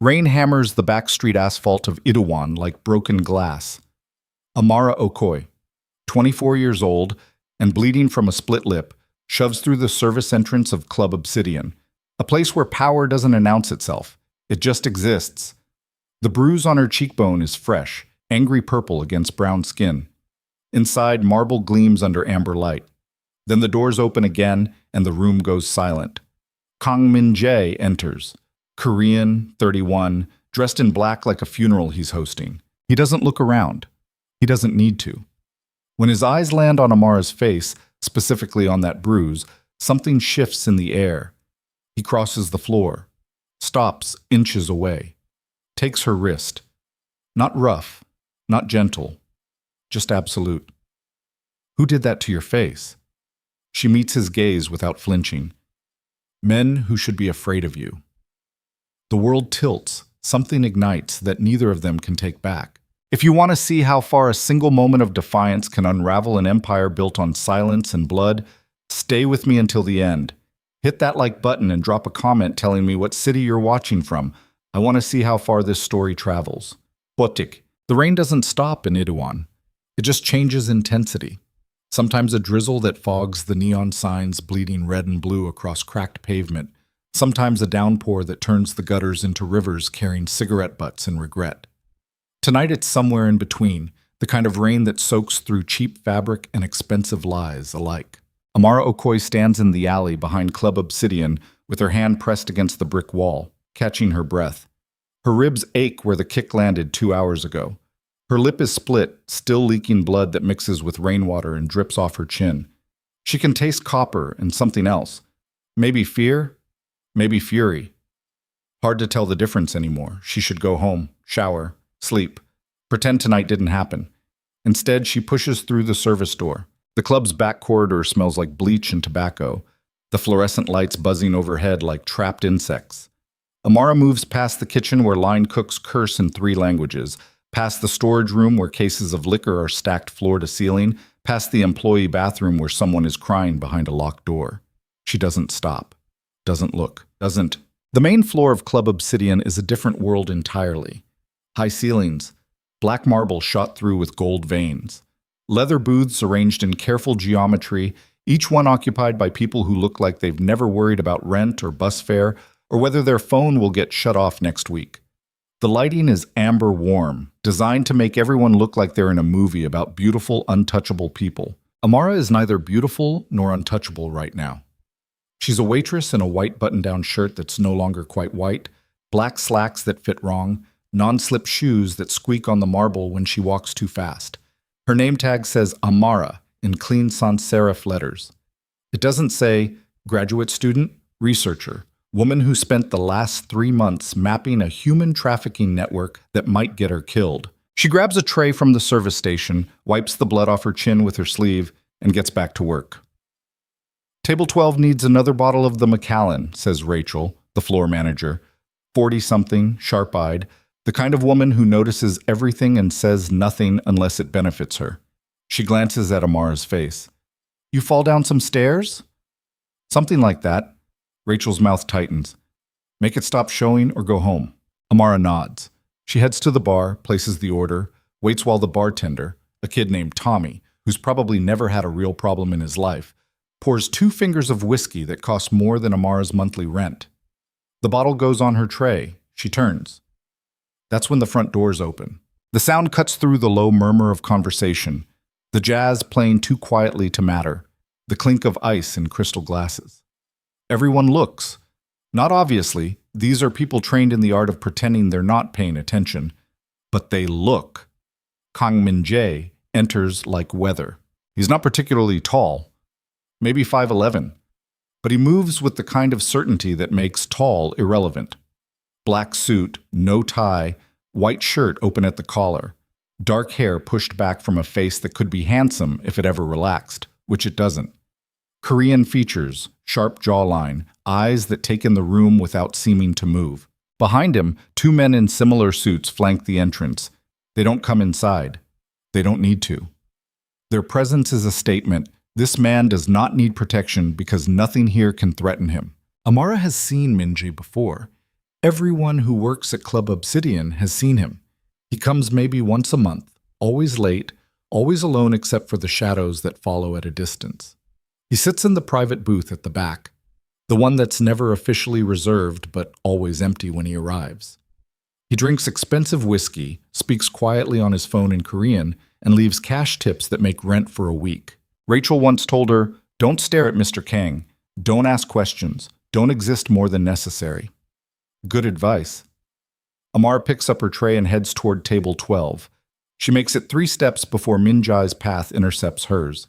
Rain hammers the backstreet asphalt of Itaewon like broken glass. Amara Okoi, 24 years old and bleeding from a split lip, shoves through the service entrance of Club Obsidian, a place where power doesn't announce itself. It just exists. The bruise on her cheekbone is fresh, angry purple against brown skin. Inside, marble gleams under amber light. Then the doors open again and the room goes silent. Kang Min-jae enters. Korean, 31, dressed in black like a funeral he's hosting. He doesn't look around. He doesn't need to. When his eyes land on Amara's face, specifically on that bruise, something shifts in the air. He crosses the floor, stops inches away, takes her wrist. Not rough, not gentle, just absolute. Who did that to your face? She meets his gaze without flinching. Men who should be afraid of you. The world tilts, something ignites that neither of them can take back. If you want to see how far a single moment of defiance can unravel an empire built on silence and blood, stay with me until the end. Hit that like button and drop a comment telling me what city you're watching from. I want to see how far this story travels. Botik. The rain doesn't stop in Itaewon. It just changes intensity. Sometimes a drizzle that fogs the neon signs bleeding red and blue across cracked pavement. Sometimes a downpour that turns the gutters into rivers carrying cigarette butts and regret. Tonight it's somewhere in between, the kind of rain that soaks through cheap fabric and expensive lies alike. Amara Okoi stands in the alley behind Club Obsidian with her hand pressed against the brick wall, catching her breath. Her ribs ache where the kick landed 2 hours ago. Her lip is split, still leaking blood that mixes with rainwater and drips off her chin. She can taste copper and something else. Maybe fear, maybe fury. Hard to tell the difference anymore. She should go home, shower, sleep, pretend tonight didn't happen. Instead, she pushes through the service door. The club's back corridor smells like bleach and tobacco, the fluorescent lights buzzing overhead like trapped insects. Amara moves past the kitchen where line cooks curse in 3 languages, past the storage room where cases of liquor are stacked floor to ceiling, past the employee bathroom where someone is crying behind a locked door. She doesn't stop, doesn't look, doesn't. The main floor of Club Obsidian is a different world entirely. High ceilings, black marble shot through with gold veins. Leather booths arranged in careful geometry, each one occupied by people who look like they've never worried about rent or bus fare or whether their phone will get shut off next week. The lighting is amber warm, designed to make everyone look like they're in a movie about beautiful, untouchable people. Amara is neither beautiful nor untouchable right now. She's a waitress in a white button-down shirt that's no longer quite white, black slacks that fit wrong, non-slip shoes that squeak on the marble when she walks too fast. Her name tag says Amara in clean sans serif letters. It doesn't say graduate student, researcher, woman who spent the last 3 months mapping a human trafficking network that might get her killed. She grabs a tray from the service station, wipes the blood off her chin with her sleeve, and gets back to work. Table 12 needs another bottle of the Macallan, says Rachel, the floor manager, 40-something, sharp-eyed, the kind of woman who notices everything and says nothing unless it benefits her. She glances at Amara's face. You fall down some stairs? Something like that. Rachel's mouth tightens. Make it stop showing or go home. Amara nods. She heads to the bar, places the order, waits while the bartender, a kid named Tommy, who's probably never had a real problem in his life, pours 2 fingers of whiskey that cost more than Amara's monthly rent. The bottle goes on her tray. She turns. That's when the front doors open. The sound cuts through the low murmur of conversation, the jazz playing too quietly to matter, the clink of ice in crystal glasses. Everyone looks. Not obviously, these are people trained in the art of pretending they're not paying attention, but they look. Kang Min-jae enters like weather. He's not particularly tall, maybe 5'11", but he moves with the kind of certainty that makes tall irrelevant. Black suit, no tie, white shirt open at the collar, dark hair pushed back from a face that could be handsome if it ever relaxed, which it doesn't. Korean features, sharp jawline, eyes that take in the room without seeming to move. Behind him, 2 men in similar suits flank the entrance. They don't come inside. They don't need to. Their presence is a statement. This man does not need protection because nothing here can threaten him. Amara has seen Min-jae before. Everyone who works at Club Obsidian has seen him. He comes maybe once a month, always late, always alone except for the shadows that follow at a distance. He sits in the private booth at the back, the one that's never officially reserved but always empty when he arrives. He drinks expensive whiskey, speaks quietly on his phone in Korean, and leaves cash tips that make rent for a week. Rachel once told her, "Don't stare at Mr. Kang. Don't ask questions. Don't exist more than necessary." Good advice. Amara picks up her tray and heads toward table 12. She makes it 3 steps before Min Jae's path intercepts hers.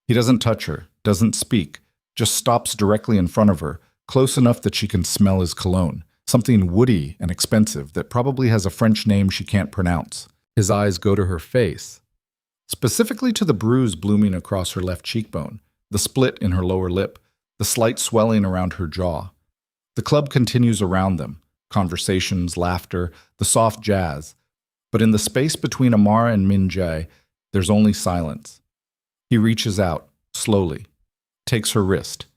He doesn't touch her, doesn't speak, just stops directly in front of her, close enough that she can smell his cologne, something woody and expensive that probably has a French name she can't pronounce. His eyes go to her face, specifically to the bruise blooming across her left cheekbone, the split in her lower lip, the slight swelling around her jaw. The club continues around them, conversations, laughter, the soft jazz. But in the space between Amara and Min Jae, there's only silence. He reaches out, slowly, takes her wrist.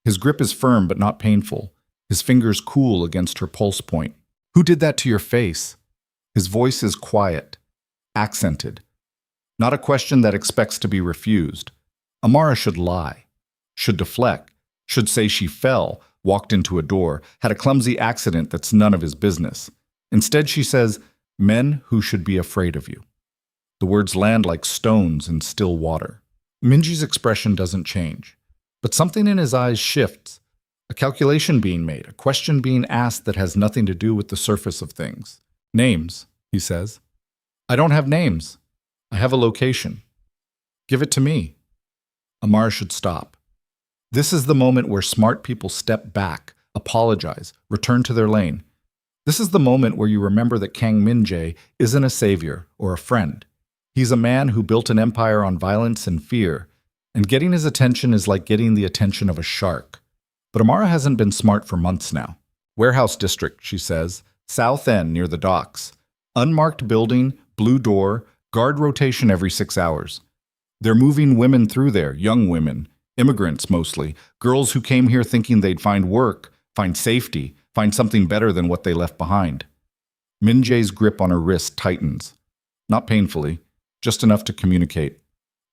His grip is firm but not painful, his fingers cool against her pulse point. "Who did that to your face?" His voice is quiet, accented. Not a question that expects to be refused. Amara should lie, should deflect, should say she fell, walked into a door, had a clumsy accident that's none of his business. Instead, she says, "Men who should be afraid of you." The words land like stones in still water. Minji's expression doesn't change, but something in his eyes shifts. A calculation being made, a question being asked that has nothing to do with the surface of things. "Names," he says. "I don't have names. I have a location." "Give it to me." Amara should stop. This is the moment where smart people step back, apologize, return to their lane. This is the moment where you remember that Kang Min-jae isn't a savior or a friend. He's a man who built an empire on violence and fear, and getting his attention is like getting the attention of a shark. But Amara hasn't been smart for months now. "Warehouse district," she says, "South End near the docks. Unmarked building, blue door, guard rotation every 6 hours. They're moving women through there, young women, immigrants mostly, girls who came here thinking they'd find work, find safety, find something better than what they left behind." Min Jae's grip on her wrist tightens. Not painfully, just enough to communicate.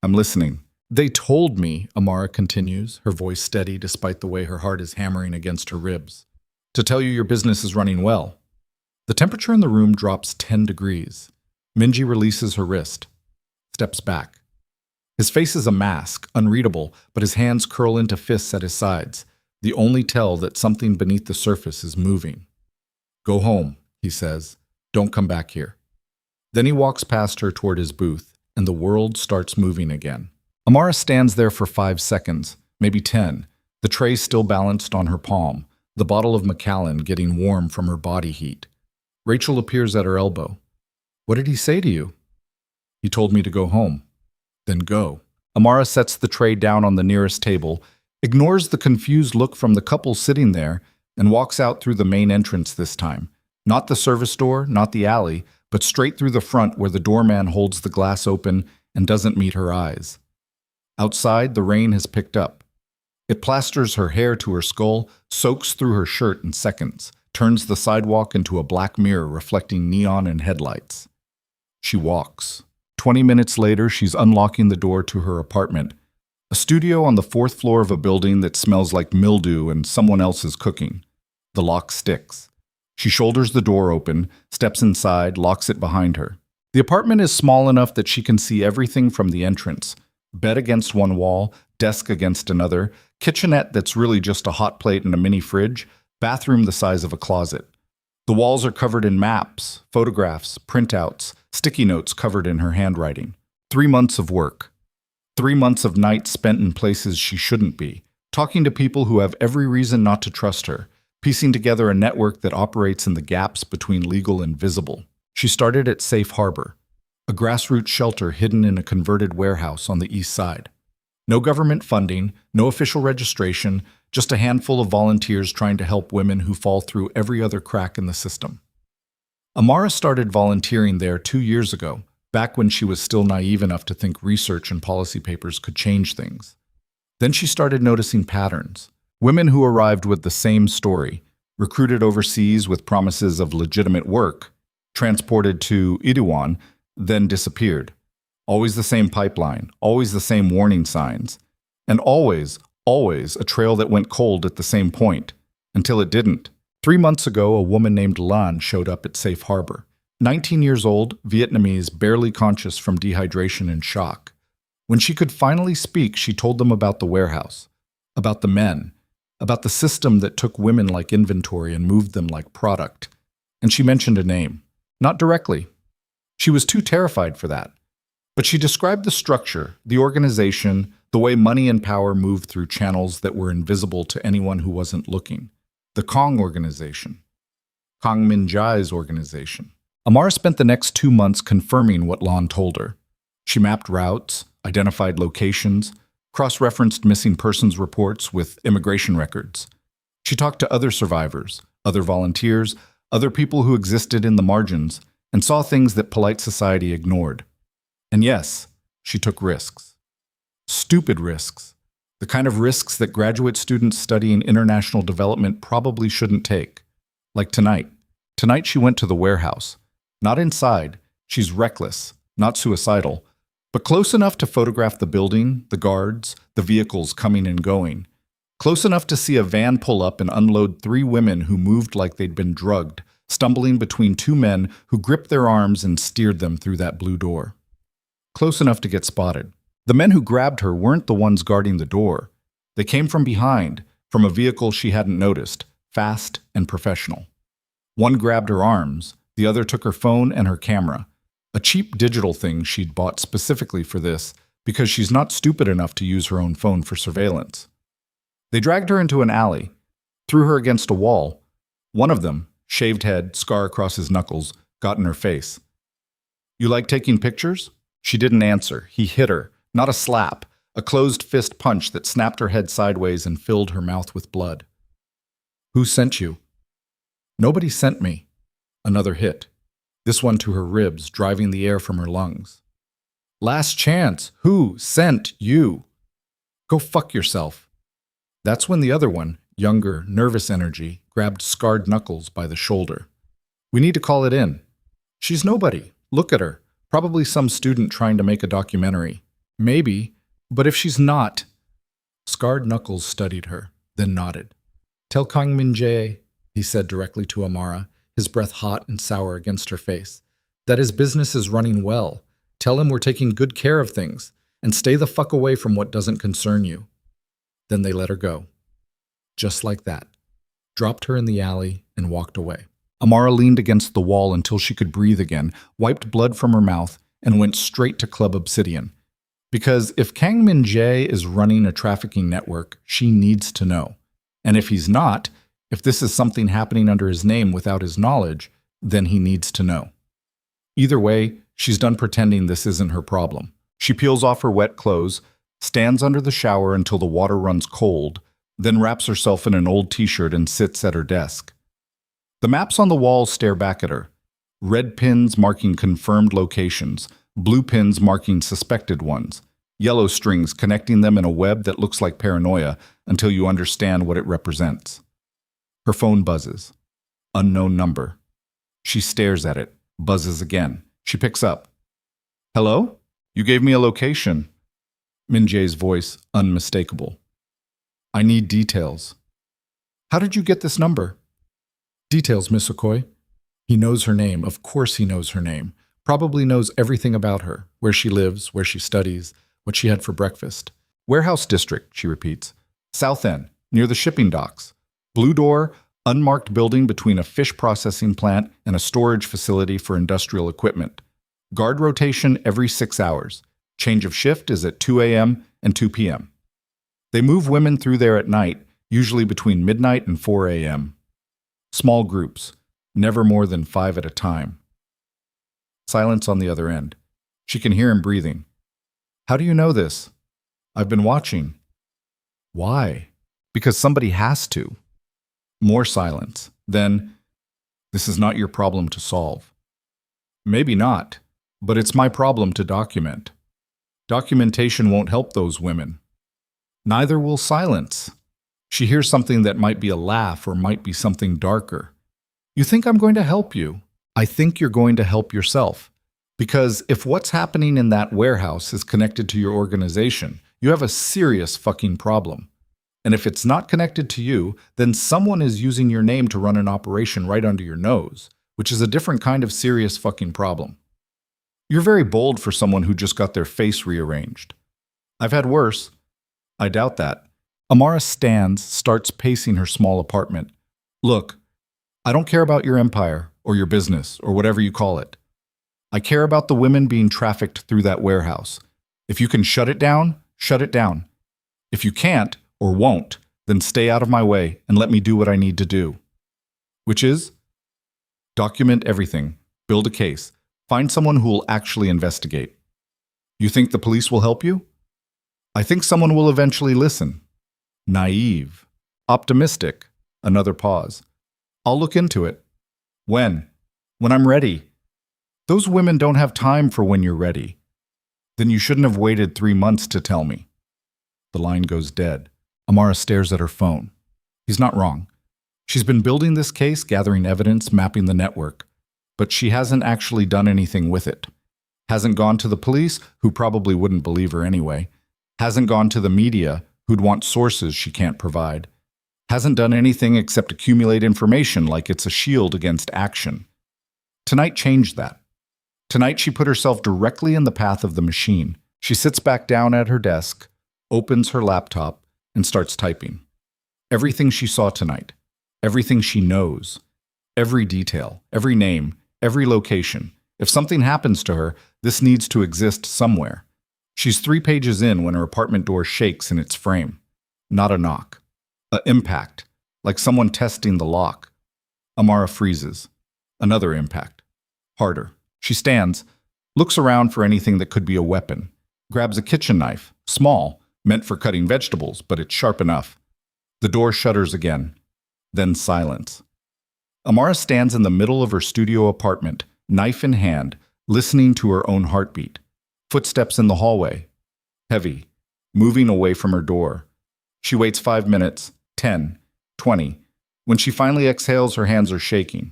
"I'm listening." "They told me," Amara continues, her voice steady despite the way her heart is hammering against her ribs, "to tell you your business is running well." The temperature in the room drops 10 degrees. Minji releases her wrist, steps back. His face is a mask, unreadable, but his hands curl into fists at his sides, the only tell that something beneath the surface is moving. "Go home," he says. "Don't come back here." Then he walks past her toward his booth, and the world starts moving again. Amara stands there for 5 seconds, maybe 10, the tray still balanced on her palm, the bottle of Macallan getting warm from her body heat. Rachel appears at her elbow. "What did he say to you?" "He told me to go home." "Then go." Amara sets the tray down on the nearest table, ignores the confused look from the couple sitting there, and walks out through the main entrance this time. Not the service door, not the alley, but straight through the front where the doorman holds the glass open and doesn't meet her eyes. Outside, the rain has picked up. It plasters her hair to her skull, soaks through her shirt in seconds, turns the sidewalk into a black mirror reflecting neon and headlights. She walks. 20 minutes later, she's unlocking the door to her apartment, a studio on the 4th floor of a building that smells like mildew and someone else's cooking. The lock sticks. She shoulders the door open, steps inside, locks it behind her. The apartment is small enough that she can see everything from the entrance. Bed against one wall, desk against another, kitchenette that's really just a hot plate and a mini fridge, bathroom the size of a closet. The walls are covered in maps, photographs, printouts, sticky notes covered in her handwriting. 3 months of work. 3 months of nights spent in places she shouldn't be, talking to people who have every reason not to trust her, piecing together a network that operates in the gaps between legal and visible. She started at Safe Harbor, a grassroots shelter hidden in a converted warehouse on the east side. No government funding, no official registration, just a handful of volunteers trying to help women who fall through every other crack in the system. Amara started volunteering there 2 years ago, back when she was still naive enough to think research and policy papers could change things. Then she started noticing patterns. Women who arrived with the same story, recruited overseas with promises of legitimate work, transported to Itaewon, then disappeared. Always the same pipeline, always the same warning signs, and always a trail that went cold at the same point, until it didn't. 3 months ago, a woman named Lan showed up at Safe Harbor. 19 years old, Vietnamese, barely conscious from dehydration and shock. When she could finally speak, she told them about the warehouse, about the men, about the system that took women like inventory and moved them like product. And she mentioned a name. Not directly. She was too terrified for that. But she described the structure, the organization, the way money and power moved through channels that were invisible to anyone who wasn't looking. The Kong organization. Kang Min-jae's organization. Amara spent the next 2 months confirming what Lan told her. She mapped routes, identified locations, cross-referenced missing persons reports with immigration records. She talked to other survivors, other volunteers, other people who existed in the margins, and saw things that polite society ignored. And yes, she took risks. Stupid risks. The kind of risks that graduate students studying international development probably shouldn't take. Like tonight. Tonight she went to the warehouse. Not inside. She's reckless, not suicidal, but close enough to photograph the building, the guards, the vehicles coming and going. Close enough to see a van pull up and unload 3 women who moved like they'd been drugged, stumbling between 2 men who gripped their arms and steered them through that blue door. Close enough to get spotted. The men who grabbed her weren't the ones guarding the door. They came from behind, from a vehicle she hadn't noticed, fast and professional. One grabbed her arms, the other took her phone and her camera, a cheap digital thing she'd bought specifically for this because she's not stupid enough to use her own phone for surveillance. They dragged her into an alley, threw her against a wall. One of them, shaved head, scar across his knuckles, got in her face. "You like taking pictures?" She didn't answer. He hit her. Not a slap, a closed fist punch that snapped her head sideways and filled her mouth with blood. "Who sent you?" "Nobody sent me." Another hit. This one to her ribs, driving the air from her lungs. "Last chance. Who sent you?" "Go fuck yourself." That's when the other one, younger, nervous energy, grabbed scarred knuckles by the shoulder. "We need to call it in. She's nobody. Look at her. Probably some student trying to make a documentary. Maybe, but if she's not..." Scarred knuckles studied her, then nodded. "Tell Kang Min-jae," he said directly to Amara, his breath hot and sour against her face, "that his business is running well. Tell him we're taking good care of things, and stay the fuck away from what doesn't concern you." Then they let her go. Just like that. Dropped her in the alley and walked away. Amara leaned against the wall until she could breathe again, wiped blood from her mouth, and went straight to Club Obsidian. Because if Kang Min-jae is running a trafficking network, she needs to know. And if he's not, if this is something happening under his name without his knowledge, then he needs to know. Either way, she's done pretending this isn't her problem. She peels off her wet clothes, stands under the shower until the water runs cold, then wraps herself in an old t-shirt and sits at her desk. The maps on the wall stare back at her. Red pins marking confirmed locations, blue pins marking suspected ones, yellow strings connecting them in a web that looks like paranoia until you understand what it represents. Her phone buzzes. Unknown number. She stares at it, buzzes again. She picks up. "Hello? You gave me a location." Min-jae's voice unmistakable. "I need details." "How did you get this number?" "Details, Miss Okoye." He knows her name. Of course he knows her name. Probably knows everything about her, where she lives, where she studies, what she had for breakfast. "Warehouse district," she repeats. "South End, near the shipping docks. Blue door, unmarked building between a fish processing plant and a storage facility for industrial equipment. Guard rotation every 6 hours. Change of shift is at 2 a.m. and 2 p.m. They move women through there at night, usually between midnight and 4 a.m. Small groups, never more than 5 at a time." Silence on the other end. She can hear him breathing. "How do you know this?" "I've been watching." "Why?" "Because somebody has to." More silence. Then, "This is not your problem to solve." "Maybe not, but it's my problem to document." "Documentation won't help those women." "Neither will silence." She hears something that might be a laugh or might be something darker. You think I'm going to help you? I think you're going to help yourself. Because if what's happening in that warehouse is connected to your organization, you have a serious fucking problem. And if it's not connected to you, then someone is using your name to run an operation right under your nose, which is a different kind of serious fucking problem. You're very bold for someone who just got their face rearranged. I've had worse. I doubt that. Amara stands, starts pacing her small apartment. Look, I don't care about your empire or your business or whatever you call it. I care about the women being trafficked through that warehouse. If you can shut it down, shut it down. If you can't or won't, then stay out of my way and let me do what I need to do. Which is? Document everything, build a case, find someone who will actually investigate. You think the police will help you? I think someone will eventually listen. Naive. Optimistic. Another pause. I'll look into it. When? When I'm ready. Those women don't have time for when you're ready. Then you shouldn't have waited 3 months to tell me. The line goes dead. Amara stares at her phone. He's not wrong. She's been building this case, gathering evidence, mapping the network. But she hasn't actually done anything with it. Hasn't gone to the police, who probably wouldn't believe her anyway. Hasn't gone to the media, who'd want sources she can't provide. Hasn't done anything except accumulate information like it's a shield against action. Tonight changed that. Tonight she put herself directly in the path of the machine. She sits back down at her desk, opens her laptop, and starts typing. Everything she saw tonight, everything she knows, every detail, every name, every location. If something happens to her, this needs to exist somewhere. She's 3 pages in when her apartment door shakes in its frame. Not a knock. An impact, like someone testing the lock. Amara freezes. Another impact. Harder. She stands, looks around for anything that could be a weapon, grabs a kitchen knife, small, meant for cutting vegetables, but it's sharp enough. The door shutters again. Then silence. Amara stands in the middle of her studio apartment, knife in hand, listening to her own heartbeat. Footsteps in the hallway. Heavy, moving away from her door. She waits 5 minutes, 10, 20. When she finally exhales, her hands are shaking.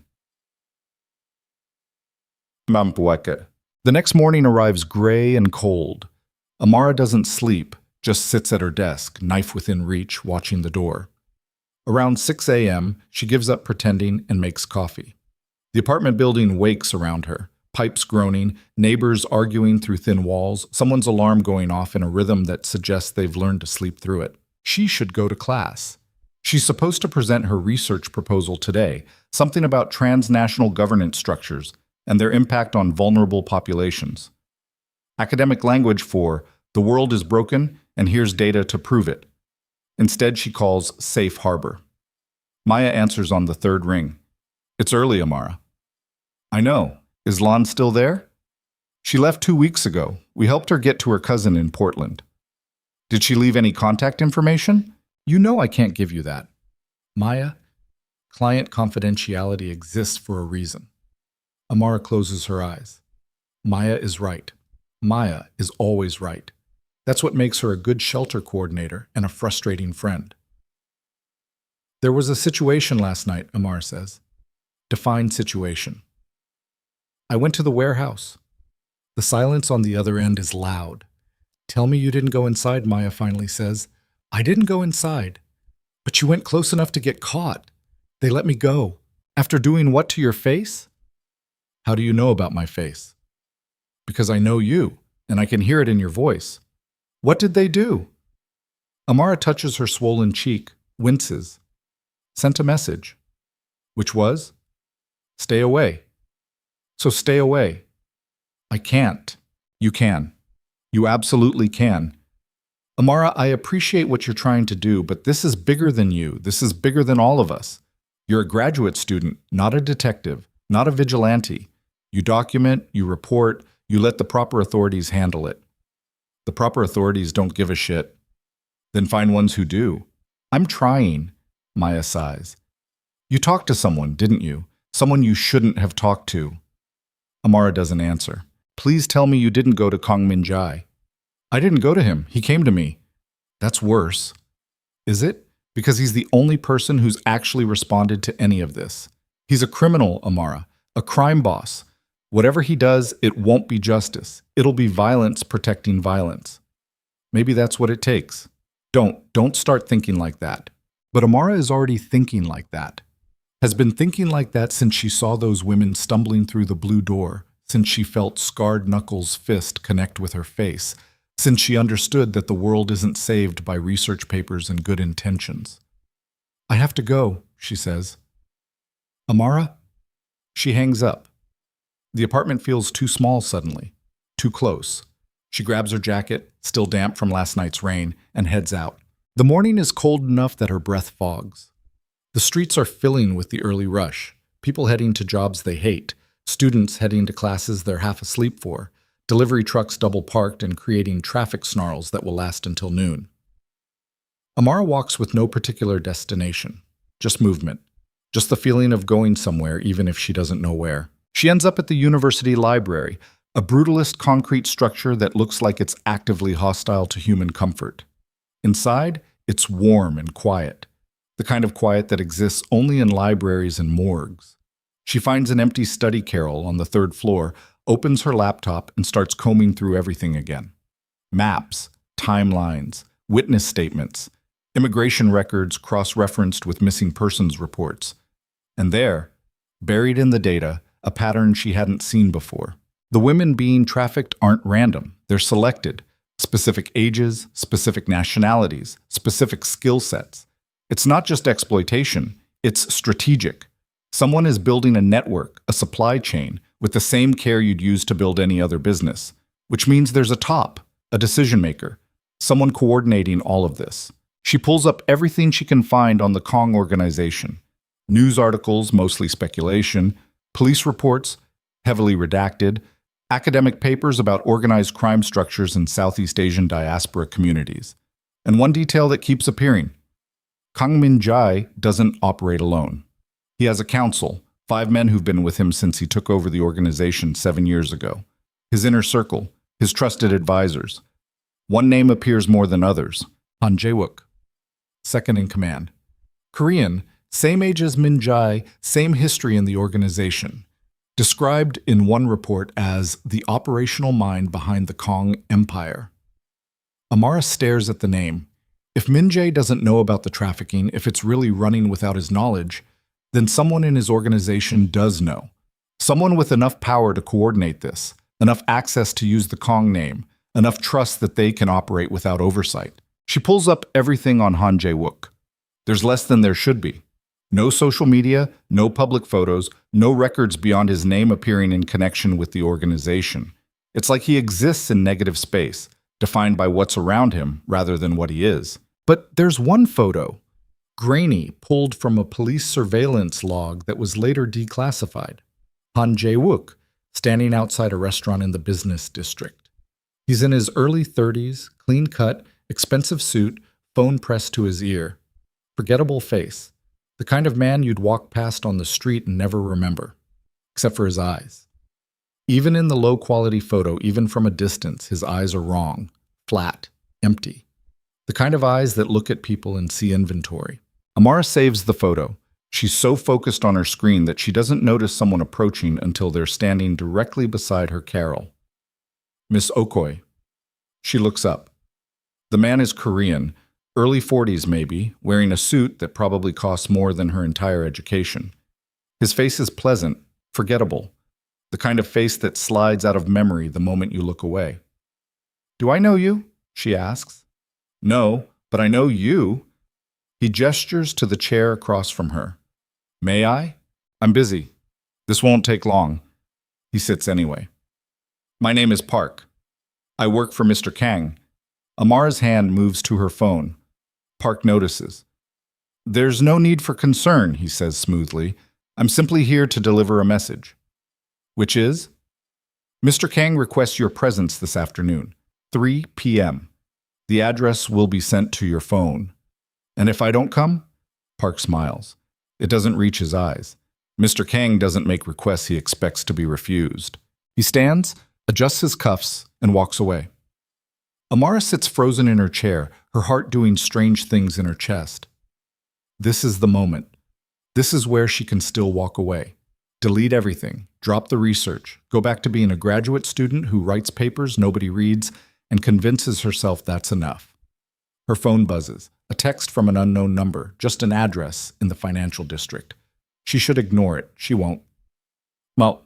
The next morning arrives gray and cold. Amara doesn't sleep, just sits at her desk, knife within reach, watching the door. Around 6 a.m., she gives up pretending and makes coffee. The apartment building wakes around her, pipes groaning, neighbors arguing through thin walls, someone's alarm going off in a rhythm that suggests they've learned to sleep through it. She should go to class. She's supposed to present her research proposal today, something about transnational governance structures and their impact on vulnerable populations. Academic language for, the world is broken, and here's data to prove it. Instead, she calls safe harbor. Maya answers on the 3rd ring. It's early, Amara. I know. Is Lon still there? She left 2 weeks ago. We helped her get to her cousin in Portland. Did she leave any contact information? You know I can't give you that. Maya, client confidentiality exists for a reason. Amara closes her eyes. Maya is right. Maya is always right. That's what makes her a good shelter coordinator and a frustrating friend. There was a situation last night, Amara says. Define situation. I went to the warehouse. The silence on the other end is loud. Tell me you didn't go inside, Maya finally says. I didn't go inside. But you went close enough to get caught. They let me go. After doing what to your face? How do you know about my face? Because I know you, and I can hear it in your voice. What did they do? Amara touches her swollen cheek, winces. Sent a message. Which was? Stay away. So stay away. I can't. You can. You absolutely can. Amara, I appreciate what you're trying to do, but this is bigger than you. This is bigger than all of us. You're a graduate student, not a detective, not a vigilante. You document, you report, you let the proper authorities handle it. The proper authorities don't give a shit. Then find ones who do. I'm trying, Maya sighs. You talked to someone, didn't you? Someone you shouldn't have talked to. Amara doesn't answer. Please tell me you didn't go to Kong Min Jai. I didn't go to him. He came to me. That's worse. Is it? because he's the only person who's actually responded to any of this. He's a criminal, Amara, a crime boss. Whatever he does, it won't be justice. It'll be violence protecting violence. Maybe that's what it takes. Don't start thinking like that. But Amara is already thinking like that. Has been thinking like that since she saw those women stumbling through the blue door, since she felt scarred knuckles' fist connect with her face, since she understood that the world isn't saved by research papers and good intentions. I have to go, she says. Amara? She hangs up. The apartment feels too small suddenly, too close. She grabs her jacket, still damp from last night's rain, and heads out. The morning is cold enough that her breath fogs. The streets are filling with the early rush, people heading to jobs they hate, students heading to classes they're half asleep for, delivery trucks double parked and creating traffic snarls that will last until noon. Amara walks with no particular destination, just movement, just the feeling of going somewhere even if she doesn't know where. She ends up at the university library, a brutalist concrete structure that looks like it's actively hostile to human comfort. Inside, it's warm and quiet, the kind of quiet that exists only in libraries and morgues. She finds an empty study carrel on the third floor, opens her laptop, and starts combing through everything again. Maps, timelines, witness statements, immigration records cross-referenced with missing persons reports. And there, buried in the data, a pattern she hadn't seen before. The women being trafficked aren't random. They're selected. Specific ages, specific nationalities, specific skill sets. It's not just exploitation, it's strategic. Someone is building a network, a supply chain, with the same care you'd use to build any other business, which means there's a top, a decision maker, someone coordinating all of this. She pulls up everything she can find on the Kong organization. News articles, mostly speculation, police reports, heavily redacted, academic papers about organized crime structures in Southeast Asian diaspora communities. And one detail that keeps appearing: Kang Min-jae doesn't operate alone. He has a council, 5 men who've been with him since he took over the organization 7 years ago. His inner circle, his trusted advisors. One name appears more than others: Han Jae-wook, second in command. Korean, same age as Min-jae, same history in the organization. Described in one report as the operational mind behind the Kong Empire. Amara stares at the name. If Min-jae doesn't know about the trafficking, if it's really running without his knowledge, then someone in his organization does know. Someone with enough power to coordinate this, enough access to use the Kong name, enough trust that they can operate without oversight. She pulls up everything on Han Jae-wook. There's less than there should be. No social media, no public photos, no records beyond his name appearing in connection with the organization. It's like he exists in negative space, defined by what's around him rather than what he is. But there's one photo, grainy, pulled from a police surveillance log that was later declassified. Han Jae-wook, standing outside a restaurant in the business district. He's in his early 30s, clean cut, expensive suit, phone pressed to his ear. Forgettable face. The kind of man you'd walk past on the street and never remember, except for his eyes. Even in the low-quality photo, even from a distance, his eyes are wrong, flat, empty. The kind of eyes that look at people and see inventory. Amara saves the photo. She's so focused on her screen that she doesn't notice someone approaching until they're standing directly beside her carrel. Miss Okoye. She looks up. The man is Korean, early 40s maybe, wearing a suit that probably costs more than her entire education. His face is pleasant, forgettable, the kind of face that slides out of memory the moment you look away. "Do I know you?" she asks. "No, but I know you." He gestures to the chair across from her. "May I? I'm busy. This won't take long." He sits anyway. "My name is Park. I work for Mr. Kang." Amara's hand moves to her phone. Park notices. "There's no need for concern," he says smoothly. "I'm simply here to deliver a message." "Which is?" "Mr. Kang requests your presence this afternoon, 3 p.m. The address will be sent to your phone." "And if I don't come?" Park smiles. It doesn't reach his eyes. Mr. Kang doesn't make requests he expects to be refused. He stands, adjusts his cuffs, and walks away. Amara sits frozen in her chair, her heart doing strange things in her chest. This is the moment. This is where she can still walk away. Delete everything, drop the research, go back to being a graduate student who writes papers nobody reads and convinces herself that's enough. Her phone buzzes, a text from an unknown number, just an address in the financial district. She should ignore it. She won't. Well,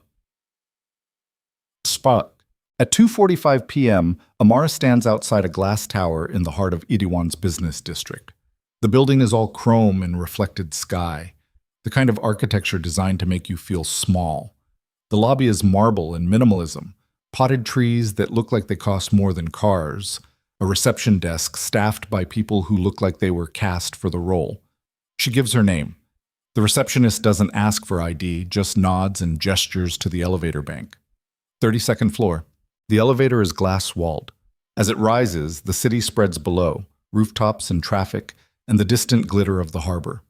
spot. At 2:45 p.m., Amara stands outside a glass tower in the heart of Iriwan's business district. The building is all chrome and reflected sky, the kind of architecture designed to make you feel small. The lobby is marble and minimalism, potted trees that look like they cost more than cars, a reception desk staffed by people who look like they were cast for the role. She gives her name. The receptionist doesn't ask for ID, just nods and gestures to the elevator bank. 32nd floor. The elevator is glass-walled. As it rises, the city spreads below, rooftops and traffic, and the distant glitter of the harbor.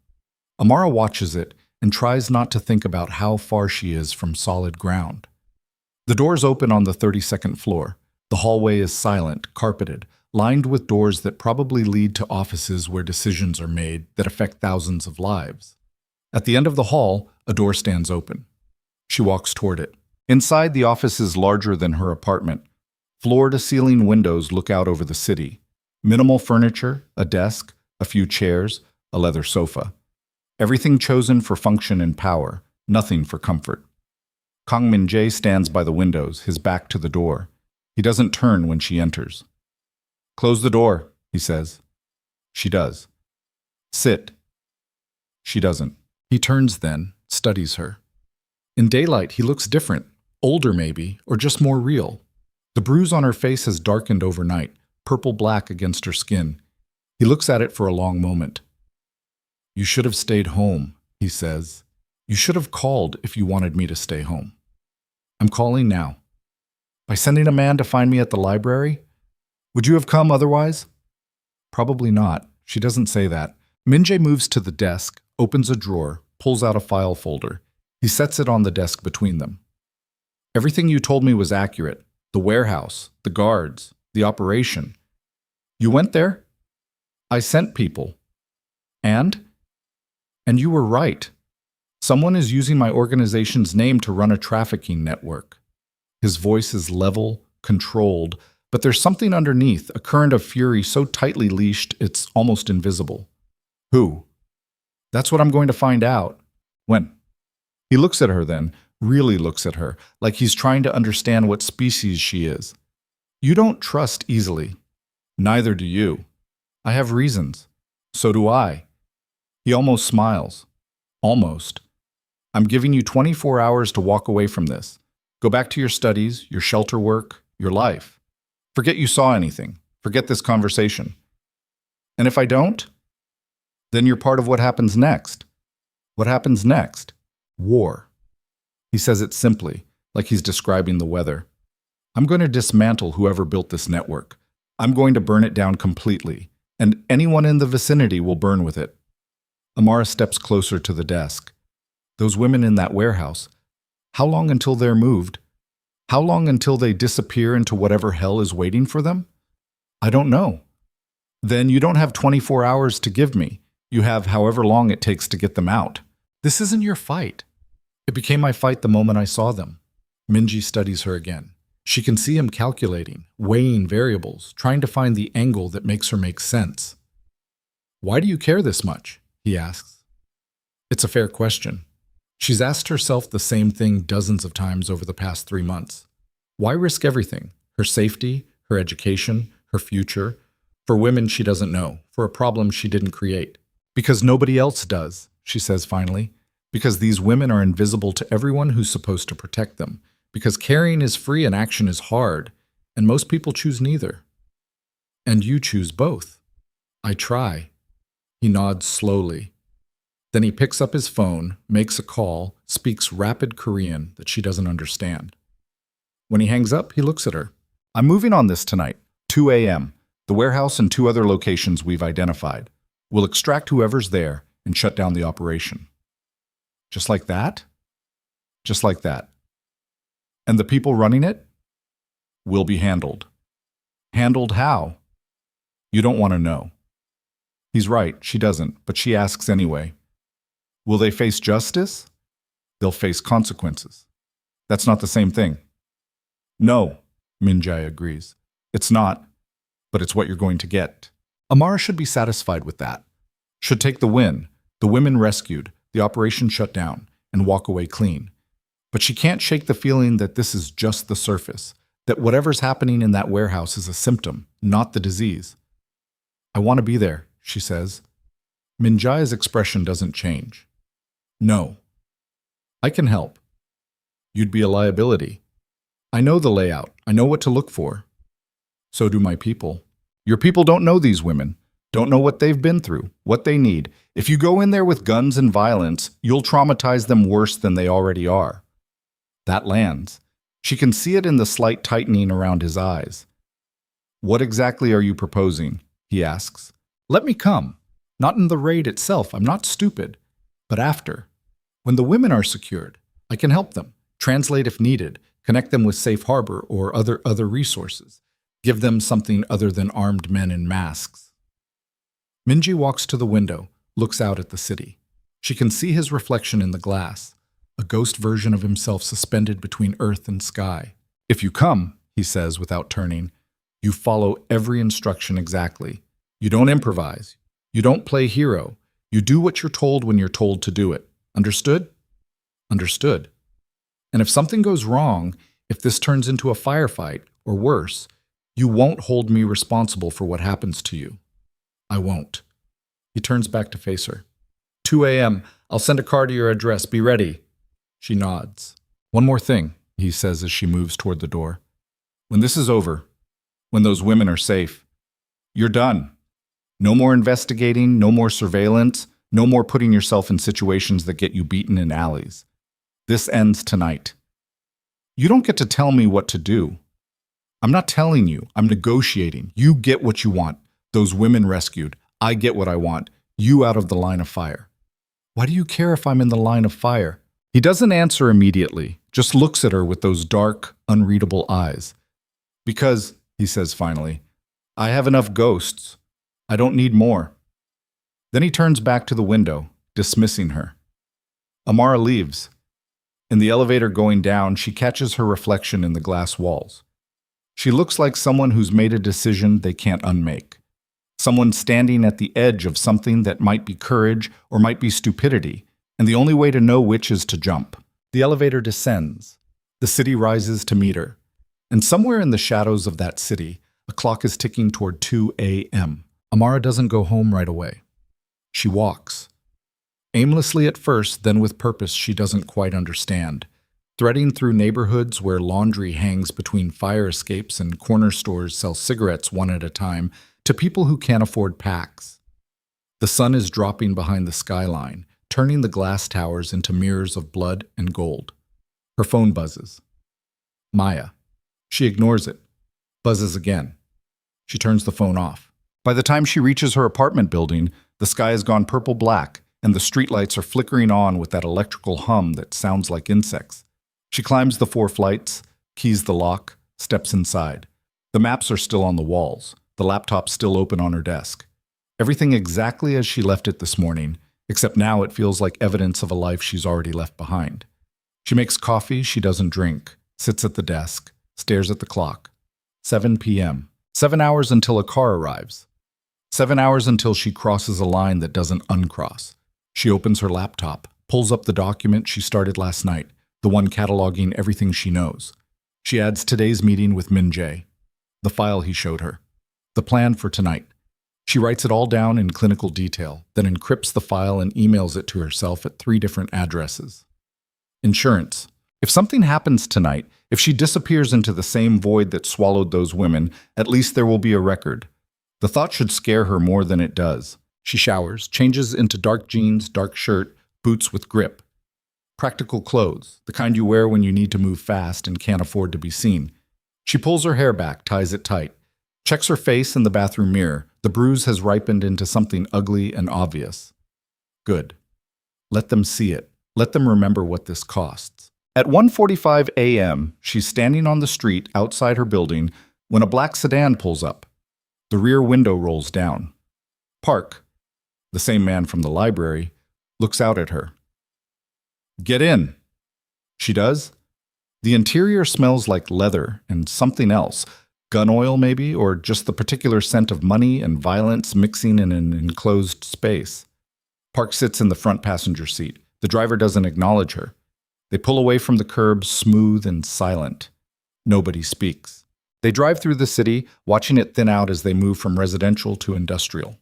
Amara watches it and tries not to think about how far she is from solid ground. The doors open on the 32nd floor. The hallway is silent, carpeted, lined with doors that probably lead to offices where decisions are made that affect thousands of lives. At the end of the hall, a door stands open. She walks toward it. Inside, the office is larger than her apartment. Floor-to-ceiling windows look out over the city. Minimal furniture, a desk, a few chairs, a leather sofa. Everything chosen for function and power, nothing for comfort. Kang Min-jae stands by the windows, his back to the door. He doesn't turn when she enters. "Close the door," he says. She does. "Sit." She doesn't. He turns then, studies her. In daylight, he looks different, older maybe, or just more real. The bruise on her face has darkened overnight, purple-black against her skin. He looks at it for a long moment. "You should have stayed home," he says. "You should have called if you wanted me to stay home." "I'm calling now." "By sending a man to find me at the library? Would you have come otherwise?" "Probably not." She doesn't say that. Min-jae moves to the desk, opens a drawer, pulls out a file folder. He sets it on the desk between them. "Everything you told me was accurate. The warehouse, the guards, the operation. You went there? I sent people. And? And you were right. Someone is using my organization's name to run a trafficking network." His voice is level, controlled, but there's something underneath, a current of fury so tightly leashed it's almost invisible. "Who?" "That's what I'm going to find out." "When?" He looks at her then, really looks at her, like he's trying to understand what species she is. "You don't trust easily. Neither do you. I have reasons. So do I." He almost smiles. "Almost. I'm giving you 24 hours to walk away from this. Go back to your studies, your shelter work, your life. Forget you saw anything. Forget this conversation. And if I don't? Then you're part of what happens next." "What happens next?" "War." He says it simply, like he's describing the weather. "I'm going to dismantle whoever built this network. I'm going to burn it down completely, and anyone in the vicinity will burn with it." Amara steps closer to the desk. "Those women in that warehouse, how long until they're moved? How long until they disappear into whatever hell is waiting for them?" "I don't know." "Then you don't have 24 hours to give me. You have however long it takes to get them out. This isn't your fight." "It became my fight the moment I saw them." Minji studies her again. She can see him calculating, weighing variables, trying to find the angle that makes her make sense. "Why do you care this much?" he asks. It's a fair question. She's asked herself the same thing dozens of times over the past 3 months. Why risk everything? Her safety, her education, her future, for women she doesn't know, for a problem she didn't create. "Because nobody else does," she says finally. "Because these women are invisible to everyone who's supposed to protect them. Because caring is free and action is hard, and most people choose neither. And you choose both." "I try." He nods slowly. Then he picks up his phone, makes a call, speaks rapid Korean that she doesn't understand. When he hangs up, he looks at her. "I'm moving on this tonight, 2 a.m., the warehouse and 2 other locations we've identified. We'll extract whoever's there and shut down the operation." "Just like that?" "Just like that." "And the people running it?" "Will be handled." "Handled how?" "You don't want to know." He's right, she doesn't, but she asks anyway. Will they face justice? They'll face consequences. That's not the same thing. No, Minjai agrees. It's not, but it's what you're going to get. Amara should be satisfied with that. Should take the win, the women rescued, the operation shut down, and walk away clean. But she can't shake the feeling that this is just the surface, that whatever's happening in that warehouse is a symptom, not the disease. I want to be there, she says. Minjai's expression doesn't change. No. I can help. You'd be a liability. I know the layout. I know what to look for. So do my people. Your people don't know these women, don't know what they've been through, what they need. If you go in there with guns and violence, you'll traumatize them worse than they already are. That lands. She can see it in the slight tightening around his eyes. What exactly are you proposing? He asks. Let me come. Not in the raid itself, I'm not stupid. But after. When the women are secured, I can help them, translate if needed, connect them with safe harbor or other resources, give them something other than armed men in masks. Minji walks to the window, looks out at the city. She can see his reflection in the glass, a ghost version of himself suspended between earth and sky. If you come, he says without turning, you follow every instruction exactly. You don't improvise. You don't play hero. You do what you're told when you're told to do it. Understood? Understood. And if something goes wrong, if this turns into a firefight, or worse, you won't hold me responsible for what happens to you. I won't. He turns back to face her. 2 a.m. I'll send a car to your address. Be ready. She nods. One more thing, he says as she moves toward the door. When this is over, when those women are safe, you're done. No more investigating, no more surveillance, no more putting yourself in situations that get you beaten in alleys. This ends tonight. You don't get to tell me what to do. I'm not telling you. I'm negotiating. You get what you want. Those women rescued. I get what I want. You out of the line of fire. Why do you care if I'm in the line of fire? He doesn't answer immediately, just looks at her with those dark, unreadable eyes. Because, he says finally, I have enough ghosts. I don't need more. Then he turns back to the window, dismissing her. Amara leaves. In the elevator going down, she catches her reflection in the glass walls. She looks like someone who's made a decision they can't unmake. Someone standing at the edge of something that might be courage or might be stupidity, and the only way to know which is to jump. The elevator descends. The city rises to meet her. And somewhere in the shadows of that city, a clock is ticking toward 2 a.m. Amara doesn't go home right away. She walks. Aimlessly at first, then with purpose she doesn't quite understand, threading through neighborhoods where laundry hangs between fire escapes and corner stores sell cigarettes one at a time to people who can't afford packs. The sun is dropping behind the skyline, turning the glass towers into mirrors of blood and gold. Her phone buzzes. Maya. She ignores it. Buzzes again. She turns the phone off. By the time she reaches her apartment building, the sky has gone purple-black, and the streetlights are flickering on with that electrical hum that sounds like insects. She climbs the 4 flights, keys the lock, steps inside. The maps are still on the walls, the laptop still open on her desk. Everything exactly as she left it this morning, except now it feels like evidence of a life she's already left behind. She makes coffee she doesn't drink, sits at the desk, stares at the clock. 7 p.m. 7 hours until a car arrives. 7 hours until she crosses a line that doesn't uncross. She opens her laptop, pulls up the document she started last night, the one cataloging everything she knows. She adds today's meeting with Min Jae, the file he showed her, the plan for tonight. She writes it all down in clinical detail, then encrypts the file and emails it to herself at 3 different addresses. Insurance. If something happens tonight, if she disappears into the same void that swallowed those women, at least there will be a record. The thought should scare her more than it does. She showers, changes into dark jeans, dark shirt, boots with grip. Practical clothes, the kind you wear when you need to move fast and can't afford to be seen. She pulls her hair back, ties it tight. Checks her face in the bathroom mirror. The bruise has ripened into something ugly and obvious. Good. Let them see it. Let them remember what this costs. At 1:45 a.m., she's standing on the street outside her building when a black sedan pulls up. The rear window rolls down. Park, the same man from the library, looks out at her. Get in. She does. The interior smells like leather and something else, gun oil maybe, or just the particular scent of money and violence mixing in an enclosed space. Park sits in the front passenger seat. The driver doesn't acknowledge her. They pull away from the curb, smooth and silent. Nobody speaks. They drive through the city, watching it thin out as they move from residential to industrial.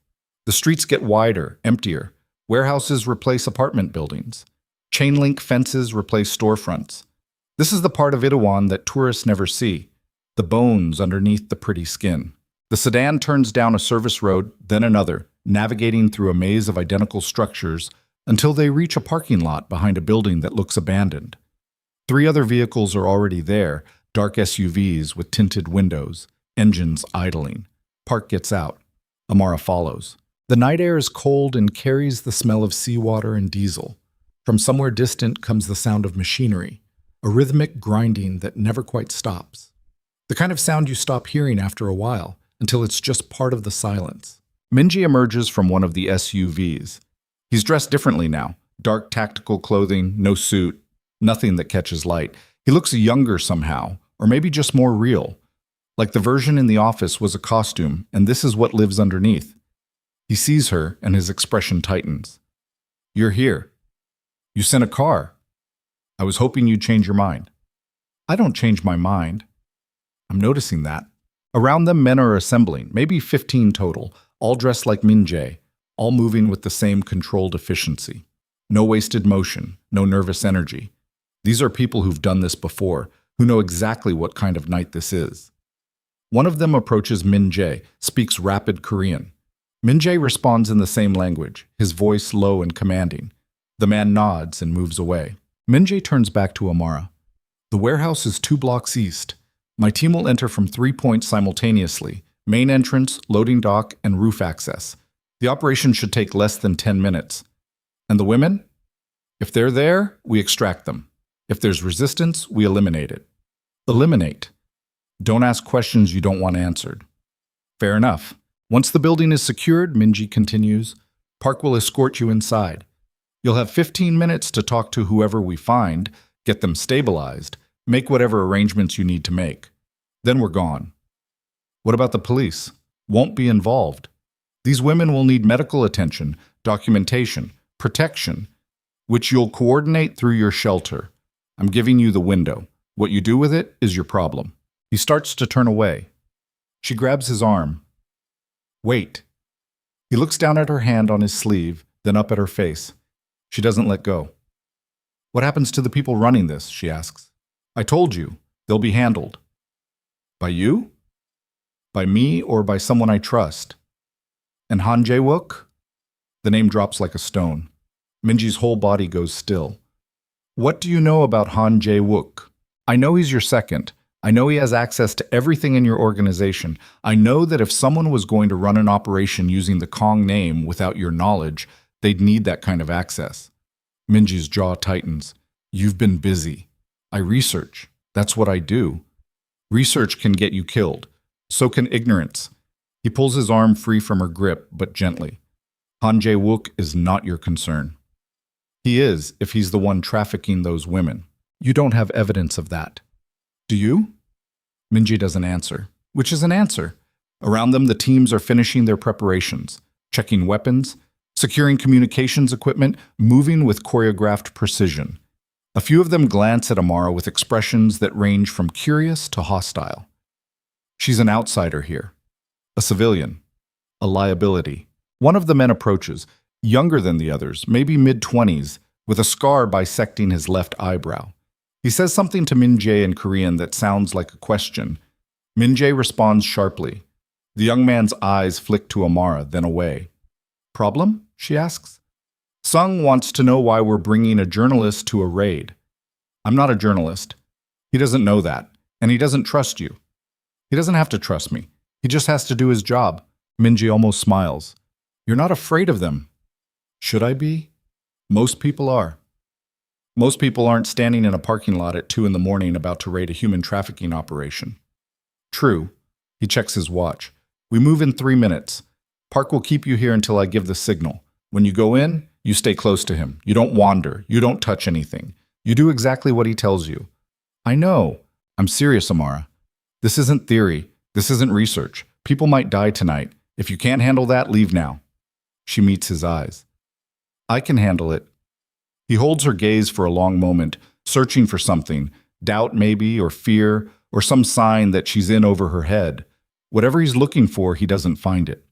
The streets get wider, emptier. Warehouses replace apartment buildings. Chain-link fences replace storefronts. This is the part of Itaewon that tourists never see, the bones underneath the pretty skin. The sedan turns down a service road, then another, navigating through a maze of identical structures until they reach a parking lot behind a building that looks abandoned. 3 other vehicles are already there, dark SUVs with tinted windows, engines idling. Park gets out. Amara follows. The night air is cold and carries the smell of seawater and diesel. From somewhere distant comes the sound of machinery, a rhythmic grinding that never quite stops. The kind of sound you stop hearing after a while, until it's just part of the silence. Minji emerges from one of the SUVs. He's dressed differently now. Dark tactical clothing, no suit, nothing that catches light. He looks younger somehow, or maybe just more real. Like the version in the office was a costume, and this is what lives underneath. He sees her, and his expression tightens. You're here. You sent a car. I was hoping you'd change your mind. I don't change my mind. I'm noticing that. Around them, men are assembling, maybe 15 total, all dressed like Min-jae, all moving with the same controlled efficiency. No wasted motion, no nervous energy. These are people who've done this before, who know exactly what kind of night this is. One of them approaches Min-jae, speaks rapid Korean. Min-jae responds in the same language, his voice low and commanding. The man nods and moves away. Min-jae turns back to Amara. The warehouse is 2 blocks east. My team will enter from 3 points simultaneously: main entrance, loading dock, and roof access. The operation should take less than 10 minutes. And the women? If they're there, we extract them. If there's resistance, we eliminate it. Eliminate. Don't ask questions you don't want answered. Fair enough. Once the building is secured, Minji continues, Park will escort you inside. You'll have 15 minutes to talk to whoever we find, get them stabilized, make whatever arrangements you need to make. Then we're gone. What about the police? Won't be involved. These women will need medical attention, documentation, protection, which you'll coordinate through your shelter. I'm giving you the window. What you do with it is your problem. He starts to turn away. She grabs his arm. Wait. He looks down at her hand on his sleeve, then up at her face. She doesn't let go. What happens to the people running this? She asks. I told you. They'll be handled. By you? By me or by someone I trust? And Han Jae-wook? The name drops like a stone. Minji's whole body goes still. What do you know about Han Jae-wook? I know he's your second. I know he has access to everything in your organization. I know that if someone was going to run an operation using the Kong name without your knowledge, they'd need that kind of access. Minji's jaw tightens. You've been busy. I research. That's what I do. Research can get you killed. So can ignorance. He pulls his arm free from her grip, but gently. Han Jae-wook is not your concern. He is, if he's the one trafficking those women. You don't have evidence of that. Do you? Minji doesn't answer, which is an answer. Around them, the teams are finishing their preparations, checking weapons, securing communications equipment, moving with choreographed precision. A few of them glance at Amara with expressions that range from curious to hostile. She's an outsider here, a civilian, a liability. One of the men approaches, younger than the others, maybe mid-20s, with a scar bisecting his left eyebrow. He says something to Min-jae in Korean that sounds like a question. Min-jae responds sharply. The young man's eyes flick to Amara, then away. Problem? She asks. Sung wants to know why we're bringing a journalist to a raid. I'm not a journalist. He doesn't know that, and he doesn't trust you. He doesn't have to trust me. He just has to do his job. Minji almost smiles. You're not afraid of them. Should I be? Most people are. Most people aren't standing in a parking lot at 2 a.m. about to raid a human trafficking operation. True. He checks his watch. We move in 3 minutes. Park will keep you here until I give the signal. When you go in, you stay close to him. You don't wander. You don't touch anything. You do exactly what he tells you. I know. I'm serious, Amara. This isn't theory. This isn't research. People might die tonight. If you can't handle that, leave now. She meets his eyes. I can handle it. He holds her gaze for a long moment, searching for something, doubt maybe, or fear, or some sign that she's in over her head. Whatever he's looking for, he doesn't find it.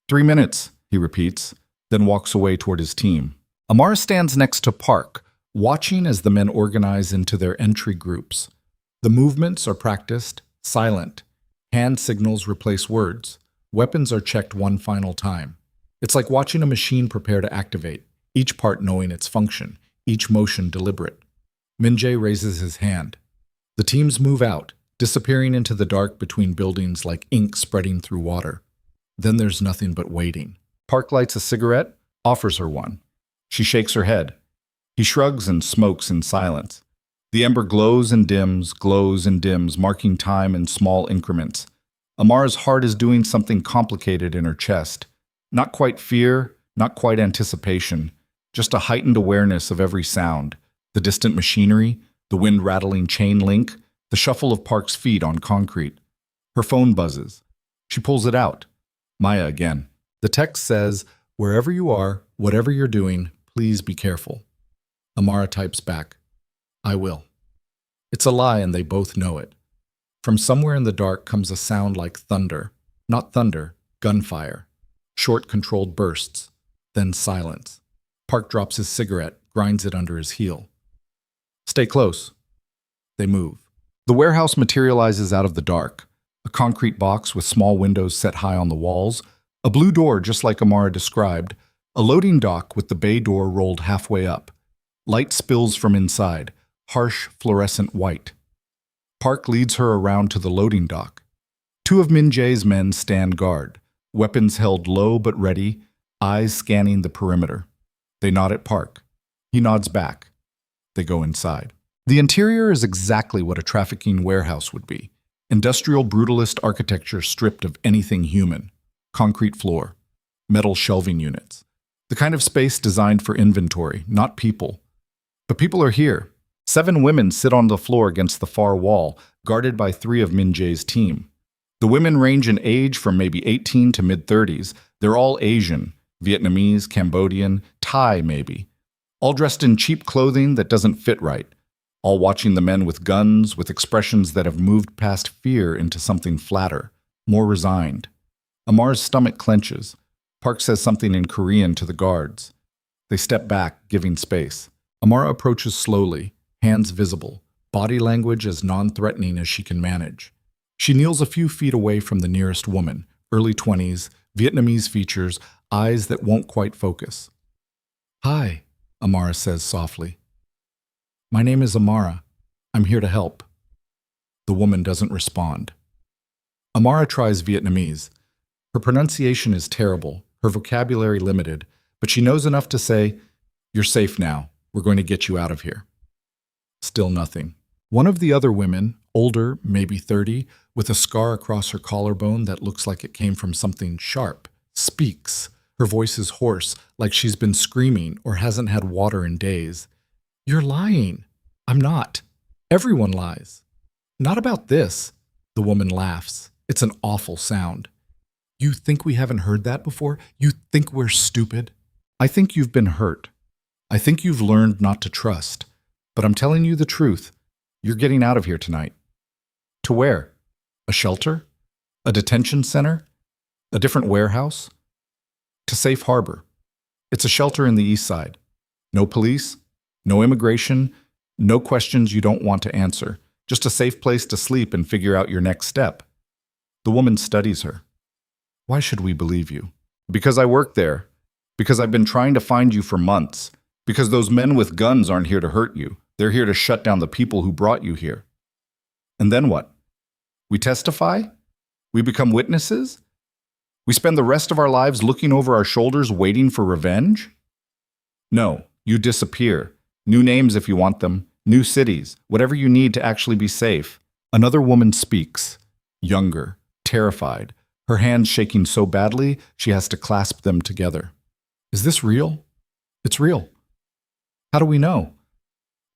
3 minutes, he repeats, then walks away toward his team. Amara stands next to Park, watching as the men organize into their entry groups. The movements are practiced, silent. Hand signals replace words. Weapons are checked one final time. It's like watching a machine prepare to activate, each part knowing its function, each motion deliberate. Min-jae raises his hand. The teams move out, disappearing into the dark between buildings like ink spreading through water. Then there's nothing but waiting. Park lights a cigarette, offers her one. She shakes her head. He shrugs and smokes in silence. The ember glows and dims, marking time in small increments. Amara's heart is doing something complicated in her chest. Not quite fear, not quite anticipation, just a heightened awareness of every sound. The distant machinery, the wind-rattling chain link, the shuffle of Park's feet on concrete. Her phone buzzes. She pulls it out. Maya again. The text says, "Wherever you are, whatever you're doing, please be careful." Amara types back, "I will." It's a lie and they both know it. From somewhere in the dark comes a sound like thunder. Not thunder, gunfire. Short, controlled bursts. Then silence. Park drops his cigarette, grinds it under his heel. "Stay close." They move. The warehouse materializes out of the dark. A concrete box with small windows set high on the walls. A blue door just like Amara described. A loading dock with the bay door rolled halfway up. Light spills from inside, harsh fluorescent white. Park leads her around to the loading dock. 2 of Min-jae's men stand guard, weapons held low but ready, eyes scanning the perimeter. They nod at Park. He nods back. They go inside. The interior is exactly what a trafficking warehouse would be. Industrial brutalist architecture stripped of anything human. Concrete floor. Metal shelving units. The kind of space designed for inventory, not people. But people are here. 7 women sit on the floor against the far wall, guarded by 3 of Min-jae's team. The women range in age from maybe 18 to mid-30s. They're all Asian, Vietnamese, Cambodian, Thai maybe. All dressed in cheap clothing that doesn't fit right. All watching the men with guns, with expressions that have moved past fear into something flatter, more resigned. Amar's stomach clenches. Park says something in Korean to the guards. They step back, giving space. Amara approaches slowly, hands visible, body language as non-threatening as she can manage. She kneels a few feet away from the nearest woman, early 20s, Vietnamese features, eyes that won't quite focus. "Hi," Amara says softly. "My name is Amara. I'm here to help." The woman doesn't respond. Amara tries Vietnamese. Her pronunciation is terrible, her vocabulary limited, but she knows enough to say, "You're safe now. We're going to get you out of here." Still nothing. One of the other women, older, maybe 30, with a scar across her collarbone that looks like it came from something sharp, speaks. Her voice is hoarse, like she's been screaming or hasn't had water in days. "You're lying." "I'm not. Everyone lies." "Not about this." The woman laughs. It's an awful sound. "You think we haven't heard that before? You think we're stupid?" "I think you've been hurt. I think you've learned not to trust. But I'm telling you the truth. You're getting out of here tonight." "To where? A shelter? A detention center? A different warehouse?" "To Safe Harbor. It's a shelter in the east side. No police, no immigration, no questions you don't want to answer. Just a safe place to sleep and figure out your next step." The woman studies her. "Why should we believe you?" "Because I work there. Because I've been trying to find you for months. Because those men with guns aren't here to hurt you. They're here to shut down the people who brought you here." "And then what? We testify? We become witnesses? We spend the rest of our lives looking over our shoulders waiting for revenge?" "No, you disappear. New names if you want them, new cities, whatever you need to actually be safe." Another woman speaks, younger, terrified, her hands shaking so badly she has to clasp them together. Is this real? It's real. How do we know?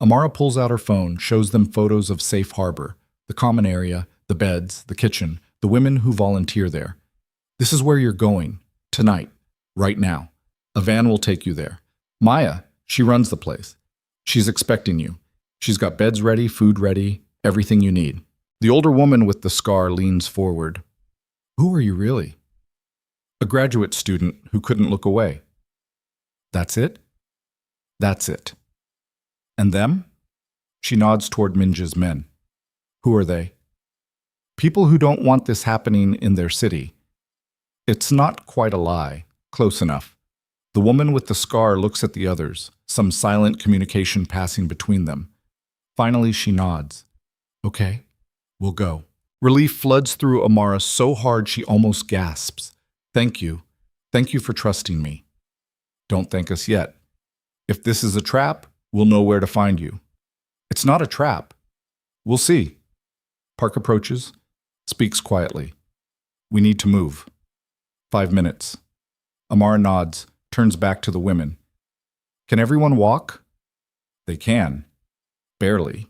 Amara pulls out her phone, shows them photos of Safe Harbor, the common area, the beds, the kitchen, the women who volunteer there. This is where you're going, tonight, right now. A van will take you there. Maya, she runs the place. She's expecting you. She's got beds ready, food ready, everything you need. The older woman with the scar leans forward. Who are you really? A graduate student who couldn't look away. That's it? That's it. And them? She nods toward Minja's men. Who are they? People who don't want this happening in their city. It's not quite a lie. Close enough. The woman with the scar looks at the others, some silent communication passing between them. Finally, she nods. Okay, we'll go. Relief floods through Amara so hard she almost gasps. Thank you. Thank you for trusting me. Don't thank us yet. If this is a trap, we'll know where to find you. It's not a trap. We'll see. Park approaches, speaks quietly. We need to move. 5 minutes. Amara nods, turns back to the women. Can everyone walk? They can. Barely.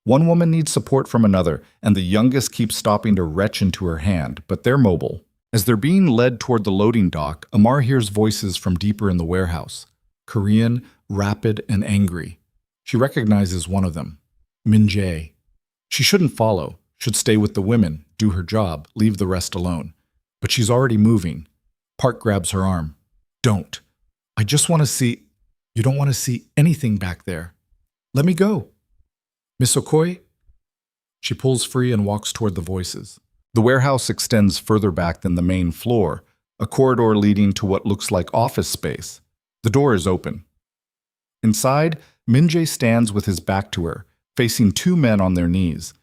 One woman needs support from another, and the youngest keeps stopping to retch into her hand, but they're mobile. As they're being led toward the loading dock, Amara hears voices from deeper in the warehouse. Korean, rapid, and angry. She recognizes one of them. Min-jae. She shouldn't follow, should stay with the women, do her job, leave the rest alone. But she's already moving. Park grabs her arm. Don't. I just want to see. You don't want to see anything back there. Let me go. Miss Okoye? She pulls free and walks toward the voices. The warehouse extends further back than the main floor, a corridor leading to what looks like office space. The door is open. Inside, Min-jae stands with his back to her, facing 2 men on their knees.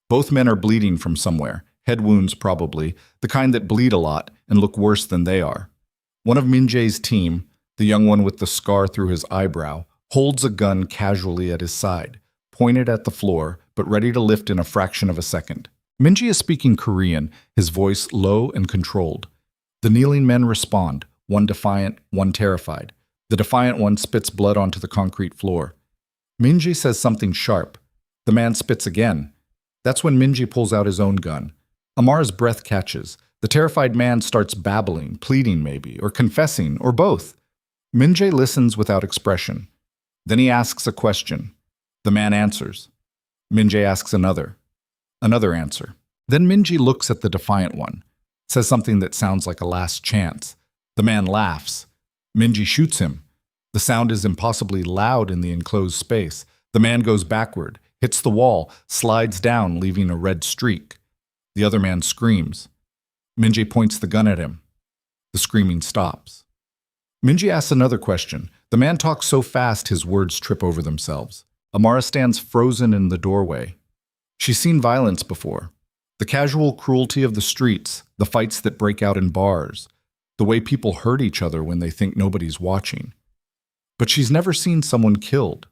Both men are bleeding from somewhere, head wounds probably, the kind that bleed a lot and look worse than they are. One of Min-jae's team, the young one with the scar through his eyebrow, holds a gun casually at his side, pointed at the floor, but ready to lift in a fraction of a second. Min-jae is speaking Korean, his voice low and controlled. The kneeling men respond, one defiant, one terrified. The defiant one spits blood onto the concrete floor. Min-jae says something sharp. The man spits again. That's when Min-jae pulls out his own gun. Amara's breath catches. The terrified man starts babbling, pleading maybe, or confessing, or both. Min-jae listens without expression. Then he asks a question. The man answers. Min-jae asks another. Another answer. Then Min-jae looks at the defiant one, says something that sounds like a last chance. The man laughs. Min-jae shoots him. The sound is impossibly loud in the enclosed space. The man goes backward, hits the wall, slides down, leaving a red streak. The other man screams. Min-jae points the gun at him. The screaming stops. Min-jae asks another question. The man talks so fast his words trip over themselves. Amara stands frozen in the doorway. She's seen violence before. The casual cruelty of the streets, the fights that break out in bars, the way people hurt each other when they think nobody's watching. But she's never seen someone killed.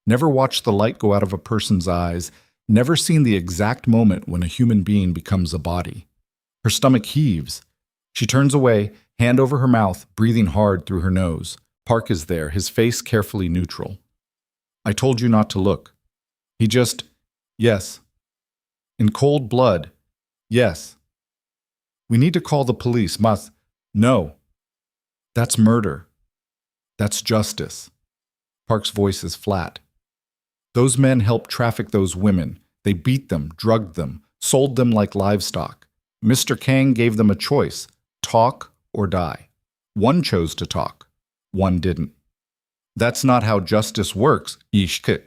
Never watched the light go out of a person's eyes, never seen the exact moment when a human being becomes a body. Her stomach heaves. She turns away, hand over her mouth, breathing hard through her nose. Park is there, his face carefully neutral. I told you not to look. He just, yes. In cold blood, yes. We need to call the police, must. No. That's murder. That's justice. Park's voice is flat. Those men helped traffic those women. They beat them, drugged them, sold them like livestock. Mr. Kang gave them a choice, talk or die. One chose to talk. One didn't. That's not how justice works, Ishke.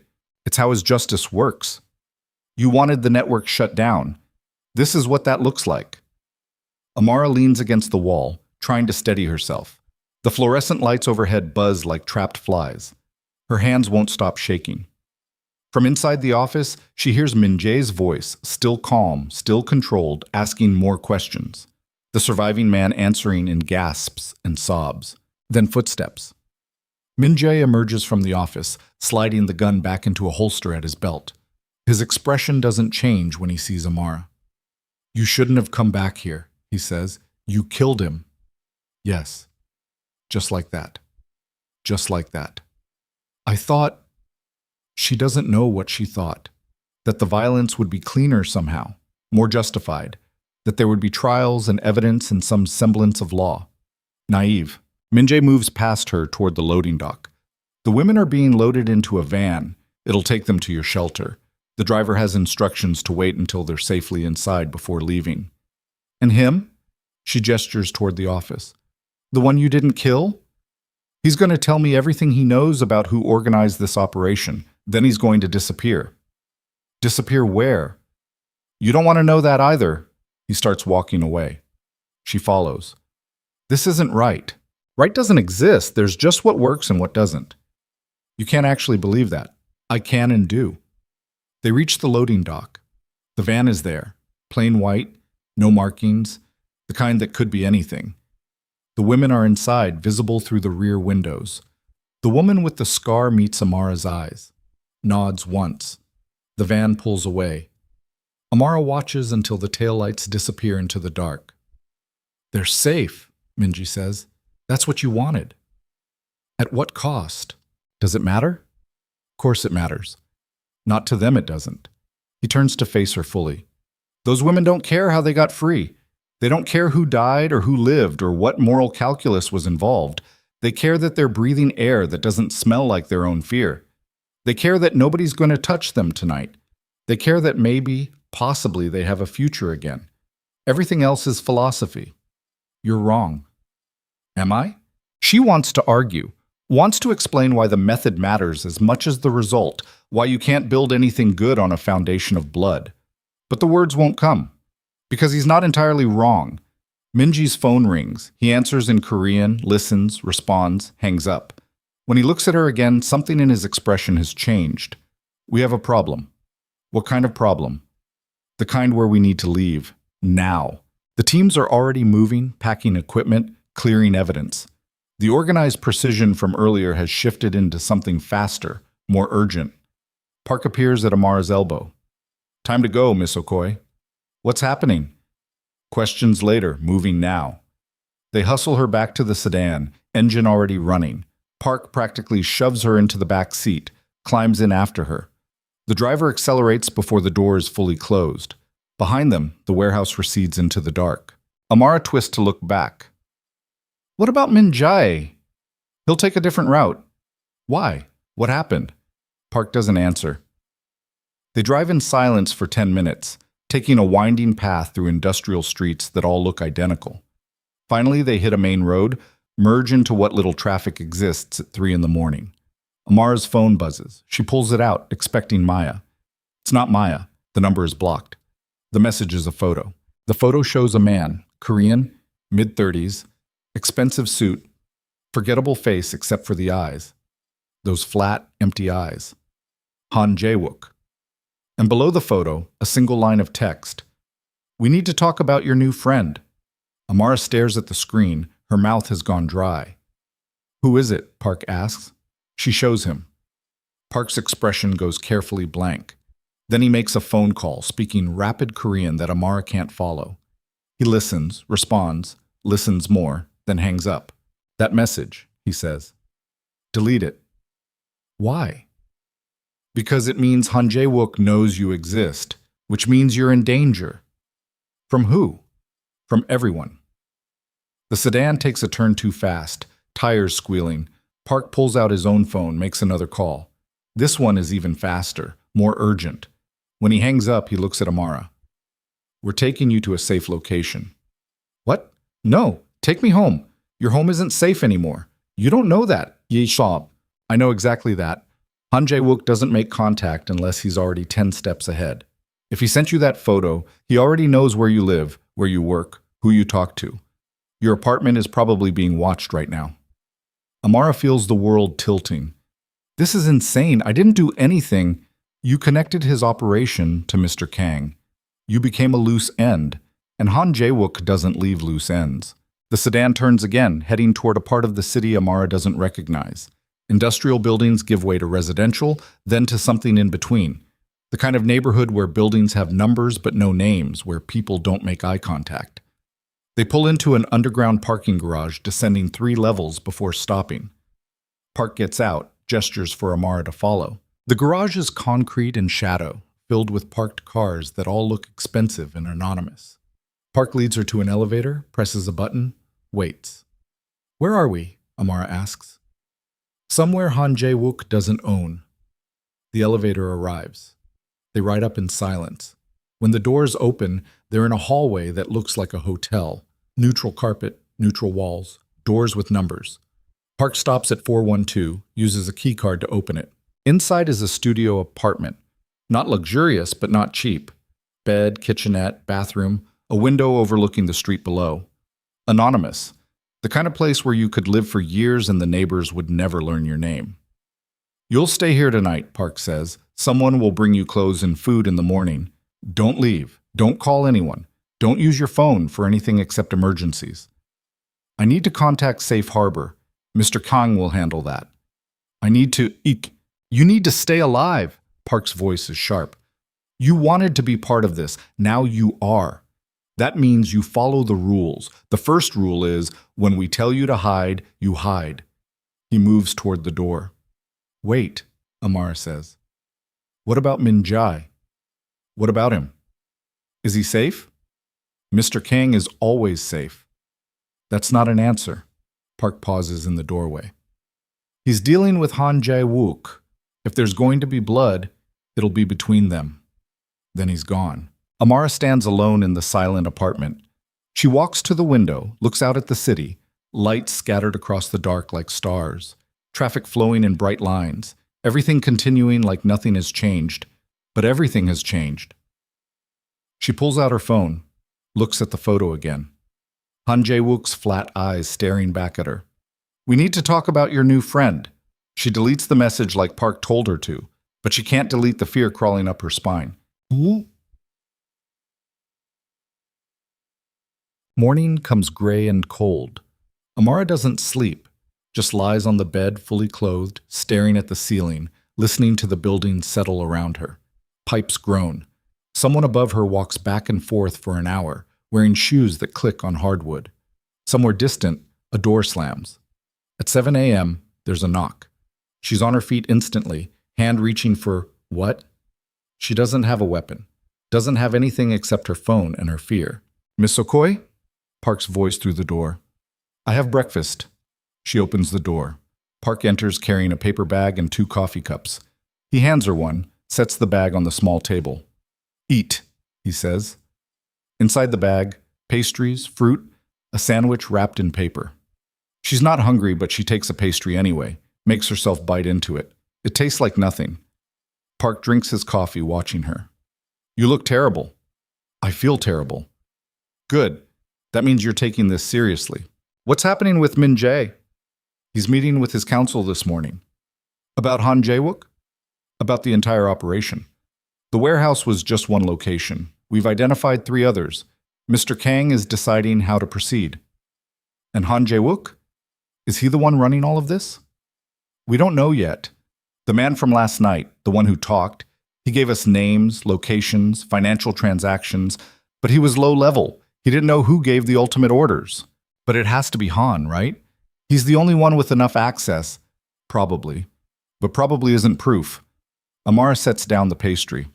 It's how his justice works. You wanted the network shut down. This is what that looks like. Amara leans against the wall, trying to steady herself. The fluorescent lights overhead buzz like trapped flies. Her hands won't stop shaking. From inside the office, she hears Min-jae's voice, still calm, still controlled, asking more questions. The surviving man answering in gasps and sobs. Then footsteps. Min-jae emerges from the office, sliding the gun back into a holster at his belt. His expression doesn't change when he sees Amara. You shouldn't have come back here, he says. You killed him. Yes. Just like that. Just like that. I thought she doesn't know what she thought. That the violence would be cleaner somehow, more justified. That there would be trials and evidence and some semblance of law. Naive. Minjae moves past her toward the loading dock. The women are being loaded into a van. It'll take them to your shelter. The driver has instructions to wait until they're safely inside before leaving. And him? She gestures toward the office. The one you didn't kill? He's going to tell me everything he knows about who organized this operation. Then he's going to disappear. Disappear where? You don't want to know that either. He starts walking away. She follows. This isn't right. Right doesn't exist. There's just what works and what doesn't. You can't actually believe that. I can and do. They reach the loading dock. The van is there. Plain white, no markings, the kind that could be anything. The women are inside, visible through the rear windows. The woman with the scar meets Amara's eyes. Nods once. The van pulls away. Amara watches until the taillights disappear into the dark. They're safe, Minji says. That's what you wanted. At what cost? Does it matter? Of course it matters. Not to them it doesn't. He turns to face her fully. Those women don't care how they got free. They don't care who died or who lived or what moral calculus was involved. They care that they're breathing air that doesn't smell like their own fear. They care that nobody's going to touch them tonight. They care that maybe, possibly, they have a future again. Everything else is philosophy. You're wrong. Am I? She wants to argue, wants to explain why the method matters as much as the result, why you can't build anything good on a foundation of blood. But the words won't come. Because he's not entirely wrong. Minji's phone rings. He answers in Korean, listens, responds, hangs up. When he looks at her again, something in his expression has changed. We have a problem. What kind of problem? The kind where we need to leave. Now. The teams are already moving, packing equipment, clearing evidence. The organized precision from earlier has shifted into something faster, more urgent. Park appears at Amara's elbow. Time to go, Miss Okoye. What's happening? Questions later, moving now. They hustle her back to the sedan, engine already running. Park practically shoves her into the back seat, climbs in after her. The driver accelerates before the door is fully closed. Behind them, the warehouse recedes into the dark. Amara twists to look back. What about Minjae? He'll take a different route. Why? What happened? Park doesn't answer. They drive in silence for 10 minutes. Taking a winding path through industrial streets that all look identical. Finally, they hit a main road, merge into what little traffic exists at 3 in the morning. Amara's phone buzzes. She pulls it out, expecting Maya. It's not Maya. The number is blocked. The message is a photo. The photo shows a man, Korean, mid-30s, expensive suit, forgettable face except for the eyes. Those flat, empty eyes. Han Jae-wook. And below the photo, a single line of text. We need to talk about your new friend. Amara stares at the screen. Her mouth has gone dry. Who is it? Park asks. She shows him. Park's expression goes carefully blank. Then he makes a phone call, speaking rapid Korean that Amara can't follow. He listens, responds, listens more, then hangs up. That message, he says. Delete it. Why? Because it means Han Jae-wook knows you exist, which means you're in danger. From who? From everyone. The sedan takes a turn too fast, tires squealing. Park pulls out his own phone, makes another call. This one is even faster, more urgent. When he hangs up, he looks at Amara. We're taking you to a safe location. What? No, take me home. Your home isn't safe anymore. You don't know that, Ye Shab. I know exactly that. Han Jae-wook doesn't make contact unless he's already 10 steps ahead. If he sent you that photo, he already knows where you live, where you work, who you talk to. Your apartment is probably being watched right now. Amara feels the world tilting. This is insane. I didn't do anything. You connected his operation to Mr. Kang. You became a loose end, and Han Jae-wook doesn't leave loose ends. The sedan turns again, heading toward a part of the city Amara doesn't recognize. Industrial buildings give way to residential, then to something in between. The kind of neighborhood where buildings have numbers but no names, where people don't make eye contact. They pull into an underground parking garage, descending 3 levels before stopping. Park gets out, gestures for Amara to follow. The garage is concrete and shadow, filled with parked cars that all look expensive and anonymous. Park leads her to an elevator, presses a button, waits. "Where are we?" Amara asks. "Somewhere Han Jae-wook doesn't own." The elevator arrives. They ride up in silence. When the doors open, they're in a hallway that looks like a hotel. Neutral carpet, neutral walls, doors with numbers. Park stops at 412, uses a key card to open it. Inside is a studio apartment. Not luxurious, but not cheap. Bed, kitchenette, bathroom, a window overlooking the street below. Anonymous. The kind of place where you could live for years and the neighbors would never learn your name. "You'll stay here tonight," Park says. "Someone will bring you clothes and food in the morning. Don't leave. Don't call anyone. Don't use your phone for anything except emergencies. I need to contact Safe Harbor. Mr. Kang will handle that. I need to... You need to stay alive." Park's voice is sharp. "You wanted to be part of this. Now you are. That means you follow the rules. The first rule is, when we tell you to hide, you hide." He moves toward the door. "Wait," Amara says. "What about Min Jae? What about him? Is he safe?" "Mr. Kang is always safe." "That's not an answer." Park pauses in the doorway. "He's dealing with Han Jae-wook. If there's going to be blood, it'll be between them." Then he's gone. Amara stands alone in the silent apartment. She walks to the window, looks out at the city, lights scattered across the dark like stars, traffic flowing in bright lines, everything continuing like nothing has changed, but everything has changed. She pulls out her phone, looks at the photo again. Han Jae-wook's flat eyes staring back at her. "We need to talk about your new friend." She deletes the message like Park told her to, but she can't delete the fear crawling up her spine. Morning comes gray and cold. Amara doesn't sleep, just lies on the bed fully clothed, staring at the ceiling, listening to the building settle around her. Pipes groan. Someone above her walks back and forth for an hour, wearing shoes that click on hardwood. Somewhere distant, a door slams. At 7 a.m., there's a knock. She's on her feet instantly, hand reaching for what? She doesn't have a weapon. Doesn't have anything except her phone and her fear. "Miss Okoye?" Park's voice through the door. "I have breakfast." She opens the door. Park enters carrying a paper bag and 2 coffee cups. He hands her one, sets the bag on the small table. "Eat," he says. Inside the bag, pastries, fruit, a sandwich wrapped in paper. She's not hungry, but she takes a pastry anyway, makes herself bite into it. It tastes like nothing. Park drinks his coffee, watching her. "You look terrible." "I feel terrible." "Good. That means you're taking this seriously. What's happening with Min Jae?" "He's meeting with his counsel this morning." "About Han Jae-wook?" "About the entire operation. The warehouse was just one location. We've identified 3 others. Mr. Kang is deciding how to proceed." "And Han Jae-wook? Is he the one running all of this?" "We don't know yet. The man from last night, the one who talked, he gave us names, locations, financial transactions, but he was low level. He didn't know who gave the ultimate orders. But it has to be Han, right? He's the only one with enough access." "Probably. But probably isn't proof." Amara sets down the pastry.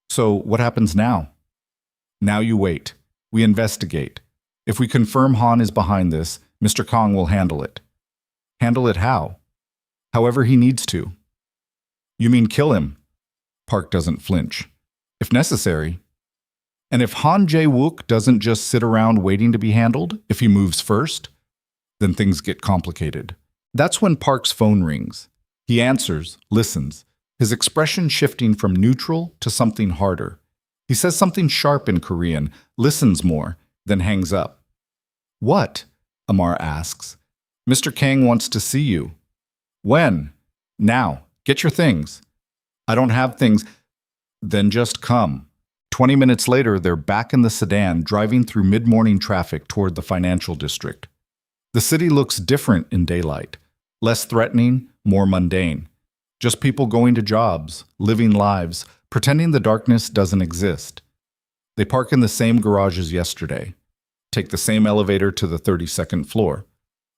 "So what happens now?" "Now you wait. We investigate. If we confirm Han is behind this, Mr. Kang will handle it." "Handle it how?" "However he needs to." "You mean kill him?" Park doesn't flinch. "If necessary." "And if Han Jae-wook doesn't just sit around waiting to be handled, if he moves first?" Then things get complicated. That's when Park's phone rings. He answers, listens, his expression shifting from neutral to something harder. He says something sharp in Korean, listens more, then hangs up. "What?" Amara asks. "Mr. Kang wants to see you." "When?" "Now. Get your things." "I don't have things." "Then just come." 20 minutes later, they're back in the sedan, driving through mid-morning traffic toward the financial district. The city looks different in daylight. Less threatening, more mundane. Just people going to jobs, living lives, pretending the darkness doesn't exist. They park in the same garage as yesterday. Take the same elevator to the 32nd floor.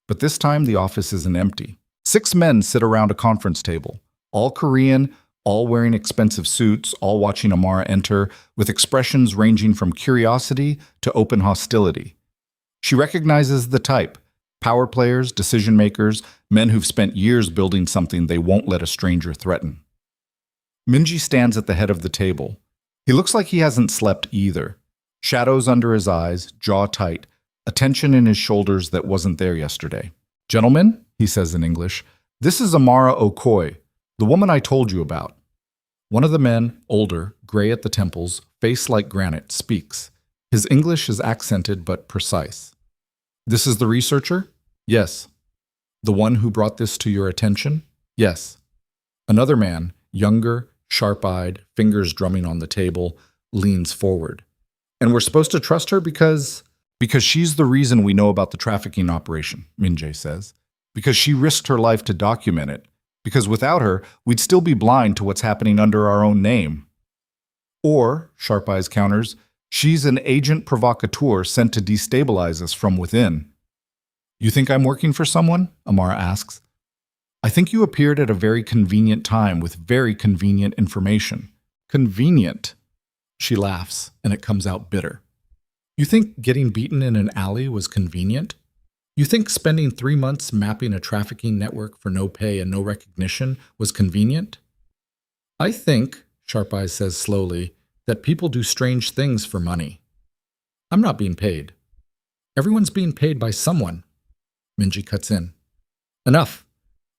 But this time the office isn't empty. 6 men sit around a conference table, all Korean, all wearing expensive suits, all watching Amara enter, with expressions ranging from curiosity to open hostility. She recognizes the type: power players, decision makers, men who've spent years building something they won't let a stranger threaten. Minji stands at the head of the table. He looks like he hasn't slept either. Shadows under his eyes, jaw tight, a tension in his shoulders that wasn't there yesterday. "Gentlemen," he says in English, "this is Amara Okoi, the woman I told you about." One of the men, older, gray at the temples, face like granite, speaks. His English is accented but precise. "This is the researcher?" "Yes." "The one who brought this to your attention?" "Yes." Another man, younger, sharp-eyed, fingers drumming on the table, leans forward. "And we're supposed to trust her because she's the reason we know about the trafficking operation," Minjae says. "Because she risked her life to document it. Because without her, we'd still be blind to what's happening under our own name." "Or," Sharp Eyes counters, "she's an agent provocateur sent to destabilize us from within." "You think I'm working for someone?" Amara asks. "I think you appeared at a very convenient time with very convenient information." "Convenient?" She laughs, and it comes out bitter. "You think getting beaten in an alley was convenient? You think spending 3 months mapping a trafficking network for no pay and no recognition was convenient?" "I think," Sharp Eyes says slowly, "that people do strange things for money. I'm not being paid. Everyone's being paid by someone." Minji cuts in. "Enough.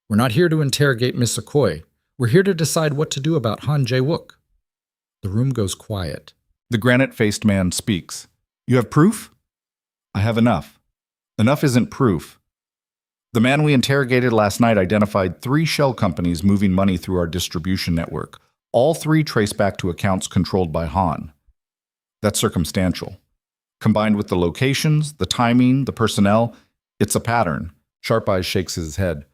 We're not here to interrogate Miss Okoi. We're here to decide what to do about Han Jae-wook." The room goes quiet. The granite-faced man speaks. "You have proof?" "I have enough." "Enough isn't proof. The man we interrogated last night identified 3 shell companies moving money through our distribution network. All 3 trace back to accounts controlled by Han. That's circumstantial. Combined with the locations, the timing, the personnel, it's a pattern." Sharp Eyes shakes his head.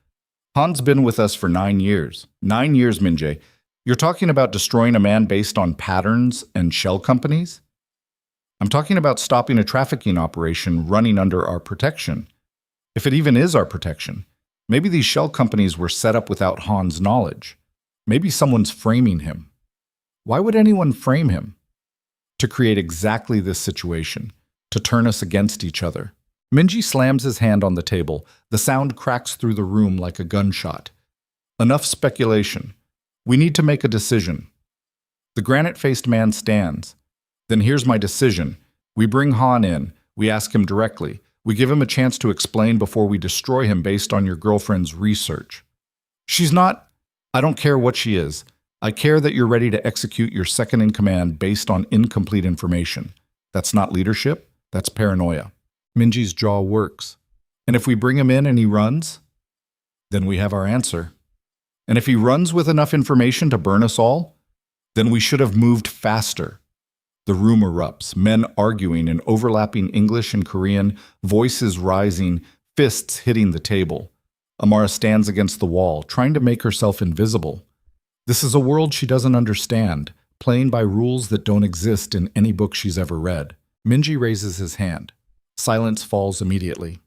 "Han's been with us for 9 years. 9 years, Minjae. You're talking about destroying a man based on patterns and shell companies? I'm talking about stopping a trafficking operation running under our protection. If it even is our protection, maybe these shell companies were set up without Han's knowledge. Maybe someone's framing him. Why would anyone frame him? To create exactly this situation, to turn us against each other." Minji slams his hand on the table. The sound cracks through the room like a gunshot. "Enough speculation. We need to make a decision." The granite-faced man stands. "Then here's my decision. We bring Han in. We ask him directly. We give him a chance to explain before we destroy him based on your girlfriend's research. She's not... I don't care what she is. I care that you're ready to execute your second-in-command based on incomplete information. That's not leadership. That's paranoia." Minji's jaw works. "And if we bring him in and he runs? Then we have our answer. And if he runs with enough information to burn us all, then we should have moved faster." The room erupts, men arguing in overlapping English and Korean, voices rising, fists hitting the table. Amara stands against the wall, trying to make herself invisible. This is a world she doesn't understand, playing by rules that don't exist in any book she's ever read. Minji raises his hand. Silence falls immediately.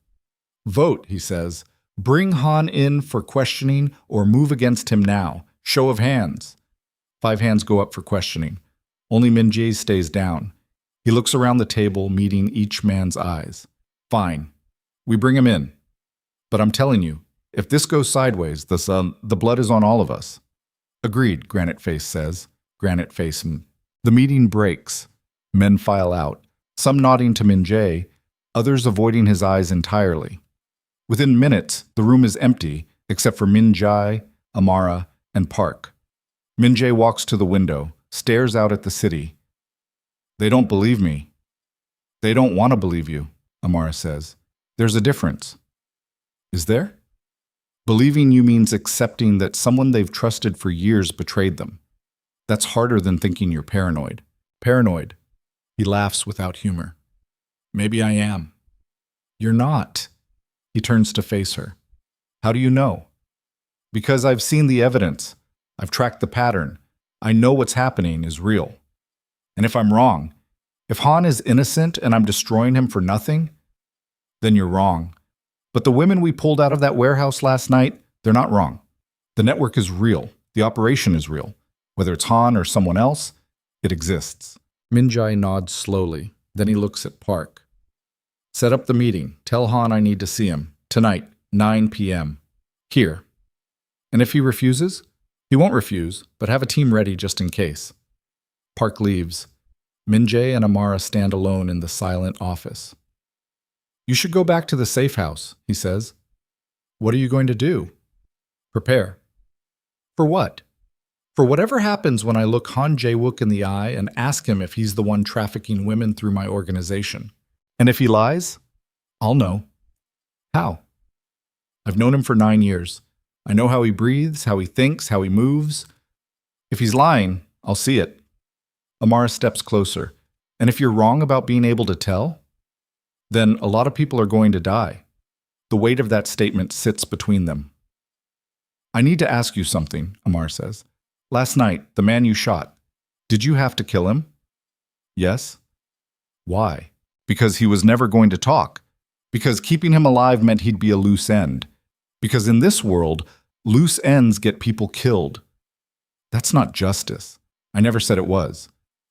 "Vote," he says. "Bring Han in for questioning or move against him now. Show of hands." 5 hands go up for questioning. Only Minjae stays down. He looks around the table, meeting each man's eyes. "Fine. We bring him in. But I'm telling you, if this goes sideways, the blood is on all of us." "Agreed," Granite Face says. Granite Face. The meeting breaks. Men file out, some nodding to Minjae, others avoiding his eyes entirely. Within minutes, the room is empty, except for Minjae, Amara, and Park. Minjae walks to the window, stares out at the city. "They don't believe me." "They don't want to believe you," Amara says. "There's a difference." "Is there?" "Believing you means accepting that someone they've trusted for years betrayed them. That's harder than thinking you're paranoid." "Paranoid." He laughs without humor. "Maybe I am." "You're not." He turns to face her. "How do you know?" "Because I've seen the evidence. I've tracked the pattern. I know what's happening is real. And if I'm wrong, If Han is innocent and I'm destroying him for nothing, then you're wrong. But the women we pulled out of that warehouse last night, they're not wrong. The network is real. The operation is real. Whether it's Han or someone else, it exists. Min-jae nods slowly. Then he looks at Park. Set up the meeting. Tell Han I need to see him. Tonight, 9 p.m. Here. And if he refuses? He won't refuse, but have a team ready just in case. Park leaves. Min-jae and Amara stand alone in the silent office. You should go back to the safe house, he says. What are you going to do? Prepare. For what? For whatever happens when I look Han Jae-wook in the eye and ask him if he's the one trafficking women through my organization. And if he lies, I'll know. How? I've known him for 9 years. I know how he breathes, how he thinks, how he moves. If he's lying, I'll see it. Amara steps closer. And if you're wrong about being able to tell, then a lot of people are going to die. The weight of that statement sits between them. I need to ask you something, Amar says. Last night, the man you shot, did you have to kill him? Yes. Why? Because he was never going to talk. Because keeping him alive meant he'd be a loose end. Because in this world, loose ends get people killed. That's not justice. I never said it was.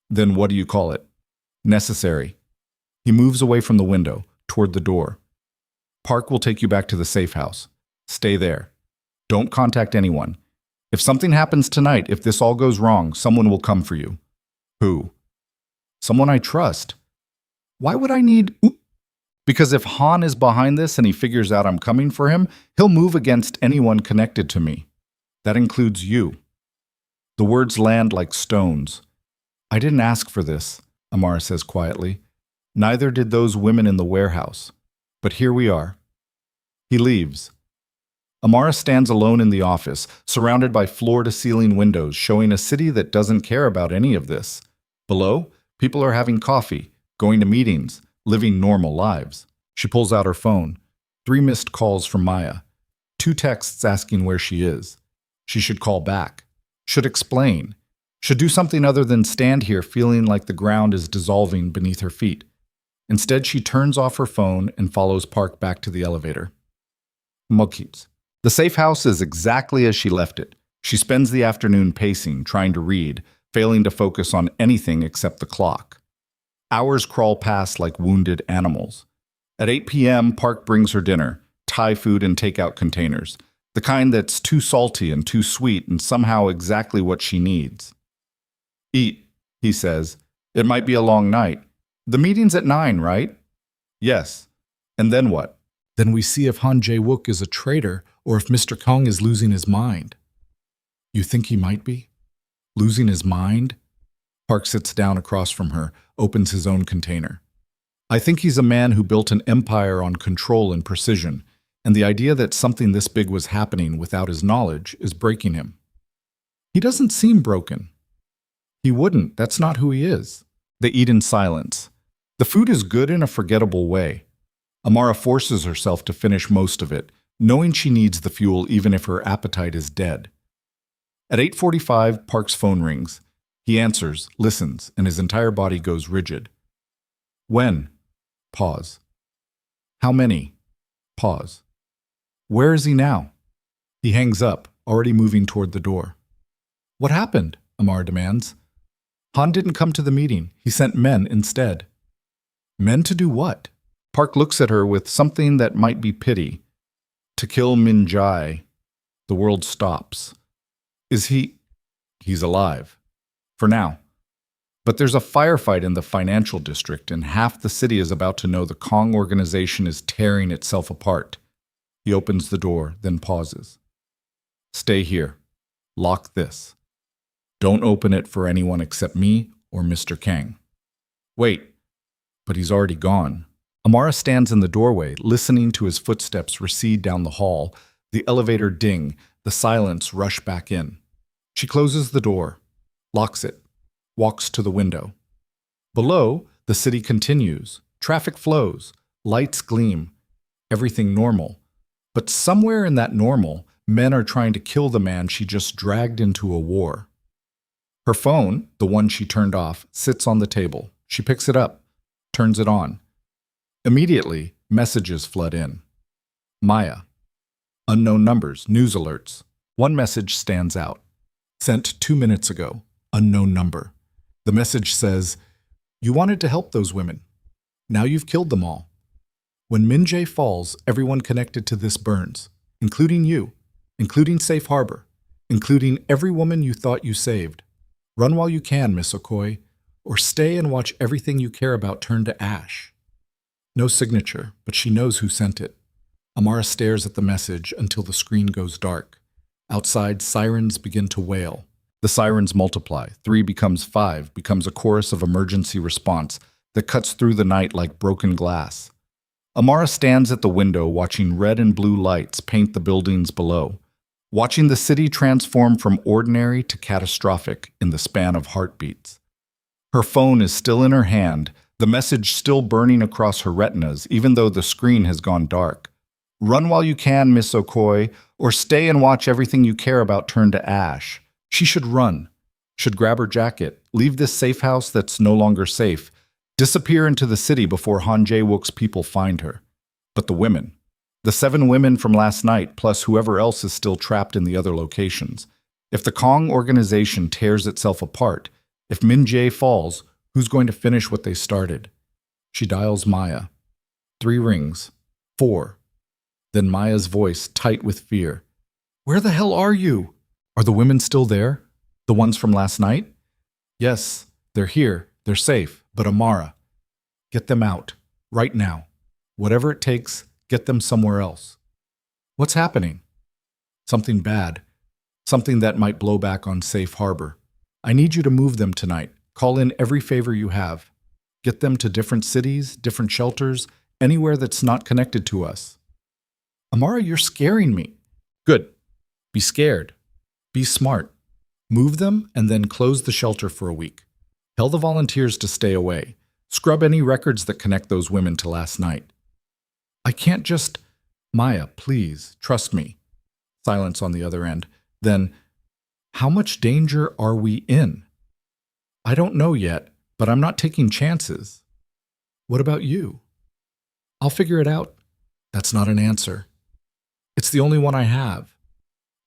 Then what do you call it? Necessary. He moves away from the window, toward the door. Park will take you back to the safe house. Stay there. Don't contact anyone. If something happens tonight, if this all goes wrong, someone will come for you. Who? Someone I trust. Why would I need... Because if Han is behind this and he figures out I'm coming for him, he'll move against anyone connected to me. That includes you. The words land like stones. I didn't ask for this, Amara says quietly. Neither did those women in the warehouse. But here we are. He leaves. Amara stands alone in the office, surrounded by floor-to-ceiling windows, showing a city that doesn't care about any of this. Below, people are having coffee, going to meetings, living normal lives. She pulls out her phone. 3 missed calls from Maya. 2 texts asking where she is. She should call back. Should explain. Should do something other than stand here feeling like the ground is dissolving beneath her feet. Instead, she turns off her phone and follows Park back to the elevator. Mokits. The safe house is exactly as she left it. She spends the afternoon pacing, trying to read, failing to focus on anything except the clock. Hours crawl past like wounded animals. At 8 p.m., Park brings her dinner, Thai food in takeout containers, the kind that's too salty and too sweet and somehow exactly what she needs. Eat, he says. It might be a long night. The meeting's at 9, right? Yes. And then what? Then we see if Han Jae-wook is a traitor or if Mr. Kong is losing his mind. You think he might be? Losing his mind? Park sits down across from her, opens his own container. I think he's a man who built an empire on control and precision, and the idea that something this big was happening without his knowledge is breaking him. He doesn't seem broken. He wouldn't. That's not who he is. They eat in silence. The food is good in a forgettable way. Amara forces herself to finish most of it, knowing she needs the fuel even if her appetite is dead. At 8:45, Park's phone rings. He answers, listens, and his entire body goes rigid. When? Pause. How many? Pause. Where is he now? He hangs up, already moving toward the door. What happened? Amara demands. Han didn't come to the meeting. He sent men instead. Men to do what? Park looks at her with something that might be pity. To kill Min-jae. The world stops. Is he... He's alive. For now. But there's a firefight in the financial district, and half the city is about to know the Kong organization is tearing itself apart. He opens the door, then pauses. Stay here. Lock this. Don't open it for anyone except me or Mr. Kang. Wait. But he's already gone. Amara stands in the doorway, listening to his footsteps recede down the hall, the elevator ding, the silence rush back in. She closes the door, locks it, walks to the window. Below, the city continues. Traffic flows, lights gleam, everything normal. But somewhere in that normal, men are trying to kill the man she just dragged into a war. Her phone, the one she turned off, sits on the table, She picks it up, turns it on. Immediately, messages flood in. Maya. Unknown numbers, news alerts. One message stands out. Sent 2 minutes ago. Unknown number. The message says, "You wanted to help those women. Now you've killed them all. When Min Jae falls, everyone connected to this burns, including you, including Safe Harbor, including every woman you thought you saved. Run while you can, Miss Okoye, or stay and watch everything you care about turn to ash." No signature, but she knows who sent it. Amara stares at the message until the screen goes dark. Outside, sirens begin to wail. The sirens multiply. 3 becomes 5, becomes a chorus of emergency response that cuts through the night like broken glass. Amara stands at the window watching red and blue lights paint the buildings below, watching the city transform from ordinary to catastrophic in the span of heartbeats. Her phone is still in her hand, the message still burning across her retinas even though the screen has gone dark. Run while you can, Miss Okoye, or stay and watch everything you care about turn to ash. She should run, should grab her jacket, leave this safe house that's no longer safe, disappear into the city before Han Jae-wook's people find her. But the women, the 7 women from last night, plus whoever else is still trapped in the other locations. If the Kong organization tears itself apart, if Min Jae falls, who's going to finish what they started? She dials Maya. 3 rings. 4. Then Maya's voice, tight with fear. "Where the hell are you? Are the women still there? The ones from last night?" "Yes, they're here. They're safe. But Amara, get them out. Right now. Whatever it takes, get them somewhere else." "What's happening?" "Something bad. Something that might blow back on Safe Harbor. I need you to move them tonight. Call in every favor you have. Get them to different cities, different shelters, anywhere that's not connected to us." "Amara, you're scaring me." "Good. Be scared. Be smart. Move them and then close the shelter for a week. Tell the volunteers to stay away. Scrub any records that connect those women to last night." "I can't just—" "Maya, please, trust me." Silence on the other end. Then, "How much danger are we in?" "I don't know yet, but I'm not taking chances." "What about you?" "I'll figure it out." That's not an answer. "It's the only one I have."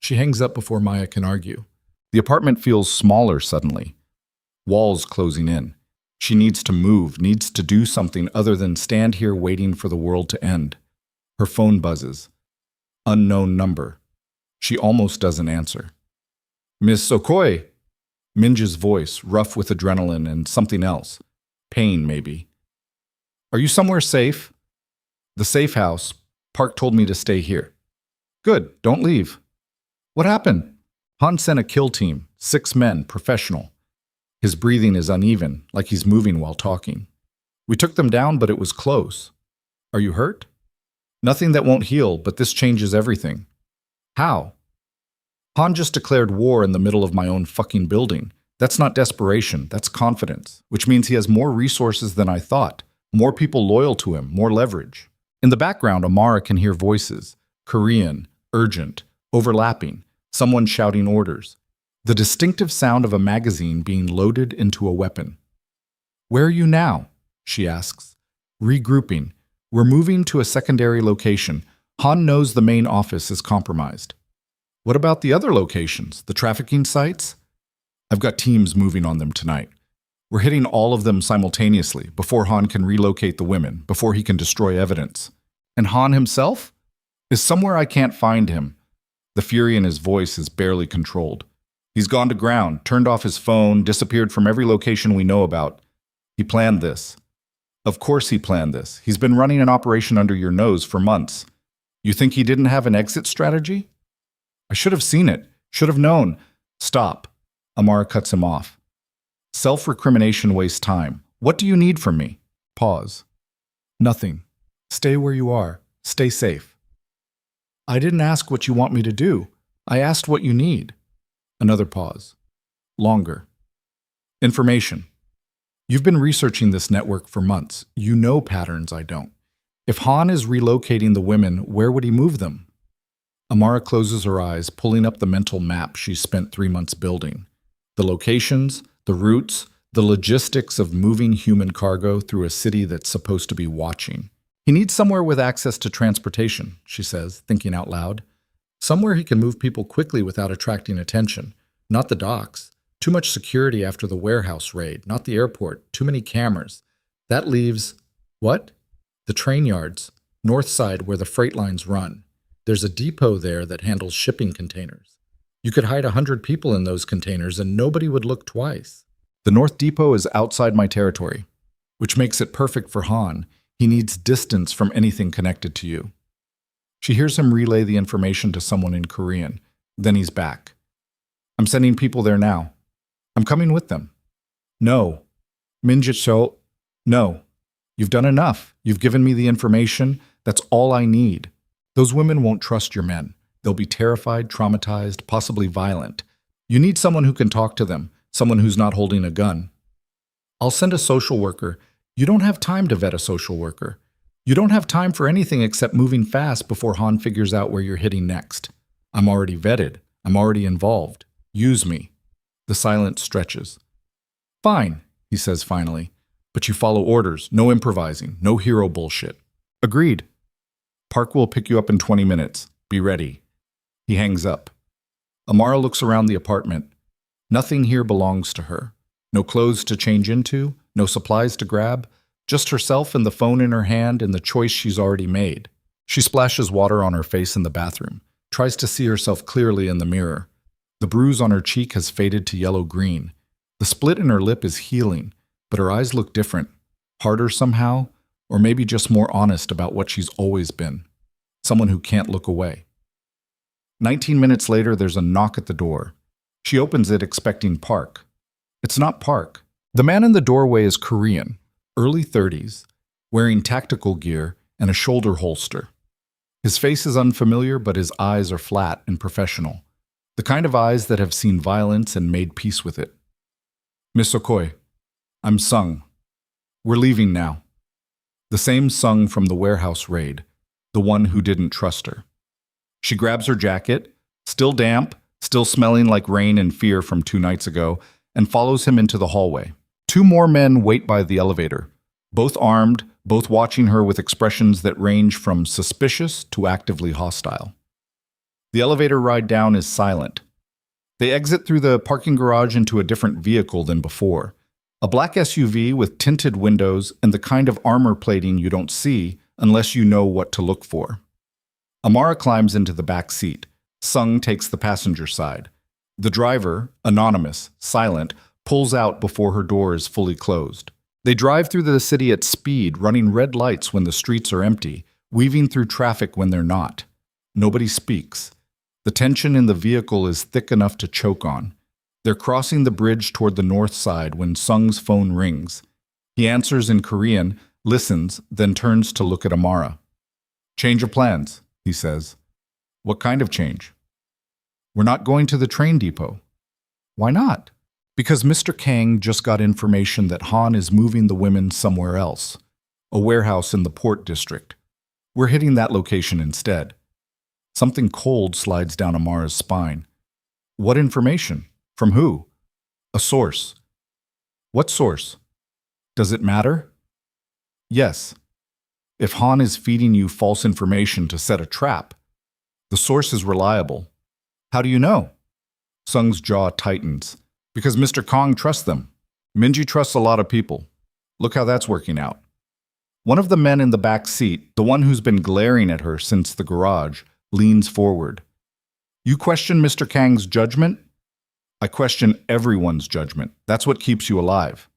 She hangs up before Maya can argue. The apartment feels smaller suddenly. Walls closing in. She needs to move, needs to do something other than stand here waiting for the world to end. Her phone buzzes. Unknown number. She almost doesn't answer. "Miss Okoye!" Minja's voice, rough with adrenaline and something else. Pain, maybe. "Are you somewhere safe?" "The safe house. Park told me to stay here." "Good, don't leave." "What happened?" Han sent a kill team, 6 men, professional. His breathing is uneven, like he's moving while talking. "We took them down, but it was close." "Are you hurt?" "Nothing that won't heal, but this changes everything." "How?" "Han just declared war in the middle of my own fucking building. That's not desperation, that's confidence, which means he has more resources than I thought, more people loyal to him, more leverage." In the background, Amara can hear voices, Korean, urgent, overlapping, someone shouting orders. The distinctive sound of a magazine being loaded into a weapon. "Where are you now?" she asks. "Regrouping. We're moving to a secondary location. Han knows the main office is compromised." "What about the other locations, the trafficking sites?" "I've got teams moving on them tonight. We're hitting all of them simultaneously, before Han can relocate the women, before he can destroy evidence." "And Han himself?" "Is somewhere I can't find him." The fury in his voice is barely controlled. "He's gone to ground, turned off his phone, disappeared from every location we know about. He planned this." "Of course he planned this. He's been running an operation under your nose for months. You think he didn't have an exit strategy?" "I should have seen it. Should have known." "Stop." Amara cuts him off. Self-recrimination wastes time. "What do you need from me?" Pause. "Nothing. Stay where you are. Stay safe." "I didn't ask what you want me to do. I asked what you need." Another pause. Longer. "Information. You've been researching this network for months. You know patterns I don't. If Han is relocating the women, where would he move them?" Amara closes her eyes, pulling up the mental map she's spent 3 months building. The locations, the routes, The logistics of moving human cargo through a city that's supposed to be watching. He needs somewhere with access to transportation, she says, thinking out loud. Somewhere he can move people quickly without attracting attention. Not the docks. Too much security after the warehouse raid. Not the airport. Too many cameras. That leaves, what? The train yards. North side where the freight lines run. There's a depot there that handles shipping containers. You could hide 100 people in those containers and nobody would look twice. The North Depot is outside my territory, which makes it perfect for Han. He needs distance from anything connected to you. She hears him relay the information to someone in Korean. Then he's back. I'm sending people there now. I'm coming with them. No. Minjit-sho, no. You've done enough. You've given me the information. That's all I need. Those women won't trust your men. They'll be terrified, traumatized, possibly violent. You need someone who can talk to them, someone who's not holding a gun. I'll send a social worker. You don't have time to vet a social worker. You don't have time for anything except moving fast before Han figures out where you're hitting next. I'm already vetted. I'm already involved. Use me. The silence stretches. Fine, he says finally. But you follow orders. No improvising. No hero bullshit. Agreed. Park will pick you up in 20 minutes. Be ready. He hangs up. Amara looks around the apartment. Nothing here belongs to her. No clothes to change into, no supplies to grab, just herself and the phone in her hand and the choice she's already made. She splashes water on her face in the bathroom, tries to see herself clearly in the mirror. The bruise on her cheek has faded to yellow-green. The split in her lip is healing, but her eyes look different, harder somehow, or maybe just more honest about what she's always been. Someone who can't look away. 19 minutes later, there's a knock at the door. She opens it expecting Park. It's not Park. The man in the doorway is Korean, early 30s, wearing tactical gear and a shoulder holster. His face is unfamiliar, but his eyes are flat and professional. The kind of eyes that have seen violence and made peace with it. Miss Okoye, I'm Sung. We're leaving now. The same Sung from the warehouse raid, the one who didn't trust her. She grabs her jacket, still damp, still smelling like rain and fear from 2 nights ago, and follows him into the hallway. 2 more men wait by the elevator, both armed, both watching her with expressions that range from suspicious to actively hostile. The elevator ride down is silent. They exit through the parking garage into a different vehicle than before. A black SUV with tinted windows and the kind of armor plating you don't see unless you know what to look for. Amara climbs into the back seat. Sung takes the passenger side. The driver, anonymous, silent, pulls out before her door is fully closed. They drive through the city at speed, running red lights when the streets are empty, weaving through traffic when they're not. Nobody speaks. The tension in the vehicle is thick enough to choke on. They're crossing the bridge toward the north side when Sung's phone rings. He answers in Korean, listens, then turns to look at Amara. Change of plans, he says. What kind of change? We're not going to the train depot. Why not? Because Mr. Kang just got information that Han is moving the women somewhere else, a warehouse in the port district. We're hitting that location instead. Something cold slides down Amara's spine. What information? From who? A source. What source? Does it matter? Yes. If Han is feeding you false information to set a trap, the source is reliable. How do you know? Sung's jaw tightens. Because Mr. Kong trusts them. Minji trusts a lot of people. Look how that's working out. One of the men in the back seat, the one who's been glaring at her since the garage, leans forward. You question Mr. Kang's judgment? I question everyone's judgment. That's what keeps you alive.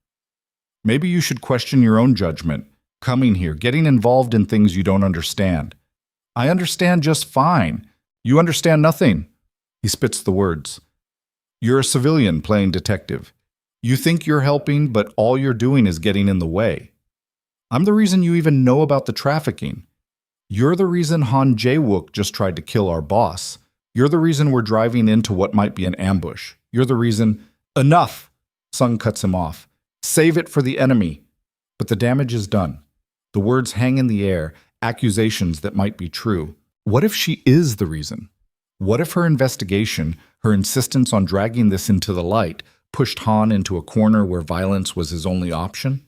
Maybe you should question your own judgment, coming here, getting involved in things you don't understand. I understand just fine. You understand nothing. He spits the words. You're a civilian playing detective. You think you're helping, but all you're doing is getting in the way. I'm the reason you even know about the trafficking. You're the reason Han Jae-wook just tried to kill our boss. You're the reason we're driving into what might be an ambush. You're the reason— Enough! Sung cuts him off. Save it for the enemy. But the damage is done. The words hang in the air, accusations that might be true. What if she is the reason? What if her investigation, her insistence on dragging this into the light, pushed Han into a corner where violence was his only option?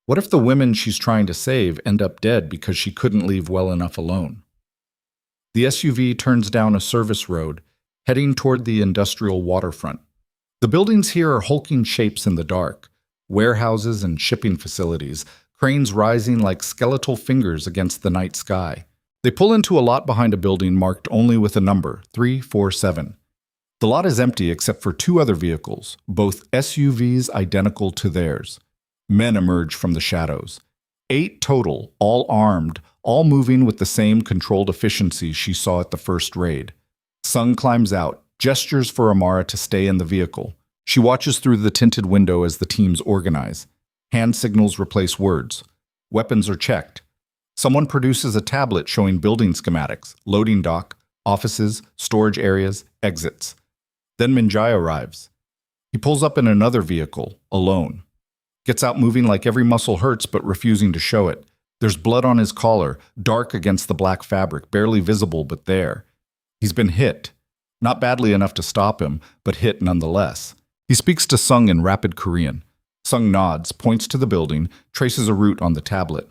What if the women she's trying to save end up dead because she couldn't leave well enough alone? The SUV turns down a service road, heading toward the industrial waterfront. The buildings here are hulking shapes in the dark, warehouses and shipping facilities, cranes rising like skeletal fingers against the night sky. They pull into a lot behind a building marked only with a number, 347. The lot is empty except for two other vehicles, both SUVs identical to theirs. Men emerge from the shadows. 8 total, all armed, all moving with the same controlled efficiency she saw at the first raid. Sung climbs out, gestures for Amara to stay in the vehicle. She watches through the tinted window as the teams organize. Hand signals replace words. Weapons are checked. Someone produces a tablet showing building schematics, loading dock, offices, storage areas, exits. Then Minjai arrives. He pulls up in another vehicle, alone. Gets out moving like every muscle hurts but refusing to show it. There's blood on his collar, dark against the black fabric, barely visible but there. He's been hit. Not badly enough to stop him, but hit nonetheless. He speaks to Sung in rapid Korean. Sung nods, points to the building, traces a route on the tablet.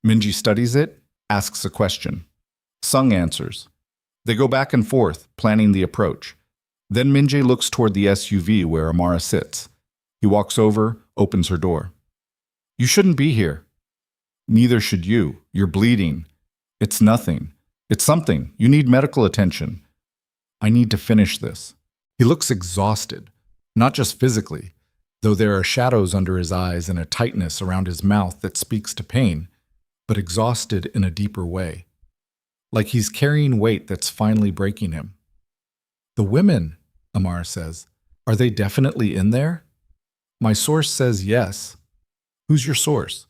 Minji studies it, asks a question. Sung answers. They go back and forth, planning the approach. Then Minji looks toward the SUV where Amara sits. He walks over, opens her door. You shouldn't be here. Neither should you. You're bleeding. It's nothing. It's something. You need medical attention. I need to finish this. He looks exhausted, not just physically, though there are shadows under his eyes and a tightness around his mouth that speaks to pain, but exhausted in a deeper way. Like he's carrying weight that's finally breaking him. The women, Amara says, are they definitely in there? My source says yes. Who's your source?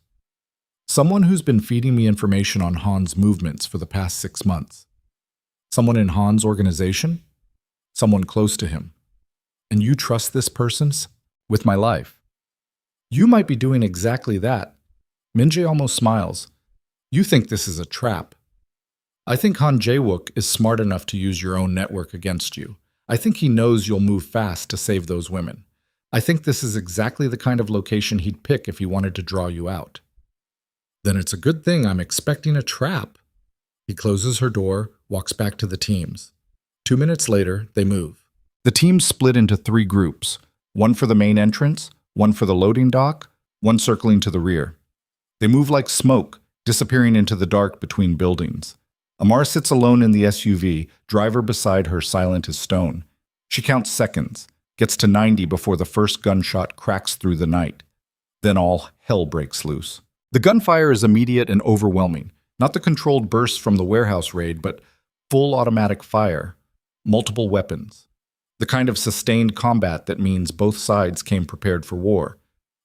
Someone who's been feeding me information on Han's movements for the past 6 months. Someone in Han's organization? Someone close to him. And you trust this person's? With my life. You might be doing exactly that. Minjae almost smiles. You think this is a trap. I think Han Jae-wook is smart enough to use your own network against you. I think he knows you'll move fast to save those women. I think this is exactly the kind of location he'd pick if he wanted to draw you out. Then it's a good thing I'm expecting a trap. He closes her door, walks back to the teams. 2 minutes later, they move. The teams split into 3 groups, one for the main entrance, one for the loading dock, one circling to the rear. They move like smoke, disappearing into the dark between buildings. Amara sits alone in the SUV, driver beside her silent as stone. She counts seconds, gets to 90 before the first gunshot cracks through the night. Then all hell breaks loose. The gunfire is immediate and overwhelming, not the controlled bursts from the warehouse raid, but full automatic fire, multiple weapons. The kind of sustained combat that means both sides came prepared for war.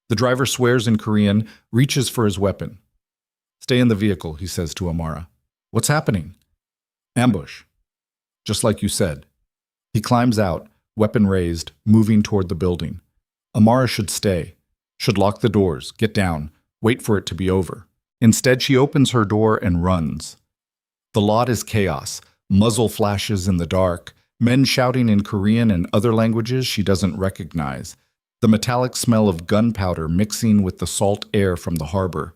The driver swears in Korean, reaches for his weapon. Stay in the vehicle, he says to Amara. What's happening? Ambush. Just like you said. He climbs out, weapon raised, moving toward the building. Amara should stay, should lock the doors, get down, wait for it to be over. Instead, she opens her door and runs. The lot is chaos, muzzle flashes in the dark, men shouting in Korean and other languages she doesn't recognize, the metallic smell of gunpowder mixing with the salt air from the harbor.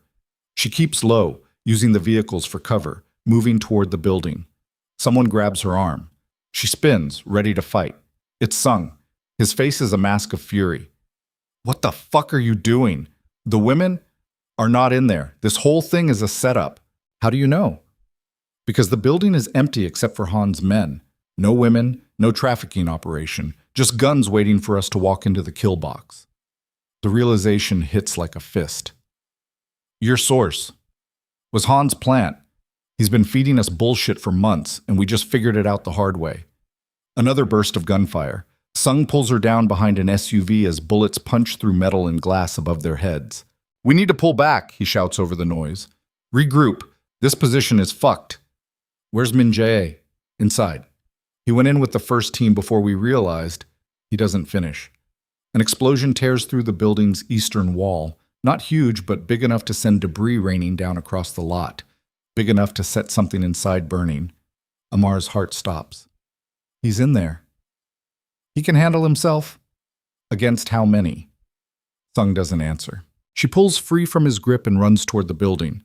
She keeps low, using the vehicles for cover, moving toward the building. Someone grabs her arm. She spins, ready to fight. It's Sung. His face is a mask of fury. What the fuck are you doing? The women are not in there. This whole thing is a setup. How do you know? Because the building is empty except for Han's men. No women, no trafficking operation, just guns waiting for us to walk into the kill box. The realization hits like a fist. Your source was Han's plant. He's been feeding us bullshit for months, and we just figured it out the hard way. Another burst of gunfire. Sung pulls her down behind an SUV as bullets punch through metal and glass above their heads. We need to pull back, he shouts over the noise. Regroup. This position is fucked. Where's Min Jae? Inside. He went in with the first team before we realized he doesn't finish. An explosion tears through the building's eastern wall, not huge, but big enough to send debris raining down across the lot, big enough to set something inside burning. Amar's heart stops. He's in there. He can handle himself. Against how many? Sung doesn't answer. She pulls free from his grip and runs toward the building.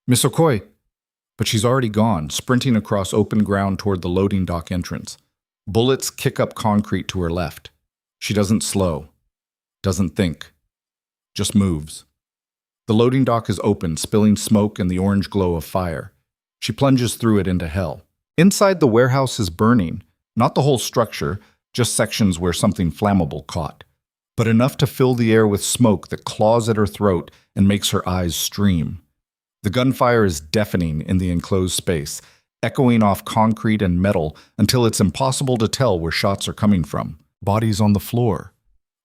Miss Okoye! But she's already gone, sprinting across open ground toward the loading dock entrance. Bullets kick up concrete to her left. She doesn't slow. Doesn't think. Just moves. The loading dock is open, spilling smoke and the orange glow of fire. She plunges through it into hell. Inside, the warehouse is burning. Not the whole structure, just sections where something flammable caught. But enough to fill the air with smoke that claws at her throat and makes her eyes stream. The gunfire is deafening in the enclosed space, echoing off concrete and metal until it's impossible to tell where shots are coming from. Bodies on the floor.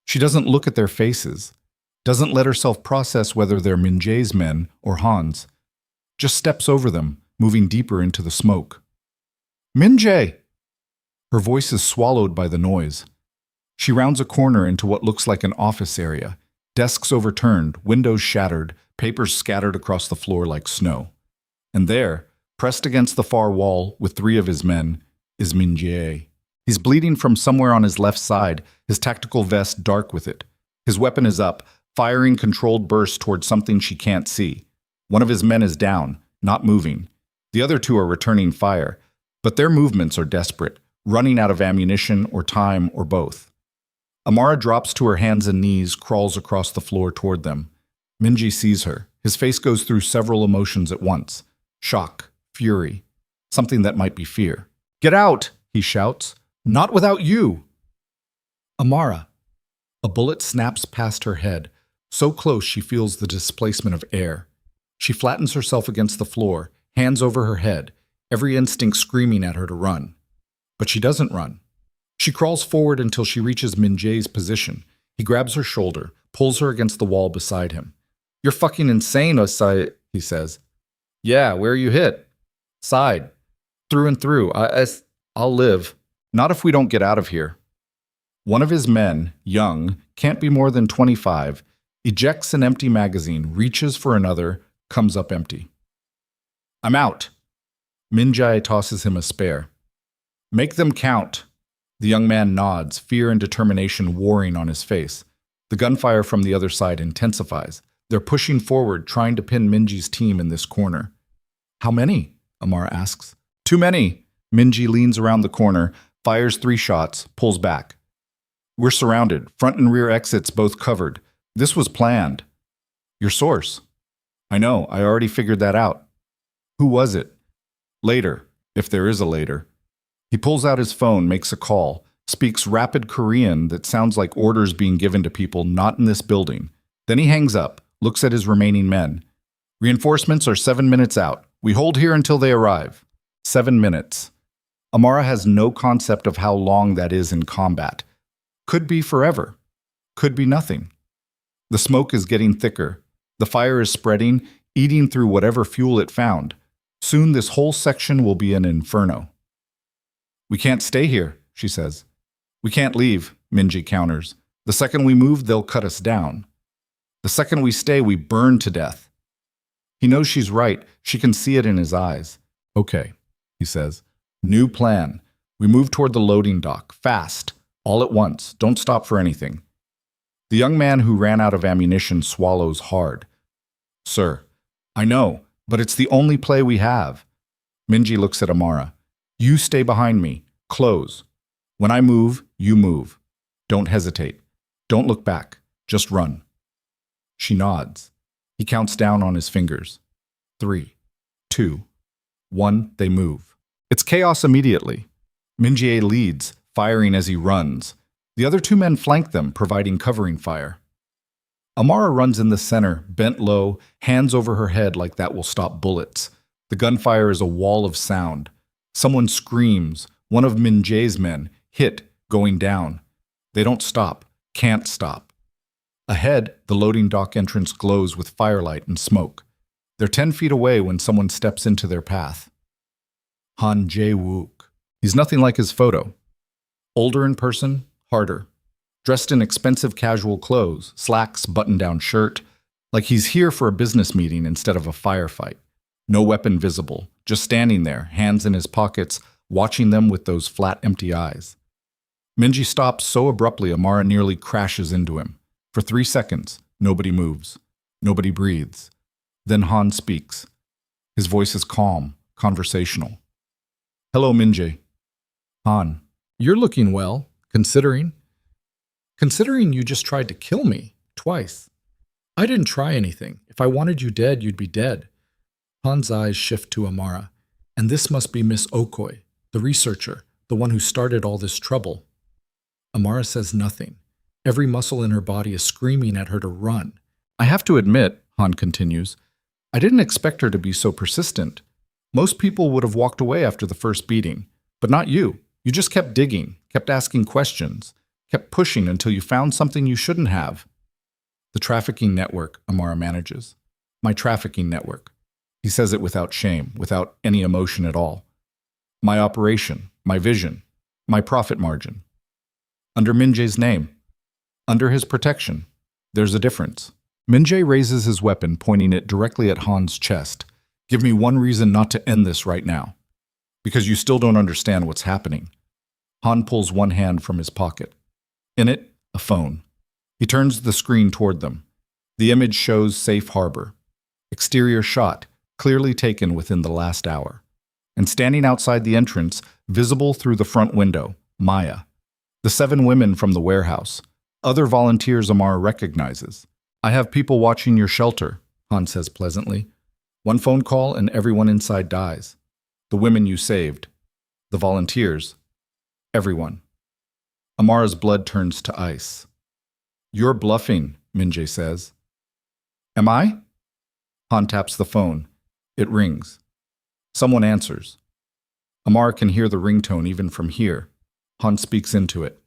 She doesn't look at their faces, doesn't let herself process whether they're Min-jae's men or Han's. Just steps over them, moving deeper into the smoke. Min-jae! Her voice is swallowed by the noise. She rounds a corner into what looks like an office area. Desks overturned, windows shattered, papers scattered across the floor like snow. And there, pressed against the far wall with 3 of his men, is Min-jae. He's bleeding from somewhere on his left side, his tactical vest dark with it. His weapon is up, firing controlled bursts toward something she can't see. One of his men is down, not moving. The other 2 are returning fire, but their movements are desperate, running out of ammunition or time or both. Amara drops to her hands and knees, crawls across the floor toward them. Min-jae sees her. His face goes through several emotions at once. Shock, fury, something that might be fear. Get out, he shouts. Not without you! Amara. A bullet snaps past her head, so close she feels the displacement of air. She flattens herself against the floor, hands over her head, every instinct screaming at her to run. But she doesn't run. She crawls forward until she reaches Min-jae's position. He grabs her shoulder, pulls her against the wall beside him. You're fucking insane, Osai, he says. Yeah, where are you hit? Side. Through and through. I'll live. Not if we don't get out of here. One of his men, young, can't be more than 25, ejects an empty magazine, reaches for another, comes up empty. I'm out. Min-jae tosses him a spare. Make them count. The young man nods, fear and determination warring on his face. The gunfire from the other side intensifies. They're pushing forward, trying to pin Min-jae's team in this corner. How many? Amara asks. Too many. Min-jae leans around the corner, fires 3 shots, pulls back. We're surrounded, front and rear exits both covered. This was planned. Your source? I know, I already figured that out. Who was it? Later, if there is a later. He pulls out his phone, makes a call, speaks rapid Korean that sounds like orders being given to people not in this building. Then he hangs up, looks at his remaining men. Reinforcements are 7 minutes out. We hold here until they arrive. 7 minutes. Amara has no concept of how long that is in combat. Could be forever. Could be nothing. The smoke is getting thicker. The fire is spreading, eating through whatever fuel it found. Soon this whole section will be an inferno. We can't stay here, she says. We can't leave, Min-jae counters. The second we move, they'll cut us down. The second we stay, we burn to death. He knows she's right. She can see it in his eyes. Okay, he says. New plan. We move toward the loading dock, fast, all at once. Don't stop for anything. The young man who ran out of ammunition swallows hard. Sir, I know, but it's the only play we have. Min-jae looks at Amara. You stay behind me. Close. When I move, you move. Don't hesitate. Don't look back. Just run. She nods. He counts down on his fingers. 3, 2, 1, they move. It's chaos immediately. Min-jae leads, firing as he runs. The other 2 men flank them, providing covering fire. Amara runs in the center, bent low, hands over her head like that will stop bullets. The gunfire is a wall of sound. Someone screams, one of Min-jae's men, hit, going down. They don't stop, can't stop. Ahead, the loading dock entrance glows with firelight and smoke. They're 10 feet away when someone steps into their path. Han Jae-wook. He's nothing like his photo. Older in person, harder. Dressed in expensive casual clothes, slacks, button-down shirt, like he's here for a business meeting instead of a firefight. No weapon visible, just standing there, hands in his pockets, watching them with those flat, empty eyes. Minji stops so abruptly Amara nearly crashes into him. For 3 seconds, nobody moves. Nobody breathes. Then Han speaks. His voice is calm, conversational. Hello, Minji. Han. You're looking well, considering. Considering you just tried to kill me, twice. I didn't try anything. If I wanted you dead, you'd be dead. Han's eyes shift to Amara. And this must be Miss Okoi, the researcher, the one who started all this trouble. Amara says nothing. Every muscle in her body is screaming at her to run. I have to admit, Han continues, I didn't expect her to be so persistent. Most people would have walked away after the first beating, but not you. You just kept digging, kept asking questions, kept pushing until you found something you shouldn't have. The trafficking network, Amara manages. My trafficking network. He says it without shame, without any emotion at all. My operation, my vision, my profit margin. Under Minjae's name. Under his protection. There's a difference. Minjae raises his weapon, pointing it directly at Han's chest. Give me one reason not to end this right now. Because you still don't understand what's happening. Han pulls one hand from his pocket. In it, a phone. He turns the screen toward them. The image shows Safe Harbor. Exterior shot, clearly taken within the last hour. And standing outside the entrance, visible through the front window, Maya. The 7 women from the warehouse. Other volunteers Amara recognizes. I have people watching your shelter, Han says pleasantly. One phone call and everyone inside dies. The women you saved. The volunteers. Everyone. Amara's blood turns to ice. You're bluffing, Minjae says. Am I? Han taps the phone. It rings. Someone answers. Amara can hear the ringtone even from here. Han speaks into it.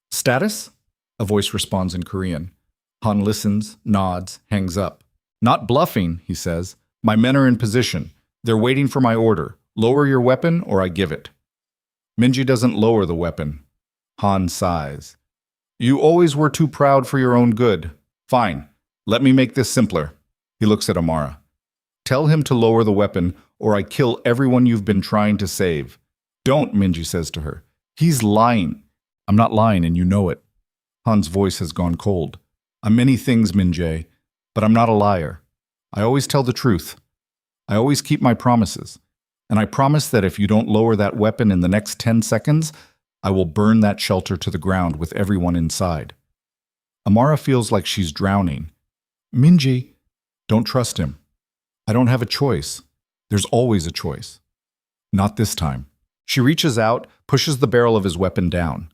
Status? A voice responds in Korean. Han listens, nods, hangs up. Not bluffing, he says. My men are in position. They're waiting for my order. Lower your weapon or I give it. Minji doesn't lower the weapon. Han sighs. You always were too proud for your own good. Fine. Let me make this simpler. He looks at Amara. Tell him to lower the weapon or I kill everyone you've been trying to save. Don't, Minji says to her. He's lying. I'm not lying and you know it. Han's voice has gone cold. I'm many things, Minjae, but I'm not a liar. I always tell the truth. I always keep my promises. And I promise that if you don't lower that weapon in the next 10 seconds, I will burn that shelter to the ground with everyone inside. Amara feels like she's drowning. Minji, don't trust him. I don't have a choice. There's always a choice. Not this time. She reaches out, pushes the barrel of his weapon down.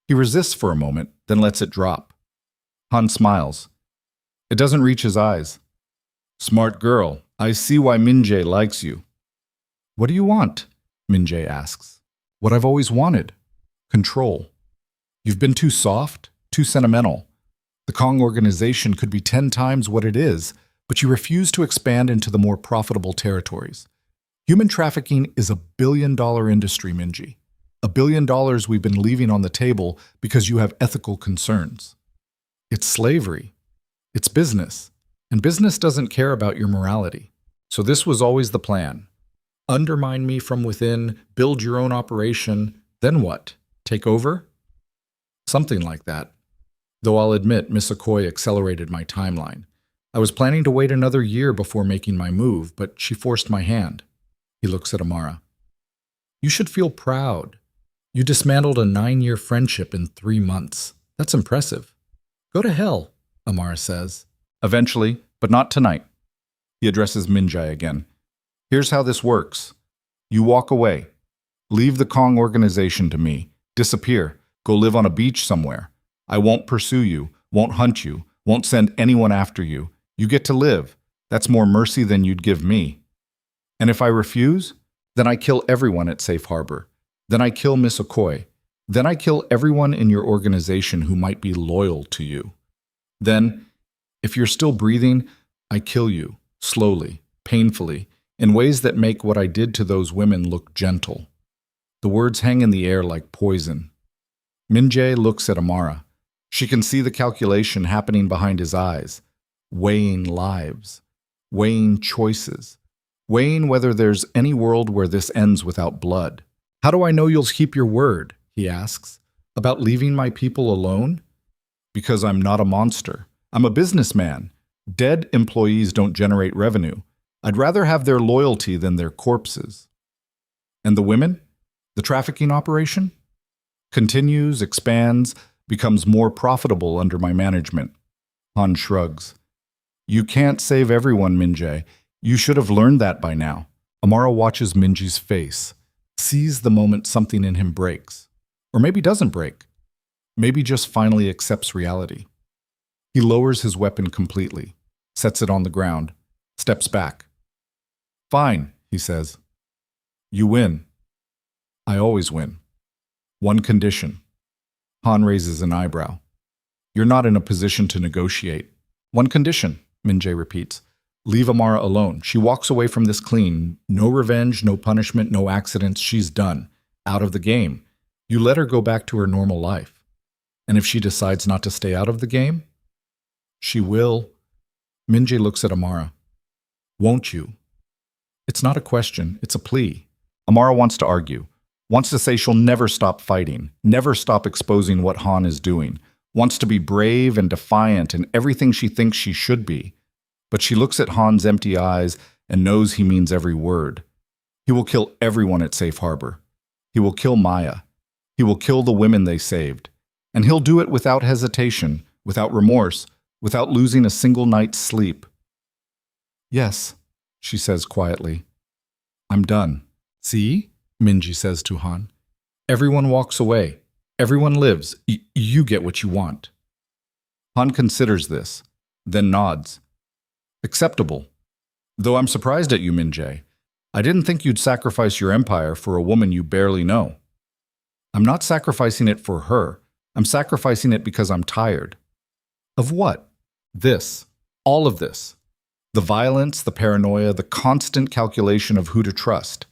He resists for a moment, then lets it drop. Han smiles. It doesn't reach his eyes. Smart girl, I see why Minjae likes you. What do you want? Minjae asks. What I've always wanted. Control. You've been too soft, too sentimental. The Kong organization could be 10 times what it is, but you refuse to expand into the more profitable territories. Human trafficking is a billion-dollar industry, Minji. $1 billion we've been leaving on the table because you have ethical concerns. It's slavery. It's business. And business doesn't care about your morality. So this was always the plan. Undermine me from within, build your own operation, then what? Take over? Something like that. Though I'll admit Miss Okoi accelerated my timeline. I was planning to wait another year before making my move, but she forced my hand. He looks at Amara. You should feel proud. You dismantled a 9-year friendship in 3 months. That's impressive. Go to hell, Amara says. Eventually, but not tonight. He addresses Minjae again. Here's how this works. You walk away. Leave the Kong organization to me. Disappear. Go live on a beach somewhere. I won't pursue you, won't hunt you, won't send anyone after you. You get to live. That's more mercy than you'd give me. And if I refuse, then I kill everyone at Safe Harbor. Then I kill Miss Okoi. Then I kill everyone in your organization who might be loyal to you. Then, if you're still breathing, I kill you, slowly, painfully, in ways that make what I did to those women look gentle. The words hang in the air like poison. Minjae looks at Amara. She can see the calculation happening behind his eyes, weighing lives, weighing choices, weighing whether there's any world where this ends without blood. How do I know you'll keep your word? He asks. About leaving my people alone? Because I'm not a monster. I'm a businessman. Dead employees don't generate revenue. I'd rather have their loyalty than their corpses. And the women? The trafficking operation? Continues, expands, becomes more profitable under my management. Han shrugs. You can't save everyone, Minjae. You should have learned that by now. Amara watches Minji's face, sees the moment something in him breaks. Or maybe doesn't break. Maybe just finally accepts reality. He lowers his weapon completely, sets it on the ground, steps back. Fine, he says. You win. I always win. One condition. Han raises an eyebrow. You're not in a position to negotiate. One condition, Minjae repeats. Leave Amara alone. She walks away from this clean. No revenge, no punishment, no accidents. She's done. Out of the game. You let her go back to her normal life. And if she decides not to stay out of the game, she will. Minjae looks at Amara. Won't you? It's not a question, it's a plea. Amara wants to argue. Wants to say she'll never stop fighting, never stop exposing what Han is doing. Wants to be brave and defiant and everything she thinks she should be. But she looks at Han's empty eyes and knows he means every word. He will kill everyone at Safe Harbor. He will kill Maya. He will kill the women they saved. And he'll do it without hesitation, without remorse, without losing a single night's sleep. Yes, she says quietly. I'm done. See? Minji says to Han. Everyone walks away. Everyone lives. You get what you want. Han considers this, then nods. Acceptable. Though I'm surprised at you, Minjae. I didn't think you'd sacrifice your empire for a woman you barely know. I'm not sacrificing it for her. I'm sacrificing it because I'm tired. Of what? This. All of this. The violence, the paranoia, the constant calculation of who to trust.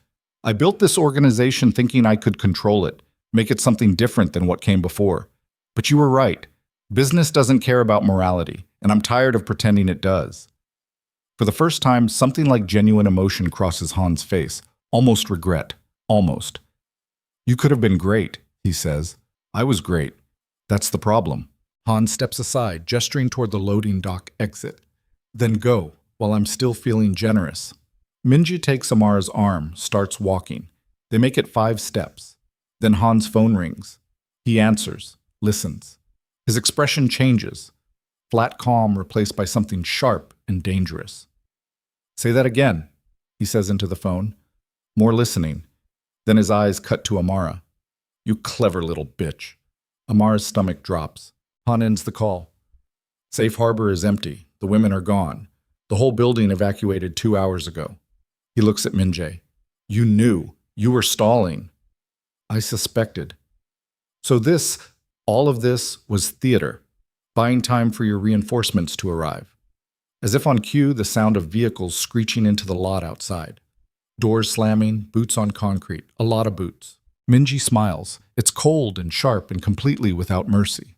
I built this organization thinking I could control it, make it something different than what came before. But you were right. Business doesn't care about morality, and I'm tired of pretending it does. For the first time, something like genuine emotion crosses Han's face. Almost regret. Almost. You could have been great, he says. I was great. That's the problem. Han steps aside, gesturing toward the loading dock exit. Then go, while I'm still feeling generous. Minji takes Amara's arm, starts walking. They make it 5 steps. Then Han's phone rings. He answers, listens. His expression changes. Flat calm replaced by something sharp and dangerous. Say that again, he says into the phone. More listening. Then his eyes cut to Amara. You clever little bitch. Amara's stomach drops. Han ends the call. Safe Harbor is empty. The women are gone. The whole building evacuated 2 hours ago. He looks at Minjae. You knew. You were stalling. I suspected. So all of this was theater, buying time for your reinforcements to arrive. As if on cue, the sound of vehicles screeching into the lot outside. Doors slamming, boots on concrete, a lot of boots. Minji smiles. It's cold and sharp and completely without mercy.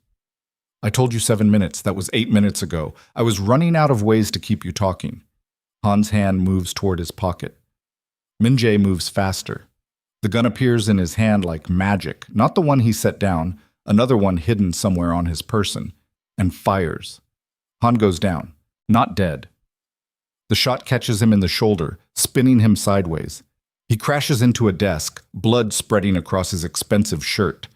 I told you 7 minutes. That was 8 minutes ago. I was running out of ways to keep you talking. Han's hand moves toward his pocket. Minjae moves faster. The gun appears in his hand like magic, not the one he set down, another one hidden somewhere on his person, and fires. Han goes down, not dead. The shot catches him in the shoulder, spinning him sideways. He crashes into a desk, blood spreading across his expensive shirt.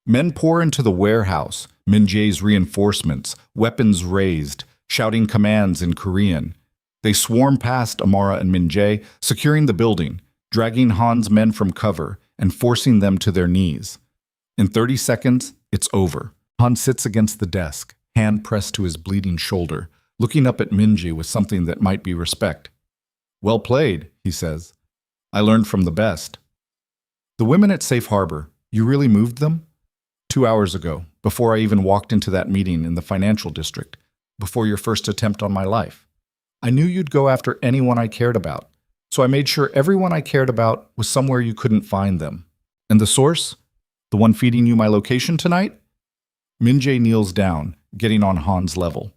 Men pour into the warehouse, Minjae's reinforcements, weapons raised, shouting commands in Korean. They swarm past Amara and Minjae, securing the building, dragging Han's men from cover and forcing them to their knees. In 30 seconds, it's over. Han sits against the desk, hand pressed to his bleeding shoulder, looking up at Minji with something that might be respect. Well played, he says. I learned from the best. The women at Safe Harbor, you really moved them? 2 hours ago, before I even walked into that meeting in the financial district, before your first attempt on my life. I knew you'd go after anyone I cared about, so I made sure everyone I cared about was somewhere you couldn't find them. And the source? The one feeding you my location tonight? Minjae kneels down, getting on Han's level.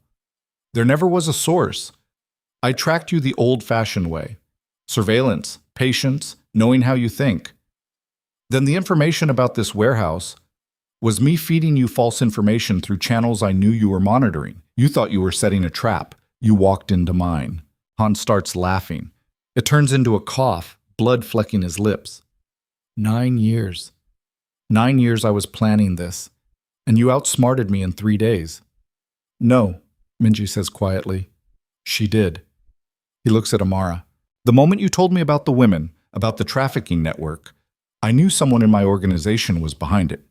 There never was a source. I tracked you the old-fashioned way. Surveillance, patience, knowing how you think. Then the information about this warehouse, Was me feeding you false information through channels I knew you were monitoring. You thought you were setting a trap. You walked into mine. Han starts laughing. It turns into a cough, blood flecking his lips. 9 years. 9 years I was planning this, and you outsmarted me in 3 days. No, Minji says quietly. She did. He looks at Amara. The moment you told me about the women, about the trafficking network, I knew someone in my organization was behind it.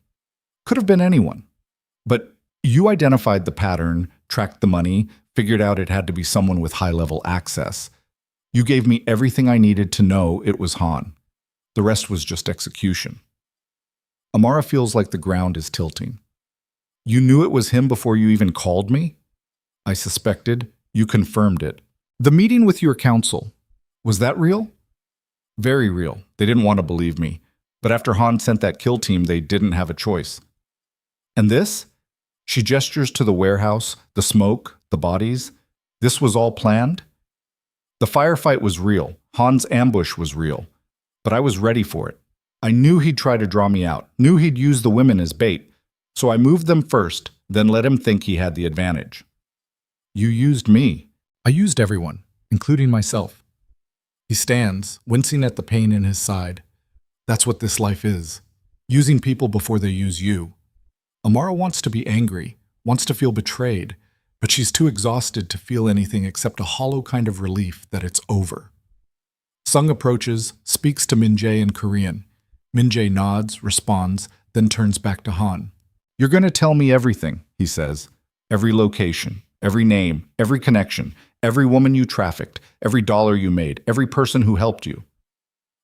Could have been anyone. But you identified the pattern, tracked the money, figured out it had to be someone with high-level access. You gave me everything I needed to know it was Han. The rest was just execution. Amara feels like the ground is tilting. You knew it was him before you even called me? I suspected. You confirmed it. The meeting with your council, was that real? Very real. They didn't want to believe me. But after Han sent that kill team, they didn't have a choice. And this? She gestures to the warehouse, the smoke, the bodies. This was all planned? The firefight was real. Han's ambush was real. But I was ready for it. I knew he'd try to draw me out, knew he'd use the women as bait. So I moved them first, then let him think he had the advantage. You used me. I used everyone, including myself. He stands, wincing at the pain in his side. That's what this life is. Using people before they use you. Amara wants to be angry, wants to feel betrayed, but she's too exhausted to feel anything except a hollow kind of relief that it's over. Sung approaches, speaks to Min-jae in Korean. Min-jae nods, responds, then turns back to Han. You're going to tell me everything, he says. Every location, every name, every connection, every woman you trafficked, every dollar you made, every person who helped you.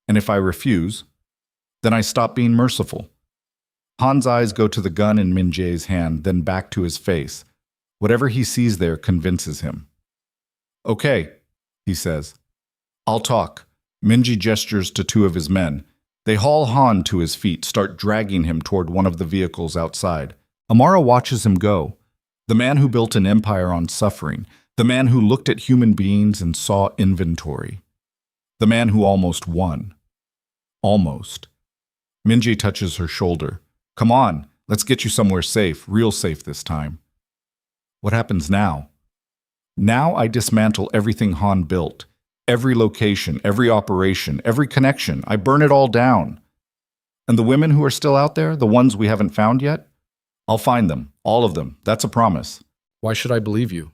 And if I refuse, then I stop being merciful. Han's eyes go to the gun in Min-jae's hand, then back to his face. Whatever he sees there convinces him. Okay, he says. I'll talk. Min-jae gestures to two of his men. They haul Han to his feet, start dragging him toward one of the vehicles outside. Amara watches him go. The man who built an empire on suffering. The man who looked at human beings and saw inventory. The man who almost won. Almost. Min-jae touches her shoulder. Come on, let's get you somewhere safe, real safe this time. What happens now? Now I dismantle everything Han built. Every location, every operation, every connection. I burn it all down. And the women who are still out there, the ones we haven't found yet? I'll find them, all of them. That's a promise. Why should I believe you?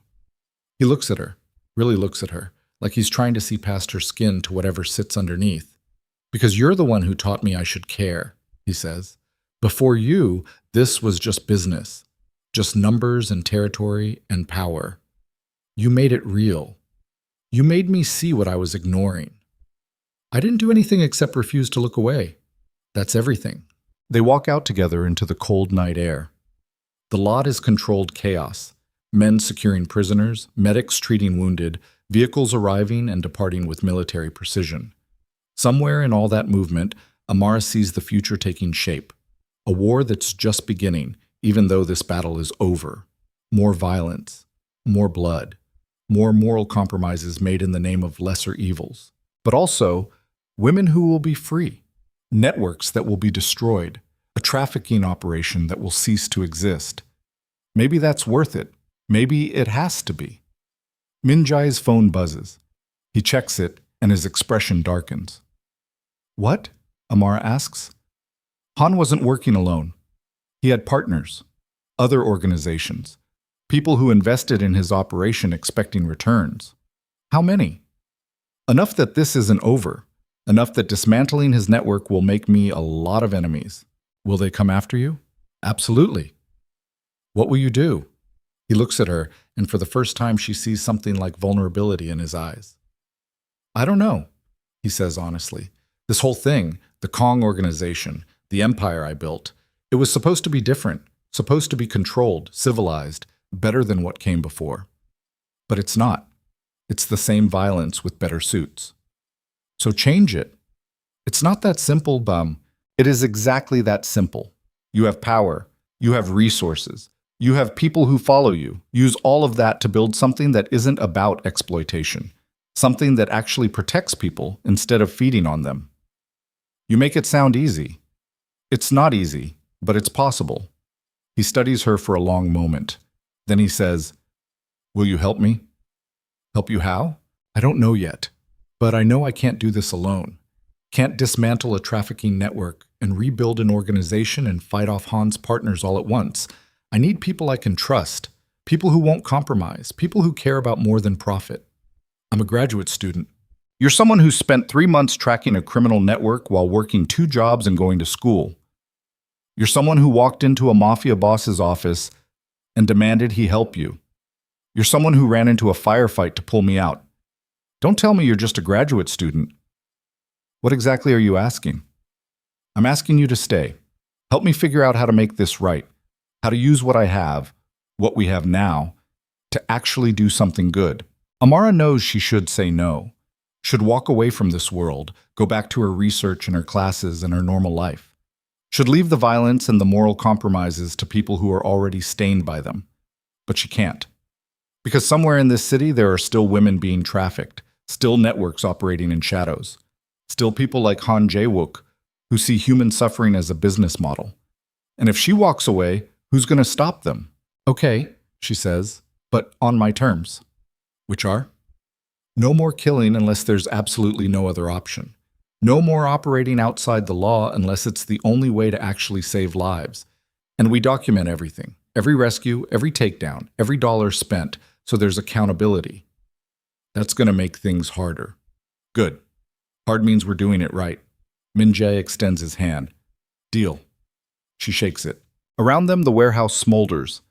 He looks at her, really looks at her, like he's trying to see past her skin to whatever sits underneath. Because you're the one who taught me I should care, he says. Before you, this was just business, just numbers and territory and power. You made it real. You made me see what I was ignoring. I didn't do anything except refuse to look away. That's everything. They walk out together into the cold night air. The lot is controlled chaos. Men securing prisoners, medics treating wounded, vehicles arriving and departing with military precision. Somewhere in all that movement, Amara sees the future taking shape. A war that's just beginning, even though this battle is over. More violence, more blood, more moral compromises made in the name of lesser evils. But also, women who will be free, networks that will be destroyed, a trafficking operation that will cease to exist. Maybe that's worth it. Maybe it has to be. Min-jae's phone buzzes. He checks it, and his expression darkens. What? Amara asks. Han wasn't working alone. He had partners, other organizations, people who invested in his operation expecting returns. How many? Enough that this isn't over. Enough that dismantling his network will make me a lot of enemies. Will they come after you? Absolutely. What will you do? He looks at her, and for the first time she sees something like vulnerability in his eyes. I don't know, he says honestly. This whole thing, the Kong organization, the empire I built, it was supposed to be different, supposed to be controlled, civilized, better than what came before. But it's not. It's the same violence with better suits. So change it. It's not that simple, bum. It is exactly that simple. You have power. You have resources. You have people who follow you. Use all of that to build something that isn't about exploitation. Something that actually protects people instead of feeding on them. You make it sound easy. It's not easy, but it's possible. He studies her for a long moment. Then he says, "Will you help me?" "Help you how?" "I don't know yet, but I know I can't do this alone. Can't dismantle a trafficking network and rebuild an organization and fight off Han's partners all at once. I need people I can trust, people who won't compromise, people who care about more than profit. I'm a graduate student." "You're someone who spent 3 months tracking a criminal network while working 2 jobs and going to school. You're someone who walked into a mafia boss's office and demanded he help you. You're someone who ran into a firefight to pull me out. Don't tell me you're just a graduate student." "What exactly are you asking?" "I'm asking you to stay. Help me figure out how to make this right, how to use what I have, what we have now, to actually do something good." Amara knows she should say no, should walk away from this world, go back to her research and her classes and her normal life. Should leave the violence and the moral compromises to people who are already stained by them. But she can't. Because somewhere in this city there are still women being trafficked, still networks operating in shadows, still people like Han Jae-wook who see human suffering as a business model. And if she walks away, who's going to stop them? "Okay," she says, "but on my terms." Which are? No more killing unless there's absolutely no other option. No more operating outside the law unless it's the only way to actually save lives. And we document everything, every rescue, every takedown, every dollar spent, so there's accountability. That's going to make things harder. Good. Hard means we're doing it right. Min Jae extends his hand. "Deal." She shakes it. Around them, the warehouse smolders.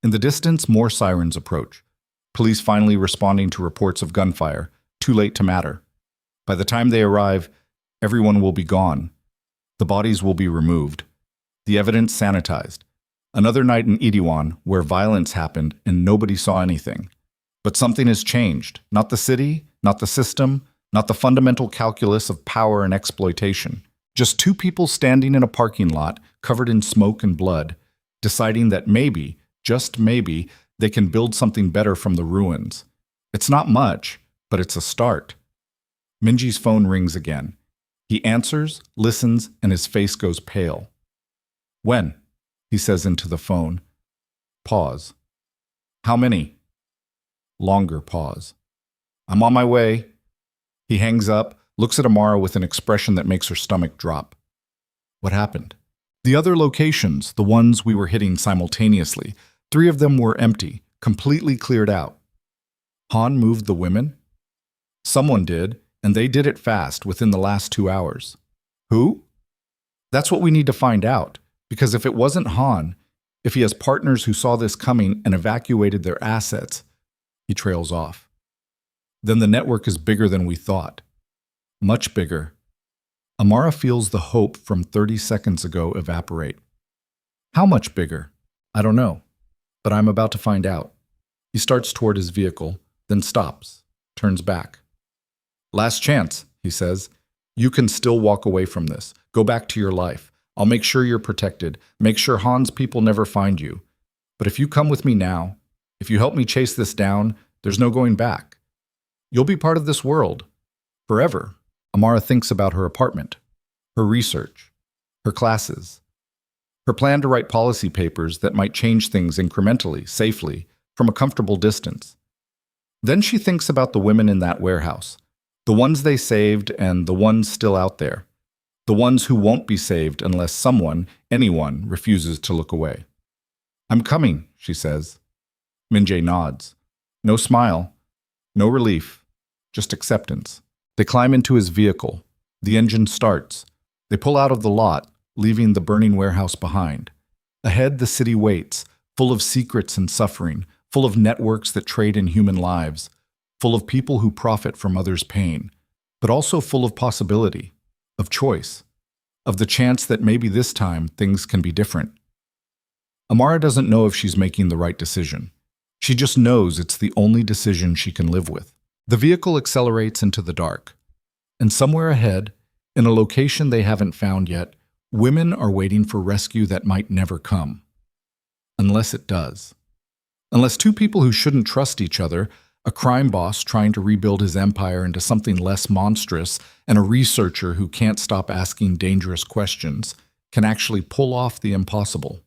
In the distance, more sirens approach. Police finally responding to reports of gunfire, too late to matter. By the time they arrive, everyone will be gone. The bodies will be removed. The evidence sanitized. Another night in Itaewon where violence happened and nobody saw anything. But something has changed. Not the city, not the system, not the fundamental calculus of power and exploitation. Just 2 people standing in a parking lot covered in smoke and blood, deciding that maybe, just maybe, they can build something better from the ruins. It's not much, but it's a start. Minji's phone rings again. He answers, listens, and his face goes pale. "When?" he says into the phone. Pause. "How many?" Longer pause. "I'm on my way." He hangs up, looks at Amara with an expression that makes her stomach drop. What happened? The other locations, the ones we were hitting simultaneously, 3 of them were empty, completely cleared out. Han moved the women? Someone did, and they did it fast, within the last 2 hours. Who? That's what we need to find out, because if it wasn't Han, if he has partners who saw this coming and evacuated their assets, he trails off. Then the network is bigger than we thought. Much bigger. Amara feels the hope from 30 seconds ago evaporate. How much bigger? I don't know, but I'm about to find out. He starts toward his vehicle, then stops, turns back. Last chance, he says. You can still walk away from this. Go back to your life. I'll make sure you're protected. Make sure Han's people never find you. But if you come with me now, if you help me chase this down, there's no going back. You'll be part of this world. Forever. Amara thinks about her apartment, her research, her classes, her plan to write policy papers that might change things incrementally, safely, from a comfortable distance. Then she thinks about the women in that warehouse, the ones they saved and the ones still out there, the ones who won't be saved unless someone, anyone, refuses to look away. I'm coming, she says. Min-jae nods. No smile, no relief, just acceptance. They climb into his vehicle. The engine starts. They pull out of the lot, leaving the burning warehouse behind. Ahead, the city waits, full of secrets and suffering, full of networks that trade in human lives, full of people who profit from others' pain, but also full of possibility, of choice, of the chance that maybe this time things can be different. Amara doesn't know if she's making the right decision. She just knows it's the only decision she can live with. The vehicle accelerates into the dark, and somewhere ahead, in a location they haven't found yet, women are waiting for rescue that might never come. Unless it does. Unless 2 people who shouldn't trust each other, a crime boss trying to rebuild his empire into something less monstrous, and a researcher who can't stop asking dangerous questions, can actually pull off the impossible.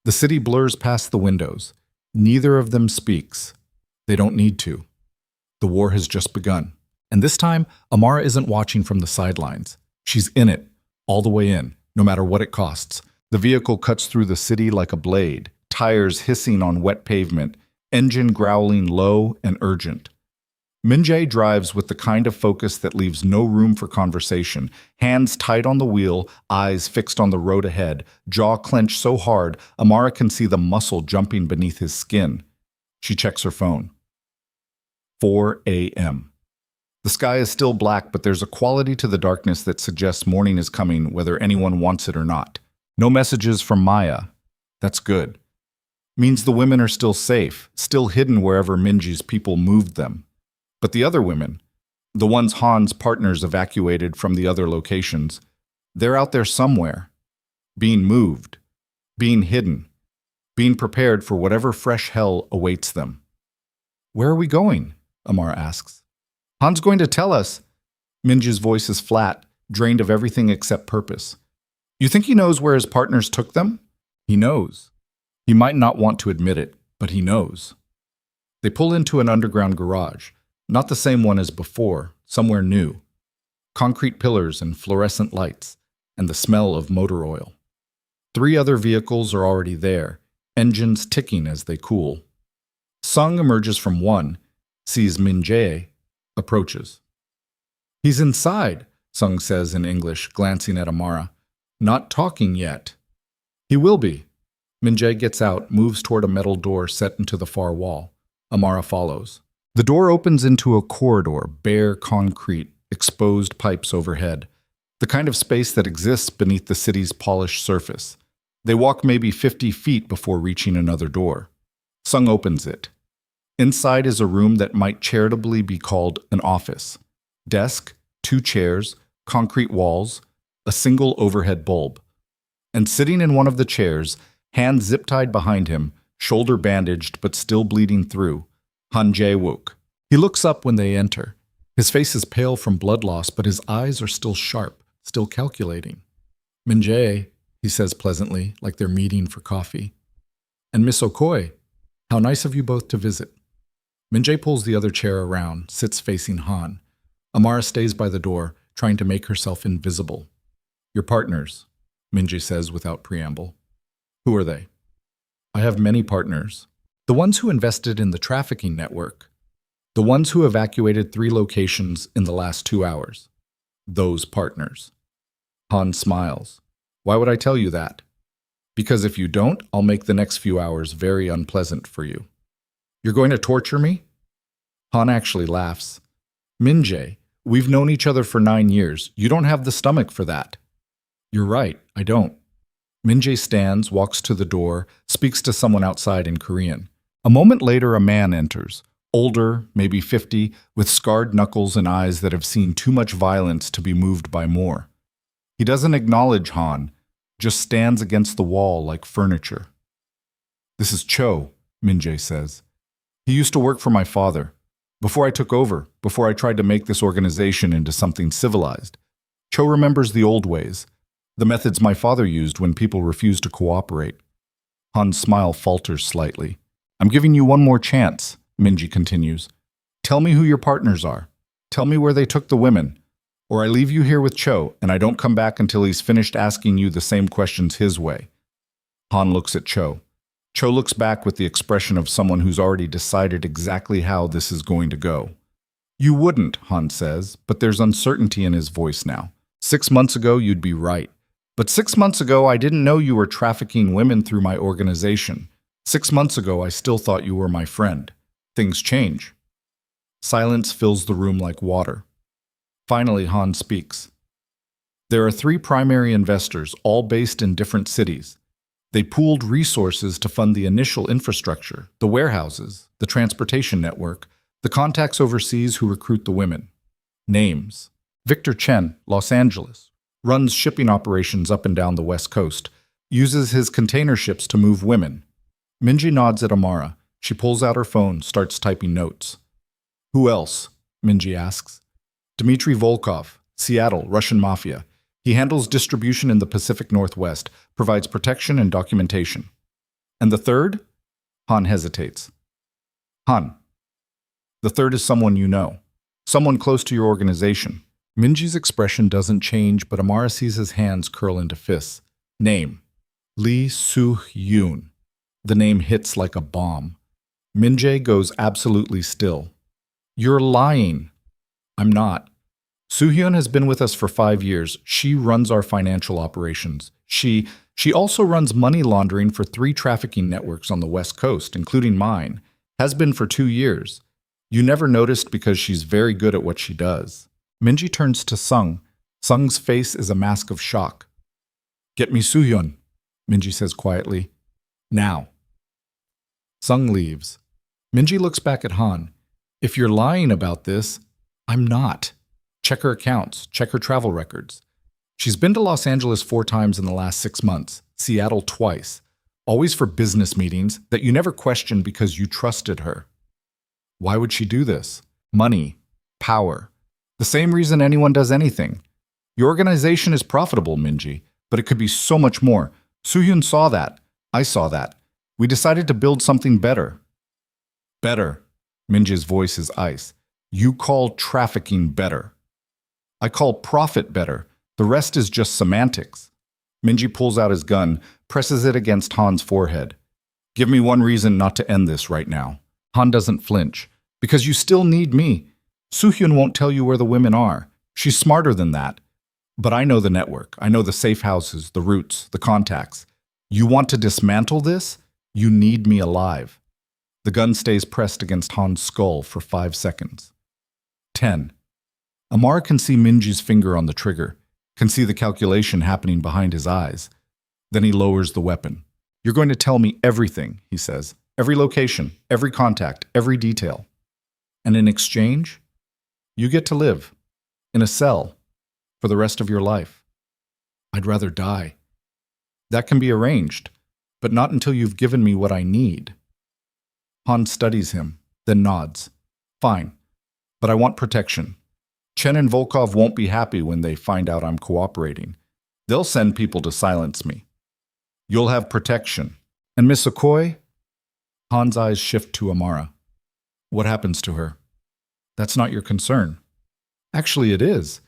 The city blurs past the windows. Neither of them speaks. They don't need to. The war has just begun. And this time, Amara isn't watching from the sidelines. She's in it, all the way in, no matter what it costs. The vehicle cuts through the city like a blade, tires hissing on wet pavement, engine growling low and urgent. Min-jae drives with the kind of focus that leaves no room for conversation, hands tight on the wheel, eyes fixed on the road ahead, jaw clenched so hard Amara can see the muscle jumping beneath his skin. She checks her phone. 4 a.m. The sky is still black, but there's a quality to the darkness that suggests morning is coming, whether anyone wants it or not. No messages from Maya. That's good. Means the women are still safe, still hidden wherever Minji's people moved them. But the other women, the ones Han's partners evacuated from the other locations, they're out there somewhere, being moved, being hidden, being prepared for whatever fresh hell awaits them. Where are we going? Amara asks. Han's going to tell us. Minji's voice is flat, drained of everything except purpose. You think he knows where his partners took them? He knows. He might not want to admit it, but he knows. They pull into an underground garage. Not the same one as before, somewhere new. Concrete pillars and fluorescent lights, and the smell of motor oil. 3 other vehicles are already there, engines ticking as they cool. Sung emerges from one, sees Min-jae, approaches. He's inside, Sung says in English, glancing at Amara. Not talking yet. He will be. Min-jae gets out, moves toward a metal door set into the far wall. Amara follows. The door opens into a corridor, bare concrete, exposed pipes overhead, the kind of space that exists beneath the city's polished surface. They walk maybe 50 feet before reaching another door. Sung opens it. Inside is a room that might charitably be called an office. Desk, 2 chairs, concrete walls, a single overhead bulb. And sitting in one of the chairs, hands zip-tied behind him, shoulder bandaged but still bleeding through, Han Jae-wook. He looks up when they enter. His face is pale from blood loss, but his eyes are still sharp, still calculating. Min-jae, he says pleasantly, like they're meeting for coffee. And Miss Okoye, how nice of you both to visit. Min-jae pulls the other chair around, sits facing Han. Amara stays by the door, trying to make herself invisible. Your partners, Min-jae says without preamble. Who are they? I have many partners. The ones who invested in the trafficking network. The ones who evacuated 3 locations in the last 2 hours. Those partners. Han smiles. Why would I tell you that? Because if you don't, I'll make the next few hours very unpleasant for you. You're going to torture me? Han actually laughs. Min-jae, we've known each other for 9 years. You don't have the stomach for that. You're right, I don't. Min-jae stands, walks to the door, speaks to someone outside in Korean. A moment later, a man enters, older, maybe 50, with scarred knuckles and eyes that have seen too much violence to be moved by more. He doesn't acknowledge Han, just stands against the wall like furniture. This is Cho, Min-jae says. He used to work for my father. Before I took over, before I tried to make this organization into something civilized. Cho remembers the old ways, the methods my father used when people refused to cooperate. Han's smile falters slightly. I'm giving you one more chance, Min-jae continues. Tell me who your partners are. Tell me where they took the women. Or I leave you here with Cho, and I don't come back until he's finished asking you the same questions his way. Han looks at Cho. Cho looks back with the expression of someone who's already decided exactly how this is going to go. You wouldn't, Han says, but there's uncertainty in his voice now. 6 months ago, you'd be right. But 6 months ago, I didn't know you were trafficking women through my organization. 6 months ago, I still thought you were my friend. Things change. Silence fills the room like water. Finally, Han speaks. There are 3 primary investors, all based in different cities. They pooled resources to fund the initial infrastructure, the warehouses, the transportation network, the contacts overseas who recruit the women. Names. Victor Chen, Los Angeles. Runs shipping operations up and down the West Coast. Uses his container ships to move women. Min-jae nods at Amara. She pulls out her phone, starts typing notes. Who else? Min-jae asks. Dmitry Volkov, Seattle, Russian Mafia. He handles distribution in the Pacific Northwest, provides protection and documentation. And the third? Han hesitates. Han, the third is someone you know, someone close to your organization. Minji's expression doesn't change, but Amara sees his hands curl into fists. Name: Lee Soo-hyun. The name hits like a bomb. Minjae goes absolutely still. You're lying. I'm not. Soo-hyun has been with us for 5 years. She runs our financial operations. She also runs money laundering for 3 trafficking networks on the West Coast, including mine. Has been for 2 years. You never noticed because she's very good at what she does. Minji turns to Sung. Sung's face is a mask of shock. Get me Soo-hyun, Minji says quietly. Now. Sung leaves. Minji looks back at Han. If you're lying about this, I'm not. Check her accounts, check her travel records. She's been to Los Angeles 4 times in the last 6 months, Seattle twice, always for business meetings that you never questioned because you trusted her. Why would she do this? Money, power. The same reason anyone does anything. Your organization is profitable, Minji, but it could be so much more. Soo-hyun saw that. I saw that. We decided to build something better. Better. Minji's voice is ice. You call trafficking better. I call profit better. The rest is just semantics. Minji pulls out his gun, presses it against Han's forehead. Give me one reason not to end this right now. Han doesn't flinch. Because you still need me. Soo-hyun won't tell you where the women are. She's smarter than that. But I know the network. I know the safe houses, the routes, the contacts. You want to dismantle this? You need me alive. The gun stays pressed against Han's skull for 5 seconds. 10. Amara can see Minji's finger on the trigger, can see the calculation happening behind his eyes. Then he lowers the weapon. You're going to tell me everything, he says. Every location, every contact, every detail. And in exchange, you get to live in a cell for the rest of your life. I'd rather die. That can be arranged, but not until you've given me what I need. Han studies him, then nods. Fine, but I want protection. Chen and Volkov won't be happy when they find out I'm cooperating. They'll send people to silence me. You'll have protection. And Miss Okoye? Han's eyes shift to Amara. What happens to her? That's not your concern. Actually, it is,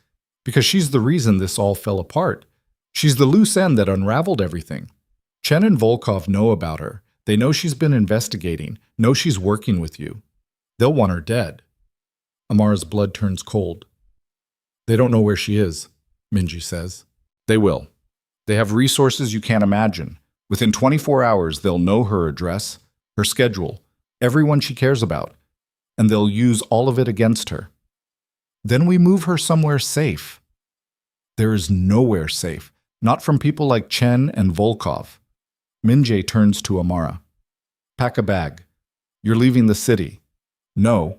because she's the reason this all fell apart. She's the loose end that unraveled everything. Chen and Volkov know about her. They know she's been investigating, know she's working with you. They'll want her dead. Amara's blood turns cold. They don't know where she is, Minji says. They will. They have resources you can't imagine. Within 24 hours, they'll know her address, her schedule, everyone she cares about, and they'll use all of it against her. Then we move her somewhere safe. There is nowhere safe, not from people like Chen and Volkov. Minjae turns to Amara. Pack a bag. You're leaving the city. No.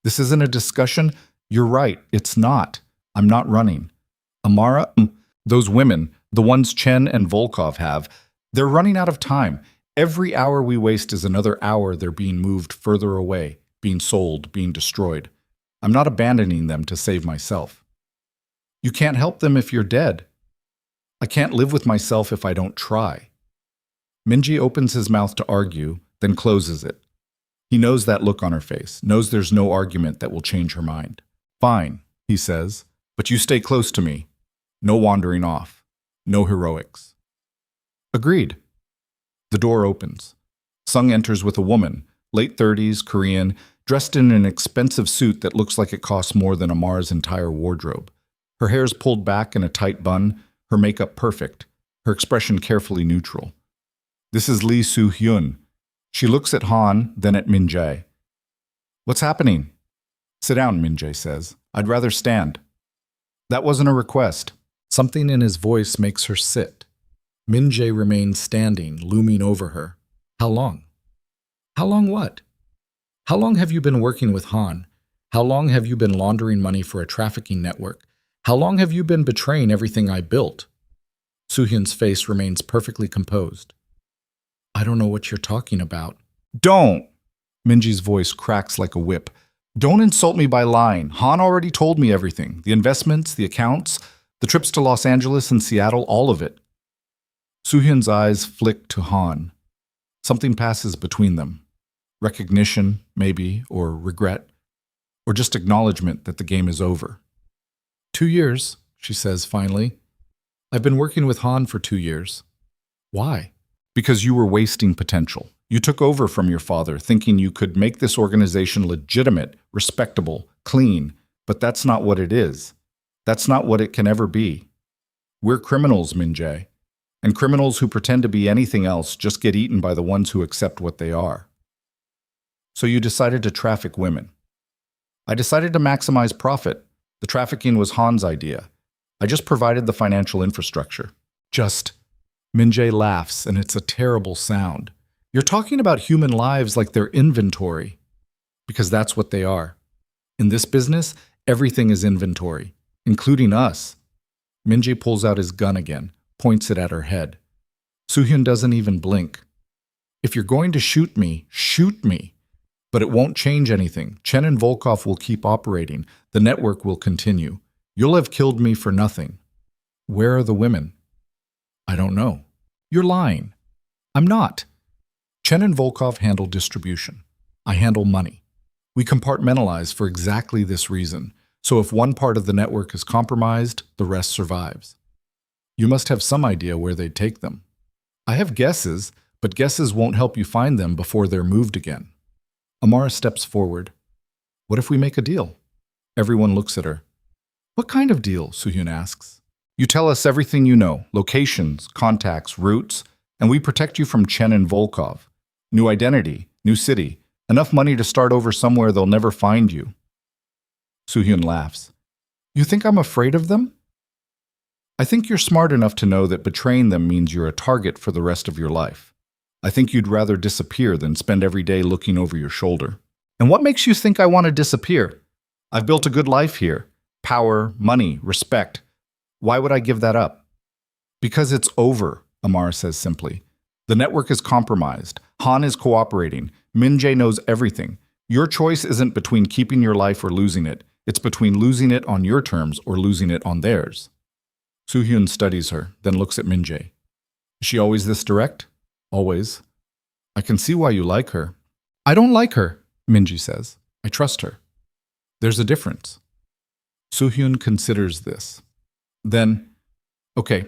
This isn't a discussion. You're right, it's not. I'm not running. Amara, those women, the ones Chen and Volkov have, they're running out of time. Every hour we waste is another hour they're being moved further away, being sold, being destroyed. I'm not abandoning them to save myself. You can't help them if you're dead. I can't live with myself if I don't try. Minji opens his mouth to argue, then closes it. He knows that look on her face, knows there's no argument that will change her mind. Fine, he says, but you stay close to me. No wandering off. No heroics. Agreed. The door opens. Sung enters with a woman, late 30s, Korean, dressed in an expensive suit that looks like it costs more than Amara's entire wardrobe. Her hair's pulled back in a tight bun, her makeup perfect, her expression carefully neutral. This is Lee Soo-hyun. She looks at Han, then at Minjae. What's happening? Sit down, Minjae says. I'd rather stand. That wasn't a request. Something in his voice makes her sit. Minjae remains standing, looming over her. How long? How long what? How long have you been working with Han? How long have you been laundering money for a trafficking network? How long have you been betraying everything I built? Soo-hyun's face remains perfectly composed. I don't know what you're talking about. Don't! Minji's voice cracks like a whip. Don't insult me by lying. Han already told me everything. The investments, the accounts, the trips to Los Angeles and Seattle, all of it. Soo-hyun's eyes flick to Han. Something passes between them. Recognition, maybe, or regret, or just acknowledgement that the game is over. 2 years, she says finally. I've been working with Han for 2 years. Why? Because you were wasting potential. You took over from your father, thinking you could make this organization legitimate, respectable, clean, but that's not what it is. That's not what it can ever be. We're criminals, Min-jae, and criminals who pretend to be anything else just get eaten by the ones who accept what they are. So you decided to traffic women. I decided to maximize profit. The trafficking was Han's idea. I just provided the financial infrastructure. Min-jae laughs, and it's a terrible sound. You're talking about human lives like they're inventory. Because that's what they are. In this business, everything is inventory, including us. Min-jae pulls out his gun again, points it at her head. Soo-hyun doesn't even blink. If you're going to shoot me, shoot me. But it won't change anything. Chen and Volkov will keep operating. The network will continue. You'll have killed me for nothing. Where are the women? I don't know. You're lying. I'm not. Chen and Volkov handle distribution. I handle money. We compartmentalize for exactly this reason. So if one part of the network is compromised, the rest survives. You must have some idea where they'd take them. I have guesses, but guesses won't help you find them before they're moved again. Amara steps forward. What if we make a deal? Everyone looks at her. What kind of deal? Soo-hyun asks. You tell us everything you know, locations, contacts, routes, and we protect you from Chen and Volkov. New identity, new city, enough money to start over somewhere they'll never find you. Soo-hyun laughs. You think I'm afraid of them? I think you're smart enough to know that betraying them means you're a target for the rest of your life. I think you'd rather disappear than spend every day looking over your shoulder. And what makes you think I want to disappear? I've built a good life here. Power, money, respect. Why would I give that up? Because it's over, Amara says simply. The network is compromised. Han is cooperating. Min-jae knows everything. Your choice isn't between keeping your life or losing it. It's between losing it on your terms or losing it on theirs. Soo-hyun studies her, then looks at Min-jae. Is she always this direct? Always. I can see why you like her. I don't like her, Min-jae says. I trust her. There's a difference. Soo-hyun considers this. Then, okay,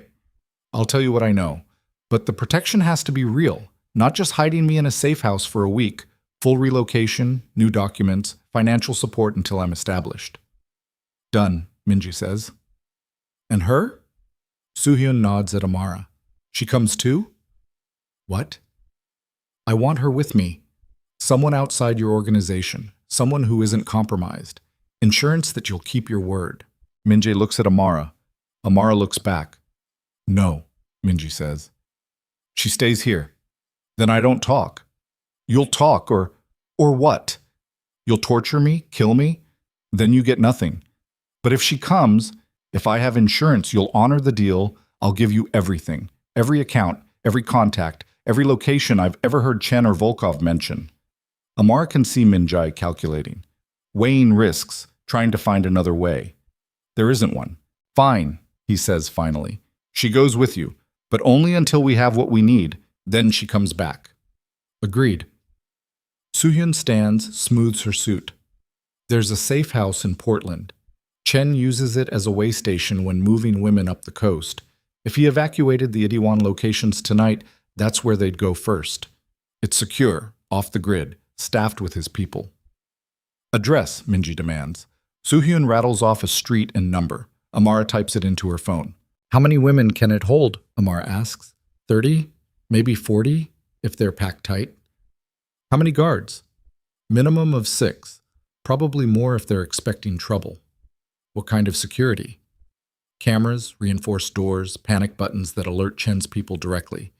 I'll tell you what I know. But the protection has to be real, not just hiding me in a safe house for a week, full relocation, new documents, financial support until I'm established. Done, Min-jae says. And her? Soo-hyun nods at Amara. She comes too? What? I want her with me. Someone outside your organization. Someone who isn't compromised. Insurance that you'll keep your word. Min-jae looks at Amara. Amara looks back. No, Min-jae says. She stays here. Then I don't talk. You'll talk or what? You'll torture me, kill me? Then you get nothing. But if she comes, if I have insurance, you'll honor the deal. I'll give you everything. Every account, every contact, every location I've ever heard Chen or Volkov mention. Amara can see Min-jae calculating, weighing risks, trying to find another way. There isn't one. Fine, he says finally. She goes with you, but only until we have what we need. Then she comes back. Agreed. Soo-hyun stands, smooths her suit. There's a safe house in Portland. Chen uses it as a way station when moving women up the coast. If he evacuated the Itaewon locations tonight, that's where they'd go first. It's secure, off the grid, staffed with his people. Address, Min-jae demands. Soo-hyun rattles off a street and number. Amara types it into her phone. How many women can it hold? Amara asks. 30? Maybe 40, if they're packed tight. How many guards? Minimum of 6. Probably more if they're expecting trouble. What kind of security? Cameras, reinforced doors, panic buttons that alert Chen's people directly.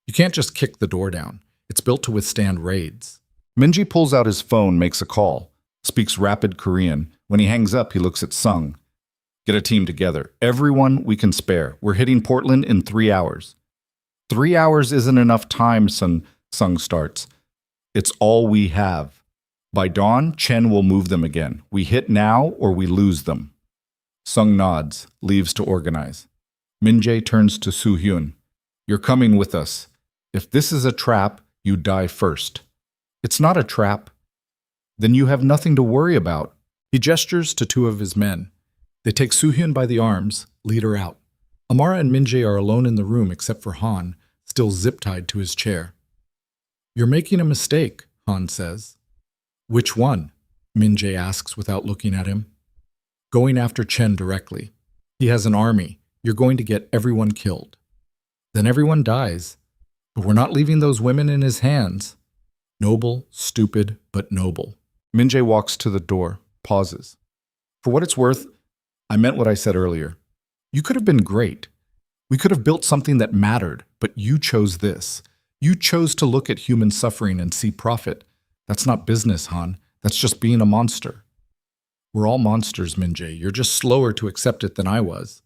You can't just kick the door down. It's built to withstand raids. Min-jae pulls out his phone, makes a call, speaks rapid Korean. When he hangs up, he looks at Sung. Get a team together. Everyone we can spare. We're hitting Portland in 3 hours. 3 hours isn't enough time, Sung starts. It's all we have. By dawn, Chen will move them again. We hit now or we lose them. Sung nods, leaves to organize. Min-jae turns to Soo-hyun. You're coming with us. If this is a trap, you die first. It's not a trap. Then you have nothing to worry about. He gestures to two of his men. They take Soo-hyun by the arms, lead her out. Amara and Min-jae are alone in the room except for Han, still zip-tied to his chair. You're making a mistake, Han says. Which one? Min-jae asks without looking at him. Going after Chen directly. He has an army. You're going to get everyone killed. Then everyone dies. But we're not leaving those women in his hands. Noble, stupid, but noble. Min-jae walks to the door, pauses. For what it's worth, I meant what I said earlier. You could have been great. We could have built something that mattered, but you chose this. You chose to look at human suffering and see profit. That's not business, Han. That's just being a monster. We're all monsters, Min-jae. You're just slower to accept it than I was.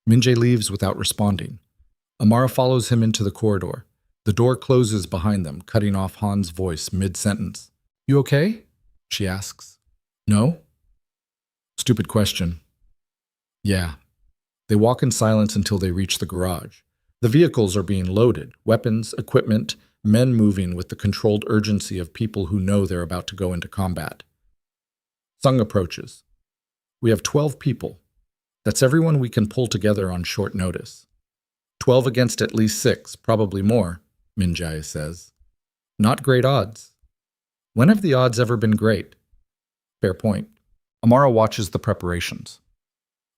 Min-jae leaves without responding. Amara follows him into the corridor. The door closes behind them, cutting off Han's voice mid-sentence. You okay? She asks. No? Stupid question. Yeah. They walk in silence until they reach the garage. The vehicles are being loaded, weapons, equipment, men moving with the controlled urgency of people who know they're about to go into combat. Sung approaches. We have 12 people. That's everyone we can pull together on short notice. 12 against at least 6, probably more, Min-jae says. Not great odds. When have the odds ever been great? Fair point. Amara watches the preparations.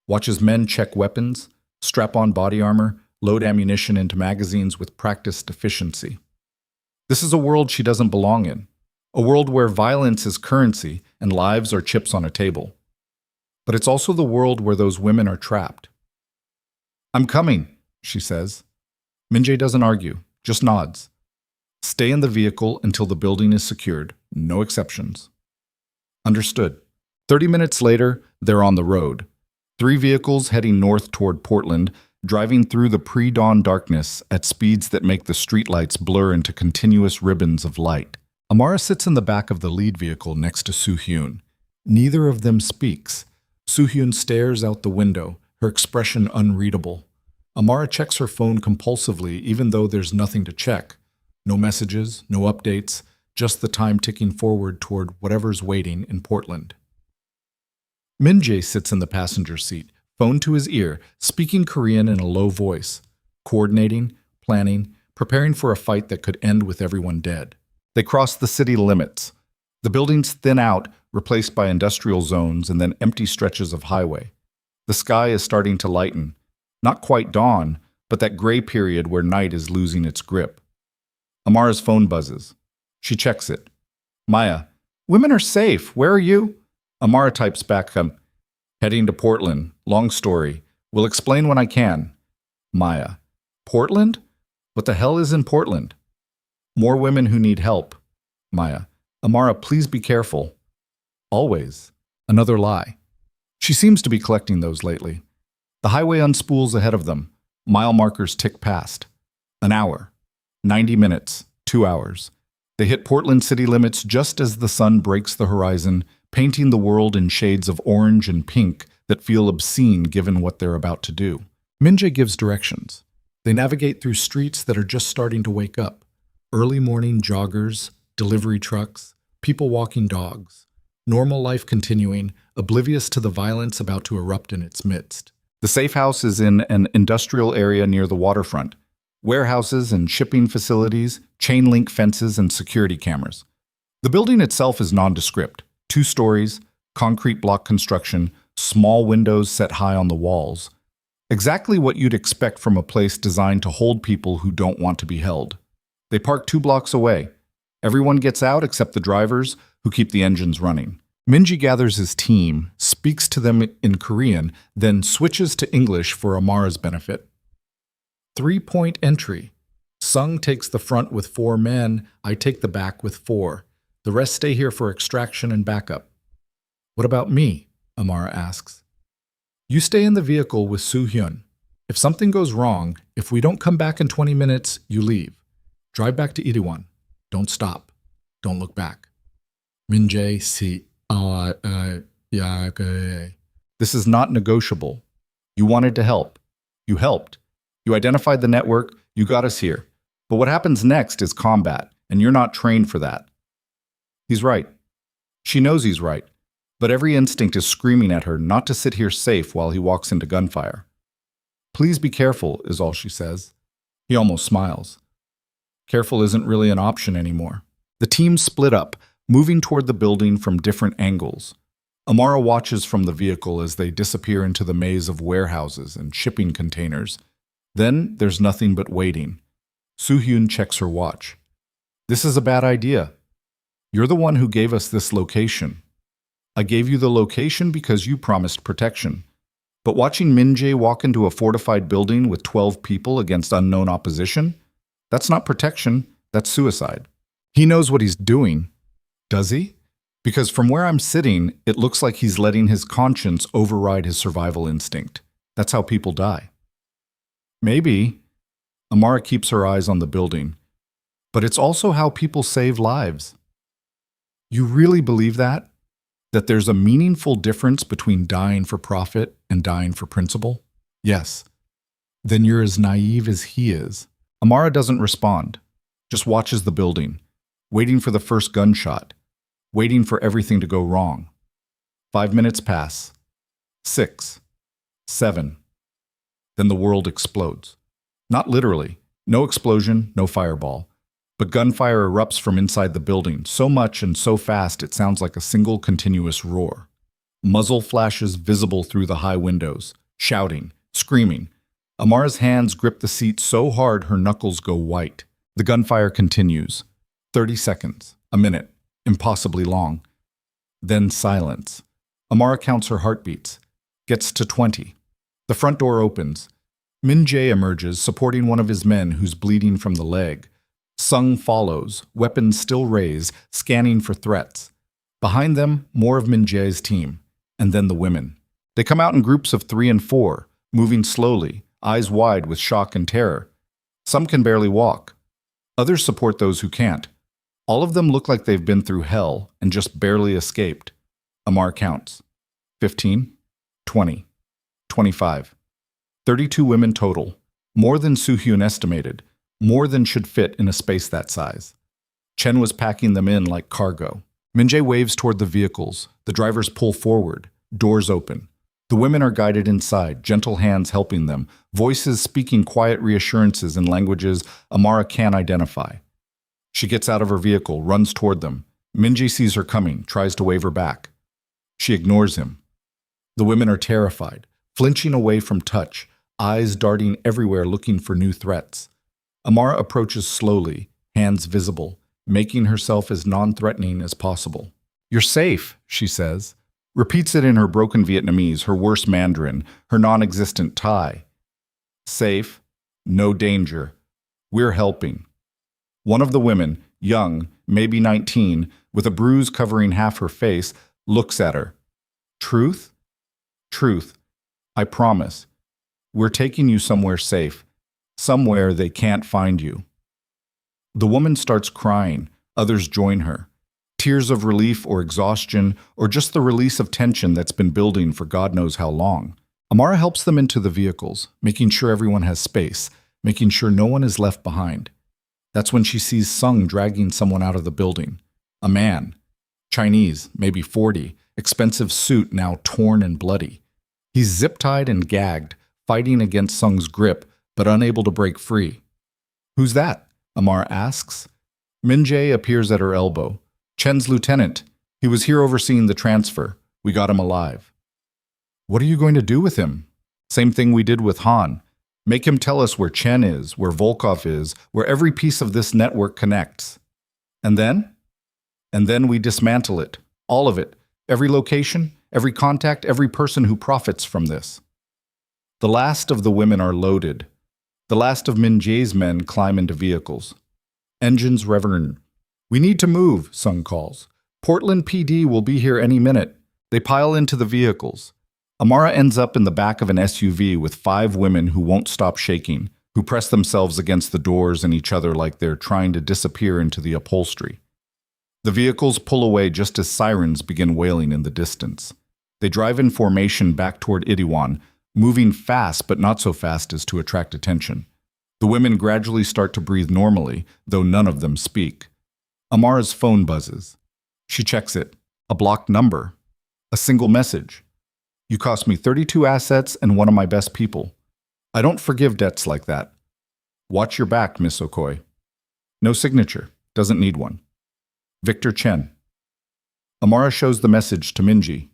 Watches men check weapons, strap on body armor, load ammunition into magazines with practiced efficiency. This is a world she doesn't belong in. A world where violence is currency and lives are chips on a table. But it's also the world where those women are trapped. I'm coming, she says. Min-jae doesn't argue, just nods. Stay in the vehicle until the building is secured, no exceptions. Understood. 30 minutes later, they're on the road. 3 vehicles heading north toward Portland, driving through the pre-dawn darkness at speeds that make the streetlights blur into continuous ribbons of light. Amara sits in the back of the lead vehicle next to Soo-hyun. Neither of them speaks. Soo-hyun stares out the window, her expression unreadable. Amara checks her phone compulsively even though there's nothing to check. No messages, no updates, just the time ticking forward toward whatever's waiting in Portland. Min-jae sits in the passenger seat, phone to his ear, speaking Korean in a low voice, coordinating, planning, preparing for a fight that could end with everyone dead. They cross the city limits. The buildings thin out, replaced by industrial zones and then empty stretches of highway. The sky is starting to lighten. Not quite dawn, but that gray period where night is losing its grip. Amara's phone buzzes. She checks it. Maya, women are safe. Where are you? Amara types back, heading to Portland. Long story. Will explain when I can. Maya, Portland? What the hell is in Portland? More women who need help. Maya, Amara, please be careful. Always. Another lie. She seems to be collecting those lately. The highway unspools ahead of them. Mile markers tick past. An hour. 90 minutes. 2 hours. They hit Portland city limits just as the sun breaks the horizon, painting the world in shades of orange and pink that feel obscene given what they're about to do. Min-jae gives directions. They navigate through streets that are just starting to wake up. Early morning joggers, delivery trucks, people walking dogs. Normal life continuing, oblivious to the violence about to erupt in its midst. The safe house is in an industrial area near the waterfront. Warehouses and shipping facilities, chain link fences and security cameras. The building itself is nondescript. 2 stories, concrete block construction, small windows set high on the walls. Exactly what you'd expect from a place designed to hold people who don't want to be held. They park 2 blocks away. Everyone gets out except the drivers, who keep the engines running. Min-jae gathers his team, speaks to them in Korean, then switches to English for Amara's benefit. 3-point entry. Sung takes the front with 4 men, I take the back with 4. The rest stay here for extraction and backup. What about me? Amara asks. You stay in the vehicle with Soo-hyun. If something goes wrong, if we don't come back in 20 minutes, you leave. Drive back to Iriwan. Don't stop. Don't look back. Min-jae si. This is not negotiable. You wanted to help. You helped. You identified the network. You got us here. But what happens next is combat. and you're not trained for that." He's right. She knows he's right, but every instinct is screaming at her not to sit here safe while he walks into gunfire. "Please be careful," is all she says. He almost smiles. Careful isn't really an option anymore. The team split up, moving toward the building from different angles. Amara watches from the vehicle as they disappear into the maze of warehouses and shipping containers. Then there's nothing but waiting. Soo-hyun checks her watch. "This is a bad idea. You're the one who gave us this location. I gave you the location because you promised protection. But watching Min-jae walk into a fortified building with 12 people against unknown opposition? That's not protection, that's suicide." He knows what he's doing. Does he? Because from where I'm sitting, it looks like he's letting his conscience override his survival instinct. That's how people die. Maybe. Amara keeps her eyes on the building. But it's also how people save lives. You really believe that? That there's a meaningful difference between dying for profit and dying for principle? Yes. Then you're as naive as he is. Amara doesn't respond, just watches the building, waiting for the first gunshot, waiting for everything to go wrong. 5 minutes pass. 6. 7. Then the world explodes. Not literally. No explosion, no fireball. But gunfire erupts from inside the building, so much and so fast it sounds like a single continuous roar. Muzzle flashes visible through the high windows, shouting, screaming. Amara's hands grip the seat so hard her knuckles go white. The gunfire continues. 30 seconds, a minute, impossibly long. Then silence. Amara counts her heartbeats, gets to 20. The front door opens. Min-jae emerges, supporting one of his men who's bleeding from the leg. Sung follows, weapons still raised, scanning for threats. Behind them, more of Min-jae's team, and then the women. They come out in groups of 3 and 4, moving slowly, eyes wide with shock and terror. Some can barely walk. Others support those who can't. All of them look like they've been through hell and just barely escaped. Amar counts. 15, 20, 25. 32 women total. More than Soo-hyun estimated. More than should fit in a space that size. Chen was packing them in like cargo. Min-jae waves toward the vehicles. The drivers pull forward. Doors open. The women are guided inside, gentle hands helping them, voices speaking quiet reassurances in languages Amara can't identify. She gets out of her vehicle, runs toward them. Min-jae sees her coming, tries to wave her back. She ignores him. The women are terrified, flinching away from touch, eyes darting everywhere looking for new threats. Amara approaches slowly, hands visible, making herself as non-threatening as possible. "You're safe," she says. Repeats it in her broken Vietnamese, her worst Mandarin, her non-existent Thai. Safe, no danger. We're helping. One of the women, young, maybe 19, with a bruise covering half her face, looks at her. "Truth? Truth. I promise. We're taking you somewhere safe. Somewhere they can't find you." The woman starts crying. Others join her. Tears of relief or exhaustion, or just the release of tension that's been building for God knows how long. Amara helps them into the vehicles, making sure everyone has space, making sure no one is left behind. That's when she sees Sung dragging someone out of the building. A man. Chinese, maybe 40, expensive suit now torn and bloody. He's zip-tied and gagged, fighting against Sung's grip, but unable to break free. "Who's that?" Amara asks. Min-jae appears at her elbow. "Chen's lieutenant. He was here overseeing the transfer. We got him alive." "What are you going to do with him?" "Same thing we did with Han. Make him tell us where Chen is, where Volkov is, where every piece of this network connects." "And then?" "And then we dismantle it. All of it. Every location, every contact, every person who profits from this." The last of the women are loaded. The last of Min-jae's men climb into vehicles. Engines revving. "We need to move," Sung calls. "Portland PD will be here any minute." They pile into the vehicles. Amara ends up in the back of an SUV with 5 women who won't stop shaking, who press themselves against the doors and each other like they're trying to disappear into the upholstery. The vehicles pull away just as sirens begin wailing in the distance. They drive in formation back toward Itaewon, moving fast but not so fast as to attract attention. The women gradually start to breathe normally, though none of them speak. Amara's phone buzzes. She checks it. A blocked number. A single message. You cost me 32 assets and one of my best people. I don't forgive debts like that. Watch your back, Miss Okoye. No signature. Doesn't need one. Victor Chen. Amara shows the message to Minji.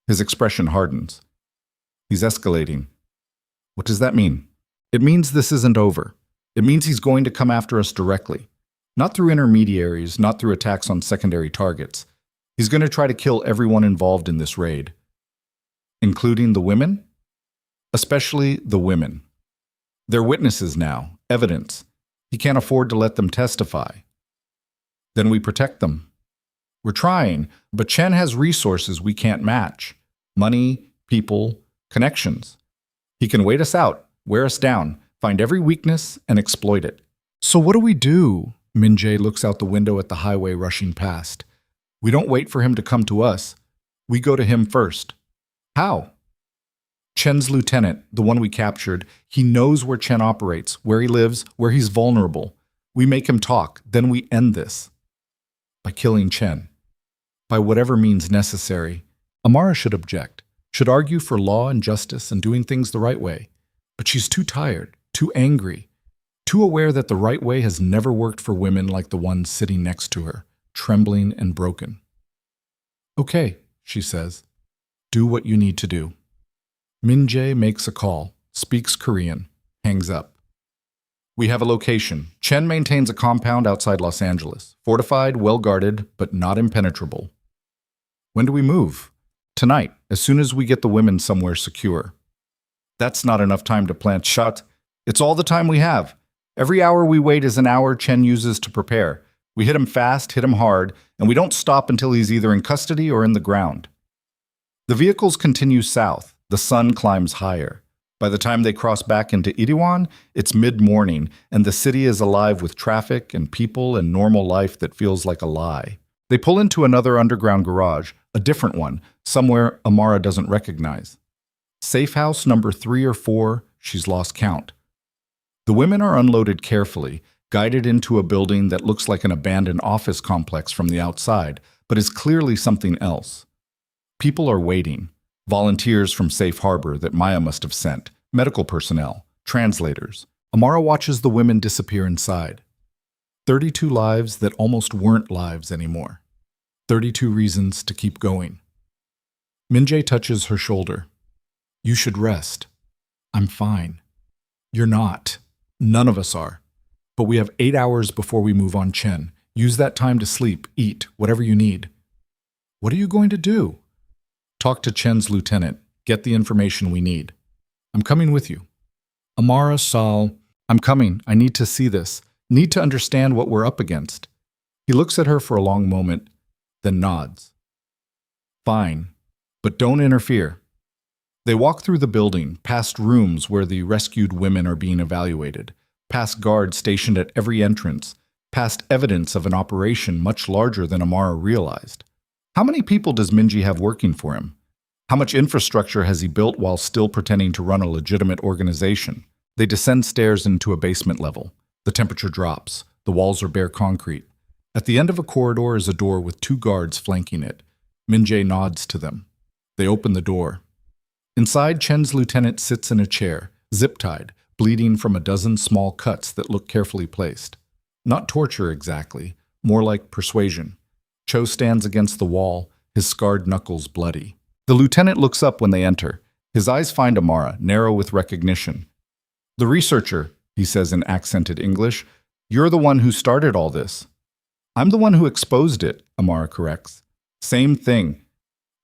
His expression hardens. He's escalating. What does that mean? It means this isn't over. It means he's going to come after us directly. Not through intermediaries, not through attacks on secondary targets. He's going to try to kill everyone involved in this raid. Including the women? Especially the women. They're witnesses now, evidence. He can't afford to let them testify. Then we protect them. We're trying, but Chen has resources we can't match. Money, people, connections. He can wait us out, wear us down, find every weakness, and exploit it. So what do we do? Minjae looks out the window at the highway rushing past. We don't wait for him to come to us. We go to him first. How? Chen's lieutenant, the one we captured, he knows where Chen operates, where he lives, where he's vulnerable. We make him talk, then we end this. By killing Chen. By whatever means necessary. Amara should object, should argue for law and justice and doing things the right way. But she's too tired, too angry, too aware that the right way has never worked for women like the one sitting next to her, trembling and broken. Okay, she says. Do what you need to do. Minjae makes a call, speaks Korean, hangs up. We have a location. Chen maintains a compound outside Los Angeles. Fortified, well-guarded, but not impenetrable. When do we move? Tonight, as soon as we get the women somewhere secure. That's not enough time to plant shots. It's all the time we have. Every hour we wait is an hour Chen uses to prepare. We hit him fast, hit him hard, and we don't stop until he's either in custody or in the ground. The vehicles continue south. The sun climbs higher. By the time they cross back into Itaewon, it's mid-morning, and the city is alive with traffic and people and normal life that feels like a lie. They pull into another underground garage, a different one, somewhere Amara doesn't recognize. Safe house number 3 or 4, she's lost count. The women are unloaded carefully, guided into a building that looks like an abandoned office complex from the outside, but is clearly something else. People are waiting. Volunteers from Safe Harbor that Maya must have sent, medical personnel, translators. Amara watches the women disappear inside. 32 lives that almost weren't lives anymore. 32 reasons to keep going. Minjae touches her shoulder. You should rest. I'm fine. You're not. None of us are. But we have 8 hours before we move on Chen. Use that time to sleep, eat, whatever you need. What are you going to do? Talk to Chen's lieutenant. Get the information we need. I'm coming with you. Amara, Sal, I'm coming. I need to see this. Need to understand what we're up against. He looks at her for a long moment, then nods. Fine, but don't interfere. They walk through the building, past rooms where the rescued women are being evaluated, past guards stationed at every entrance, past evidence of an operation much larger than Amara realized. How many people does Minji have working for him? How much infrastructure has he built while still pretending to run a legitimate organization? They descend stairs into a basement level. The temperature drops. The walls are bare concrete. At the end of a corridor is a door with 2 guards flanking it. Minjae nods to them. They open the door. Inside, Chen's lieutenant sits in a chair, zip-tied, bleeding from a dozen small cuts that look carefully placed. Not torture exactly, more like persuasion. Cho stands against the wall, his scarred knuckles bloody. The lieutenant looks up when they enter. His eyes find Amara, narrow with recognition. The researcher, he says in accented English, you're the one who started all this. I'm the one who exposed it, Amara corrects. Same thing.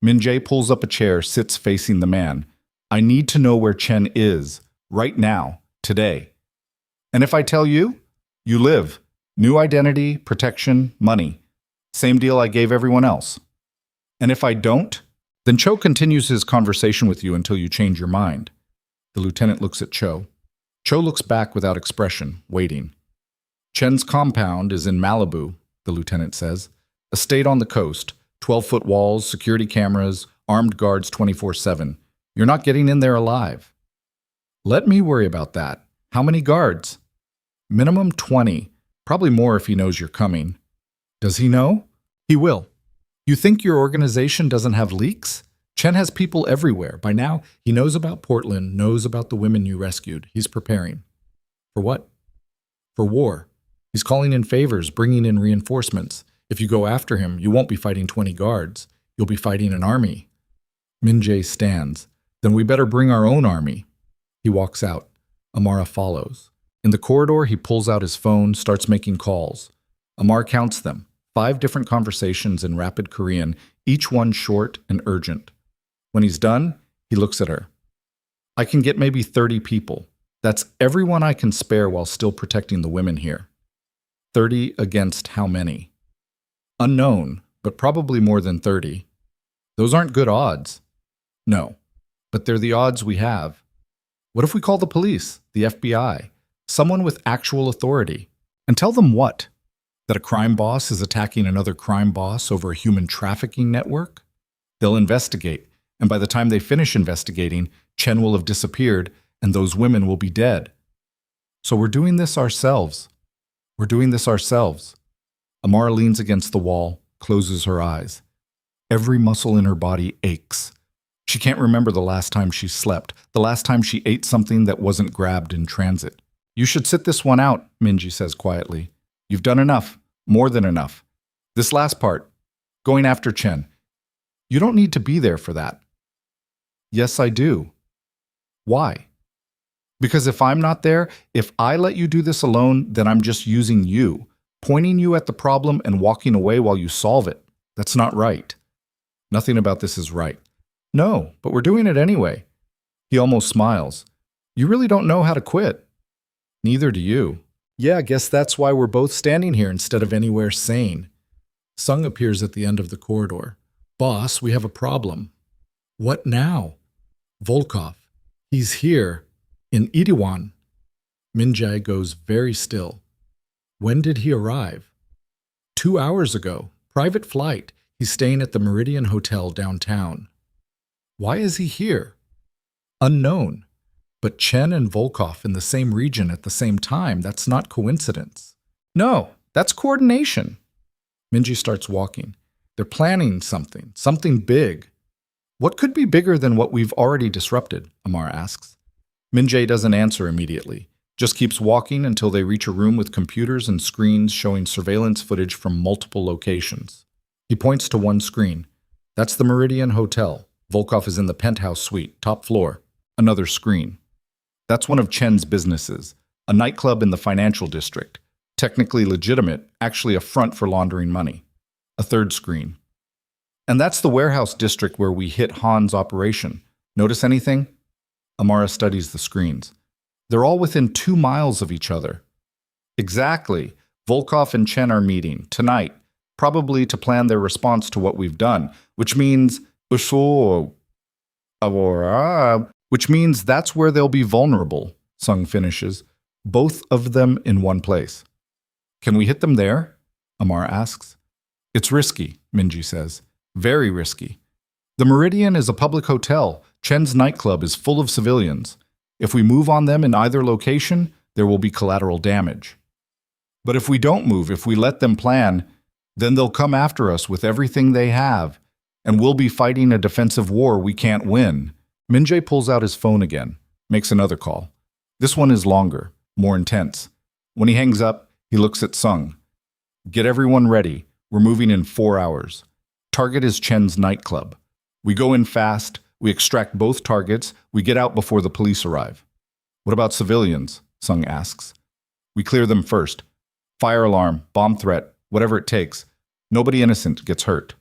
Minjae pulls up a chair, sits facing the man. I need to know where Chen is, right now, today. And if I tell you, you live. New identity, protection, money. Same deal I gave everyone else. And if I don't, then Cho continues his conversation with you until you change your mind. The lieutenant looks at Cho. Cho looks back without expression, waiting. Chen's compound is in Malibu, the lieutenant says. A state on the coast, 12-foot walls, security cameras, armed guards 24/7. You're not getting in there alive. Let me worry about that. How many guards? Minimum 20, probably more if he knows you're coming. Does he know? He will. You think your organization doesn't have leaks? Chen has people everywhere. By now, he knows about Portland, knows about the women you rescued. He's preparing. For what? For war. He's calling in favors, bringing in reinforcements. If you go after him, you won't be fighting 20 guards. You'll be fighting an army. Min-jae stands. Then we better bring our own army. He walks out. Amara follows. In the corridor, he pulls out his phone, starts making calls. Amar counts them. 5 different conversations in rapid Korean, each one short and urgent. When he's done, he looks at her. I can get maybe 30 people. That's everyone I can spare while still protecting the women here. 30 against how many? Unknown, but probably more than 30. Those aren't good odds. No, but they're the odds we have. What if we call the police, the FBI, someone with actual authority, and tell them what? That a crime boss is attacking another crime boss over a human trafficking network? They'll investigate, and by the time they finish investigating, Chen will have disappeared, and those women will be dead. So we're doing this ourselves. We're doing this ourselves. Amara leans against the wall, closes her eyes. Every muscle in her body aches. She can't remember the last time she slept, the last time she ate something that wasn't grabbed in transit. You should sit this one out, Minji says quietly. You've done enough, more than enough. This last part, going after Chen, you don't need to be there for that. Yes, I do. Why? Because if I'm not there, if I let you do this alone, then I'm just using you, pointing you at the problem and walking away while you solve it. That's not right. Nothing about this is right. No, but we're doing it anyway. He almost smiles. You really don't know how to quit. Neither do you. Yeah, I guess that's why we're both standing here instead of anywhere sane. Sung appears at the end of the corridor. Boss, we have a problem. What now? Volkov. He's here. In Itaewon. Min-jae goes very still. When did he arrive? 2 hours ago. Private flight. He's staying at the Meridian Hotel downtown. Why is he here? Unknown. But Chen and Volkov in the same region at the same time, that's not coincidence. No, that's coordination. Minji starts walking. They're planning something big. What could be bigger than what we've already disrupted? Amar asks. Min-jae doesn't answer immediately, just keeps walking until they reach a room with computers and screens showing surveillance footage from multiple locations. He points to one screen. That's the Meridian Hotel. Volkov is in the penthouse suite, top floor. Another screen. That's one of Chen's businesses, a nightclub in the financial district. Technically legitimate, actually a front for laundering money. A third screen. And that's the warehouse district where we hit Han's operation. Notice anything? Amara studies the screens. They're all within 2 miles of each other. Exactly. Volkov and Chen are meeting, tonight, probably to plan their response to what we've done, which means that's where they'll be vulnerable, Sung finishes, both of them in one place. Can we hit them there? Amar asks. It's risky, Minji says. Very risky. The Meridian is a public hotel. Chen's nightclub is full of civilians. If we move on them in either location, there will be collateral damage. But if we don't move, if we let them plan, then they'll come after us with everything they have, and we'll be fighting a defensive war we can't win. Min-jae pulls out his phone again, makes another call. This one is longer, more intense. When he hangs up, he looks at Sung. Get everyone ready. We're moving in 4 hours. Target is Chen's nightclub. We go in fast, we extract both targets, we get out before the police arrive. What about civilians? Sung asks. We clear them first. Fire alarm, bomb threat, whatever it takes. Nobody innocent gets hurt.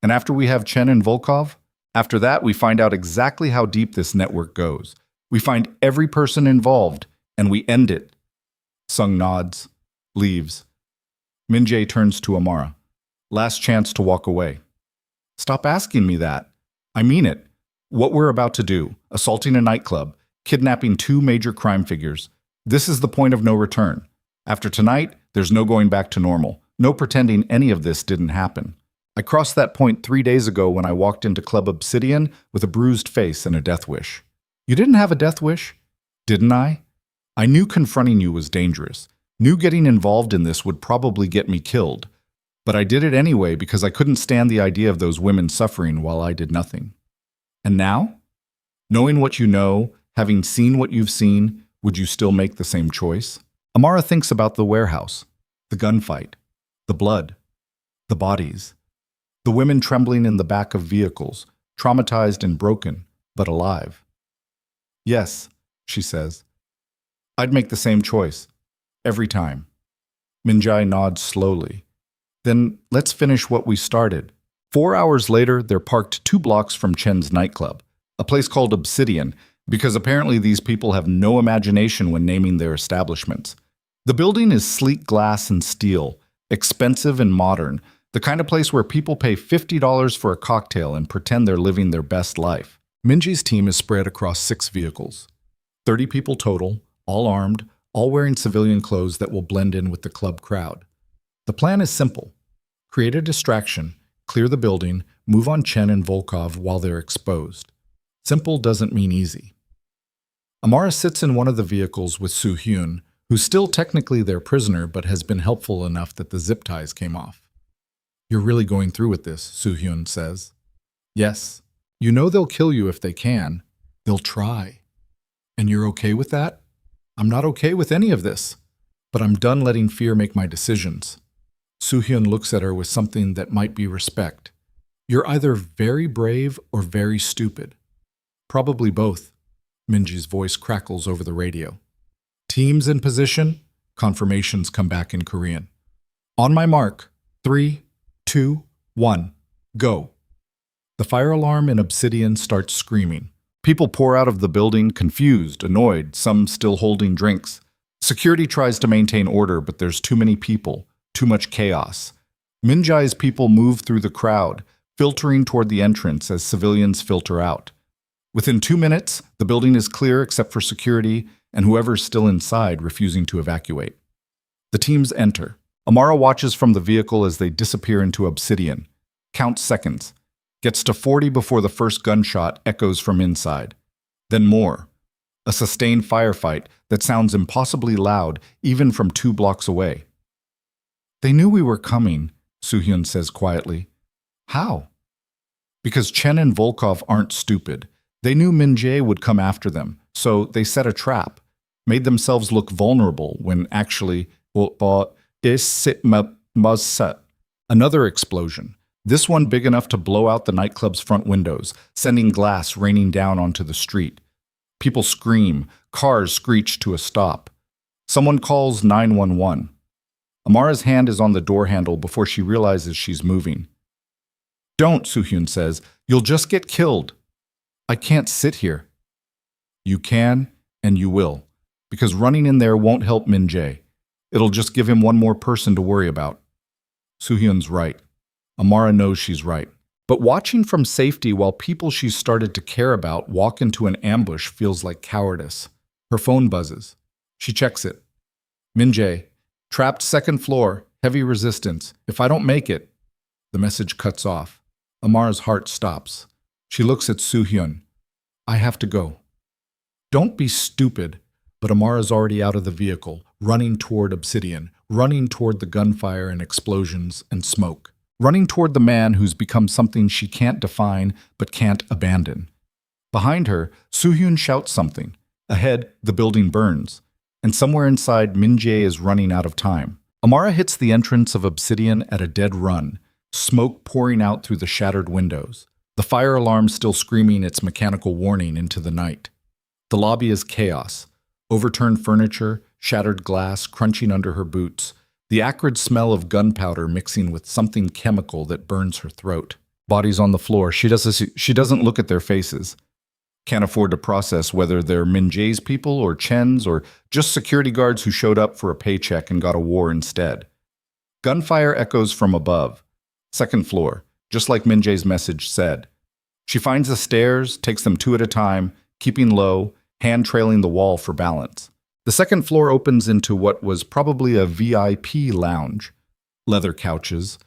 And after we have Chen and Volkov, after that we find out exactly how deep this network goes. We find every person involved, and we end it. Sung nods, leaves. Min-jae turns to Amara. Last chance to walk away. Stop asking me that. I mean it. What we're about to do, assaulting a nightclub, kidnapping 2 major crime figures, this is the point of no return. After tonight, there's no going back to normal, no pretending any of this didn't happen. I crossed that point 3 days ago when I walked into Club Obsidian with a bruised face and a death wish. You didn't have a death wish? Didn't I? I knew confronting you was dangerous, knew getting involved in this would probably get me killed. But I did it anyway because I couldn't stand the idea of those women suffering while I did nothing. And now? Knowing what you know, having seen what you've seen, would you still make the same choice? Amara thinks about the warehouse, the gunfight, the blood, the bodies, the women trembling in the back of vehicles, traumatized and broken, but alive. Yes, she says. I'd make the same choice. Every time. Minjai nods slowly. Then let's finish what we started. 4 hours later, they're parked 2 blocks from Chen's nightclub, a place called Obsidian, because apparently these people have no imagination when naming their establishments. The building is sleek glass and steel, expensive and modern, the kind of place where people pay $50 for a cocktail and pretend they're living their best life. Minji's team is spread across 6 vehicles. 30 people total, all armed, all wearing civilian clothes that will blend in with the club crowd. The plan is simple. Create a distraction, clear the building, move on Chen and Volkov while they're exposed. Simple doesn't mean easy. Amara sits in one of the vehicles with Soo-hyun, who's still technically their prisoner but has been helpful enough that the zip ties came off. You're really going through with this, Soo-hyun says. Yes. You know they'll kill you if they can. They'll try. And you're okay with that? I'm not okay with any of this. But I'm done letting fear make my decisions. Soo-hyun looks at her with something that might be respect. You're either very brave or very stupid. Probably both. Minji's voice crackles over the radio. Teams in position. Confirmations come back in Korean. On my mark. 3, 2, 1. Go. The fire alarm in Obsidian starts screaming. People pour out of the building, confused, annoyed, some still holding drinks. Security tries to maintain order, but there's too many people, too much chaos. Minjai's people move through the crowd, filtering toward the entrance as civilians filter out. Within 2 minutes, the building is clear except for security and whoever's still inside refusing to evacuate. The teams enter. Amara watches from the vehicle as they disappear into Obsidian. Counts seconds. Gets to 40 before the first gunshot echoes from inside. Then more. A sustained firefight that sounds impossibly loud even from 2 blocks away. They knew we were coming, Soo-hyun says quietly. How? Because Chen and Volkov aren't stupid. They knew Min-jae would come after them, so they set a trap, made themselves look vulnerable when actually, another explosion. This one big enough to blow out the nightclub's front windows, sending glass raining down onto the street. People scream, cars screech to a stop. Someone calls 911. Amara's hand is on the door handle before she realizes she's moving. Don't, Soo-hyun says. You'll just get killed. I can't sit here. You can, and you will, because running in there won't help Min-jae. It'll just give him one more person to worry about. Soo-hyun's right. Amara knows she's right. But watching from safety while people she's started to care about walk into an ambush feels like cowardice. Her phone buzzes. She checks it. Min-jae, trapped 2nd floor, heavy resistance. If I don't make it. The message cuts off. Amara's heart stops. She looks at Soo-hyun. I have to go. Don't be stupid. But Amara's already out of the vehicle, running toward Obsidian, running toward the gunfire and explosions and smoke. Running toward the man who's become something she can't define but can't abandon. Behind her, Soo-hyun shouts something. Ahead, the building burns. And somewhere inside, Min-jae is running out of time. Amara hits the entrance of Obsidian at a dead run, smoke pouring out through the shattered windows. The fire alarm still screaming its mechanical warning into the night. The lobby is chaos. Overturned furniture, shattered glass crunching under her boots. The acrid smell of gunpowder mixing with something chemical that burns her throat. Bodies on the floor. She doesn't look at their faces. Can't afford to process whether they're Min-jae's people or Chen's or just security guards who showed up for a paycheck and got a war instead. Gunfire echoes from above. 2nd floor, just like Min-jae's message said. She finds the stairs, takes them 2 at a time, keeping low, hand trailing the wall for balance. The 2nd floor opens into what was probably a VIP lounge. Leather couches,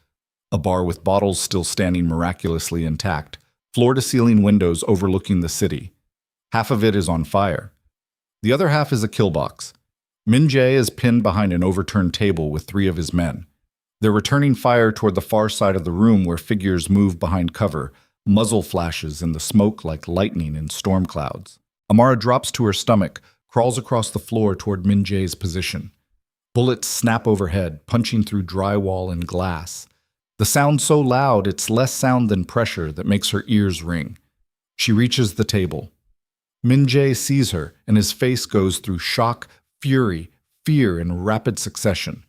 a bar with bottles still standing miraculously intact, floor-to-ceiling windows overlooking the city. Half of it is on fire. The other half is a kill box. Min-jae is pinned behind an overturned table with 3 of his men. They're returning fire toward the far side of the room where figures move behind cover, muzzle flashes in the smoke like lightning in storm clouds. Amara drops to her stomach, crawls across the floor toward Min Jae's position. Bullets snap overhead, punching through drywall and glass. The sound so loud it's less sound than pressure that makes her ears ring. She reaches the table. Min Jae sees her, and his face goes through shock, fury, fear in rapid succession.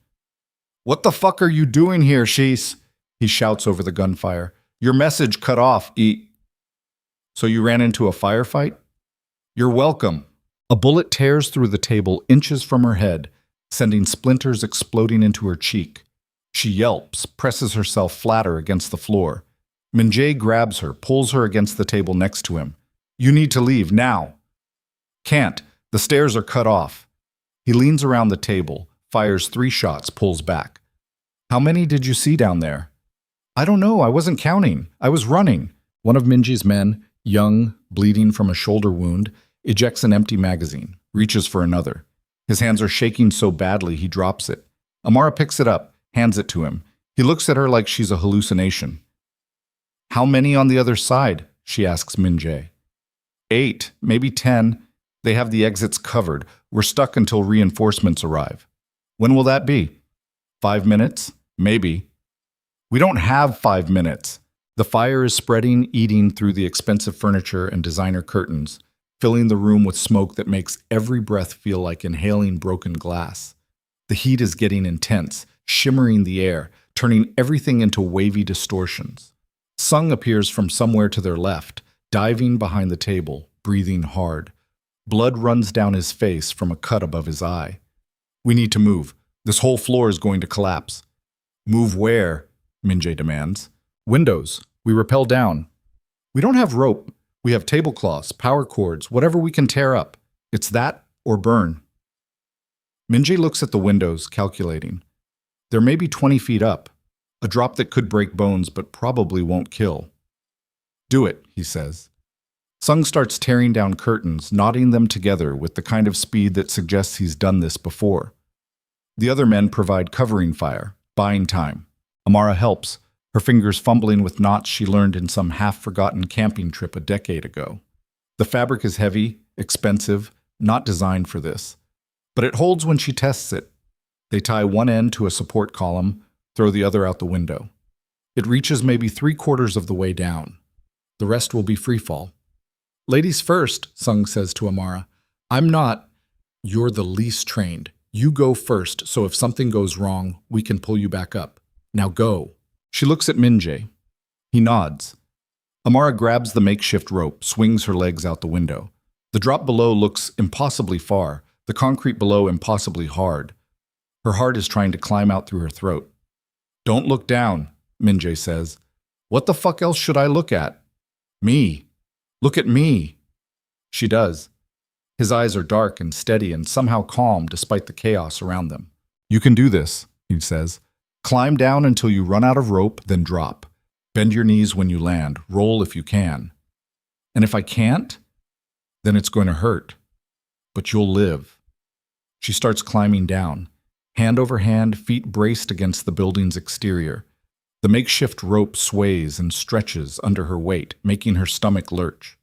"What the fuck are you doing here, Shees?" he shouts over the gunfire. "Your message cut off, So you ran into a firefight? You're welcome." A bullet tears through the table inches from her head, sending splinters exploding into her cheek. She yelps, presses herself flatter against the floor. Min Jae grabs her, pulls her against the table next to him. "You need to leave, now." "Can't. The stairs are cut off." He leans around the table, fires 3 shots, pulls back. "How many did you see down there?" "I don't know. I wasn't counting. I was running." One of Minji's men, young, bleeding from a shoulder wound, ejects an empty magazine, reaches for another. His hands are shaking so badly he drops it. Amara picks it up, hands it to him. He looks at her like she's a hallucination. "How many on the other side?" she asks Min Jae. 8, maybe 10. They have the exits covered. We're stuck until reinforcements arrive." "When will that be?" 5 minutes? Maybe." "We don't have 5 minutes." The fire is spreading, eating through the expensive furniture and designer curtains, filling the room with smoke that makes every breath feel like inhaling broken glass. The heat is getting intense, shimmering the air, turning everything into wavy distortions. Sung appears from somewhere to their left, diving behind the table, breathing hard. Blood runs down his face from a cut above his eye. "We need to move. This whole floor is going to collapse." "Move where?" Min Jae demands. "Windows. We rappel down." "We don't have rope. We have tablecloths, power cords, whatever we can tear up. It's that or burn." Min Jae looks at the windows, calculating. They're maybe 20 feet up. A drop that could break bones but probably won't kill. "Do it," he says. Sung starts tearing down curtains, knotting them together with the kind of speed that suggests he's done this before. The other men provide covering fire, buying time. Amara helps, her fingers fumbling with knots she learned in some half-forgotten camping trip a decade ago. The fabric is heavy, expensive, not designed for this. But it holds when she tests it. They tie one end to a support column, throw the other out the window. It reaches maybe 3/4 of the way down. The rest will be freefall. "Ladies first," Sung says to Amara. "I'm not." "You're the least trained. You go first, so if something goes wrong, we can pull you back up. Now go." She looks at Min Jae. He nods. Amara grabs the makeshift rope, swings her legs out the window. The drop below looks impossibly far, the concrete below impossibly hard. Her heart is trying to climb out through her throat. "Don't look down," Min Jae says. "What the fuck else should I look at?" "Me. Look at me." She does. His eyes are dark and steady and somehow calm despite the chaos around them. "You can do this," he says. "Climb down until you run out of rope, then drop. Bend your knees when you land. Roll if you can. And if I can't, then it's going to hurt. But you'll live." She starts climbing down, hand over hand, feet braced against the building's exterior. The makeshift rope sways and stretches under her weight, making her stomach lurch.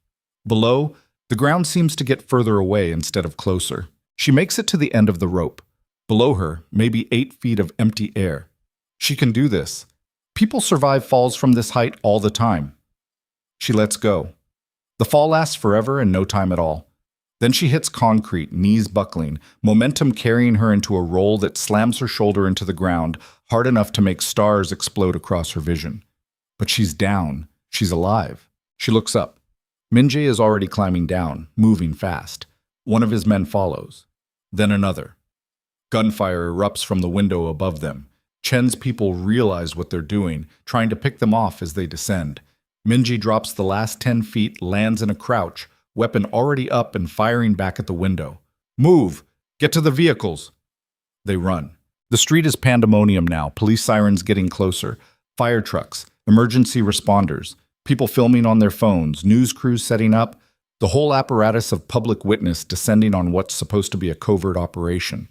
Below, the ground seems to get further away instead of closer. She makes it to the end of the rope. Below her, maybe 8 feet of empty air. She can do this. People survive falls from this height all the time. She lets go. The fall lasts forever and no time at all. Then she hits concrete, knees buckling, momentum carrying her into a roll that slams her shoulder into the ground, hard enough to make stars explode across her vision. But she's down. She's alive. She looks up. Min Jae is already climbing down, moving fast. One of his men follows. Then another. Gunfire erupts from the window above them. Chen's people realize what they're doing, trying to pick them off as they descend. Min Jae drops the last 10 feet, lands in a crouch, weapon already up and firing back at the window. "Move! Get to the vehicles!" They run. The street is pandemonium now, police sirens getting closer, fire trucks, emergency responders, people filming on their phones, news crews setting up, the whole apparatus of public witness descending on what's supposed to be a covert operation.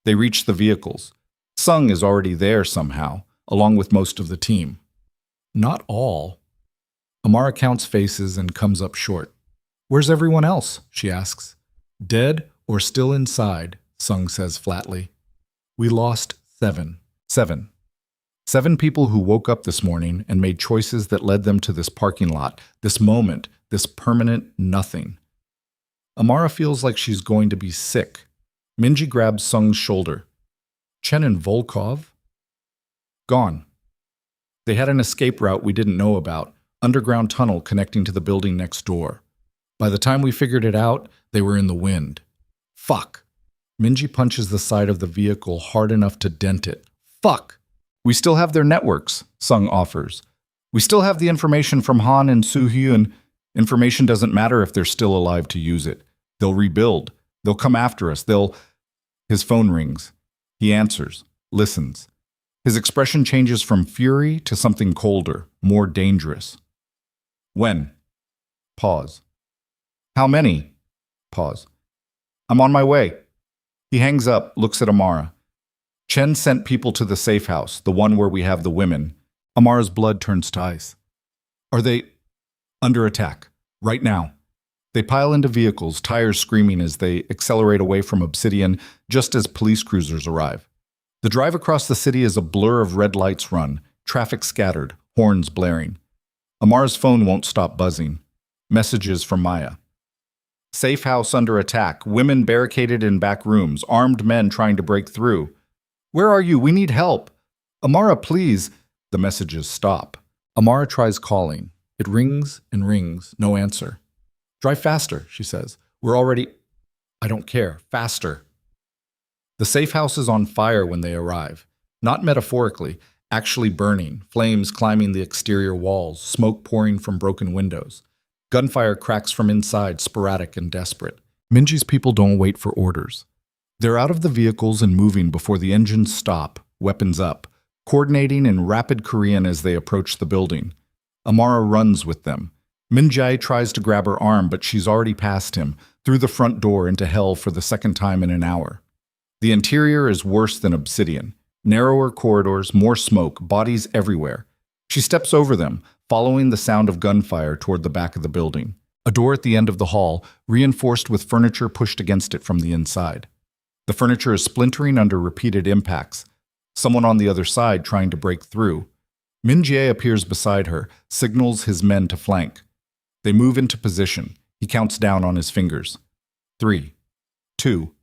They reach the vehicles. Sung is already there somehow, along with most of the team. Not all. Amara counts faces and comes up short. Where's everyone else? She asks. Dead or still inside, Sung says flatly. We lost 7. 7. 7 people who woke up this morning and made choices that led them to this parking lot, this moment, this permanent nothing. Amara feels like she's going to be sick. Minji grabs Sung's shoulder. Chen and Volkov? Gone. They had an escape route we didn't know about, underground tunnel connecting to the building next door. By the time we figured it out, they were in the wind. Fuck. Minji punches the side of the vehicle hard enough to dent it. Fuck. We still have their networks, Sung offers. We still have the information from Han and Soo-hyun. Information doesn't matter if they're still alive to use it. They'll rebuild. They'll come after us. His phone rings. He answers, listens. His expression changes from fury to something colder, more dangerous. When? Pause. How many? Pause. I'm on my way. He hangs up, looks at Amara. Chen sent people to the safe house, the one where we have the women. Amara's blood turns to ice. Are they under attack? Right now. They pile into vehicles, tires screaming as they accelerate away from Obsidian just as police cruisers arrive. The drive across the city is a blur of red lights run, traffic scattered, horns blaring. Amara's phone won't stop buzzing. Messages from Maya. Safe house under attack, women barricaded in back rooms, armed men trying to break through. Where are you? We need help. Amara, please. The messages stop. Amara tries calling. It rings and rings, no answer. Drive faster, she says. We're already... I don't care. Faster. The safe house is on fire when they arrive. Not metaphorically, actually burning, flames climbing the exterior walls, smoke pouring from broken windows. Gunfire cracks from inside, sporadic and desperate. Minji's people don't wait for orders. They're out of the vehicles and moving before the engines stop, weapons up, coordinating in rapid Korean as they approach the building. Amara runs with them. Minjae tries to grab her arm, but she's already passed him, through the front door into hell for the second time in an hour. The interior is worse than Obsidian. Narrower corridors, more smoke, bodies everywhere. She steps over them, following the sound of gunfire toward the back of the building. A door at the end of the hall, reinforced with furniture pushed against it from the inside. The furniture is splintering under repeated impacts. Someone on the other side trying to break through. Minjae appears beside her, signals his men to flank. They move into position. He counts down on his fingers. 3, 2,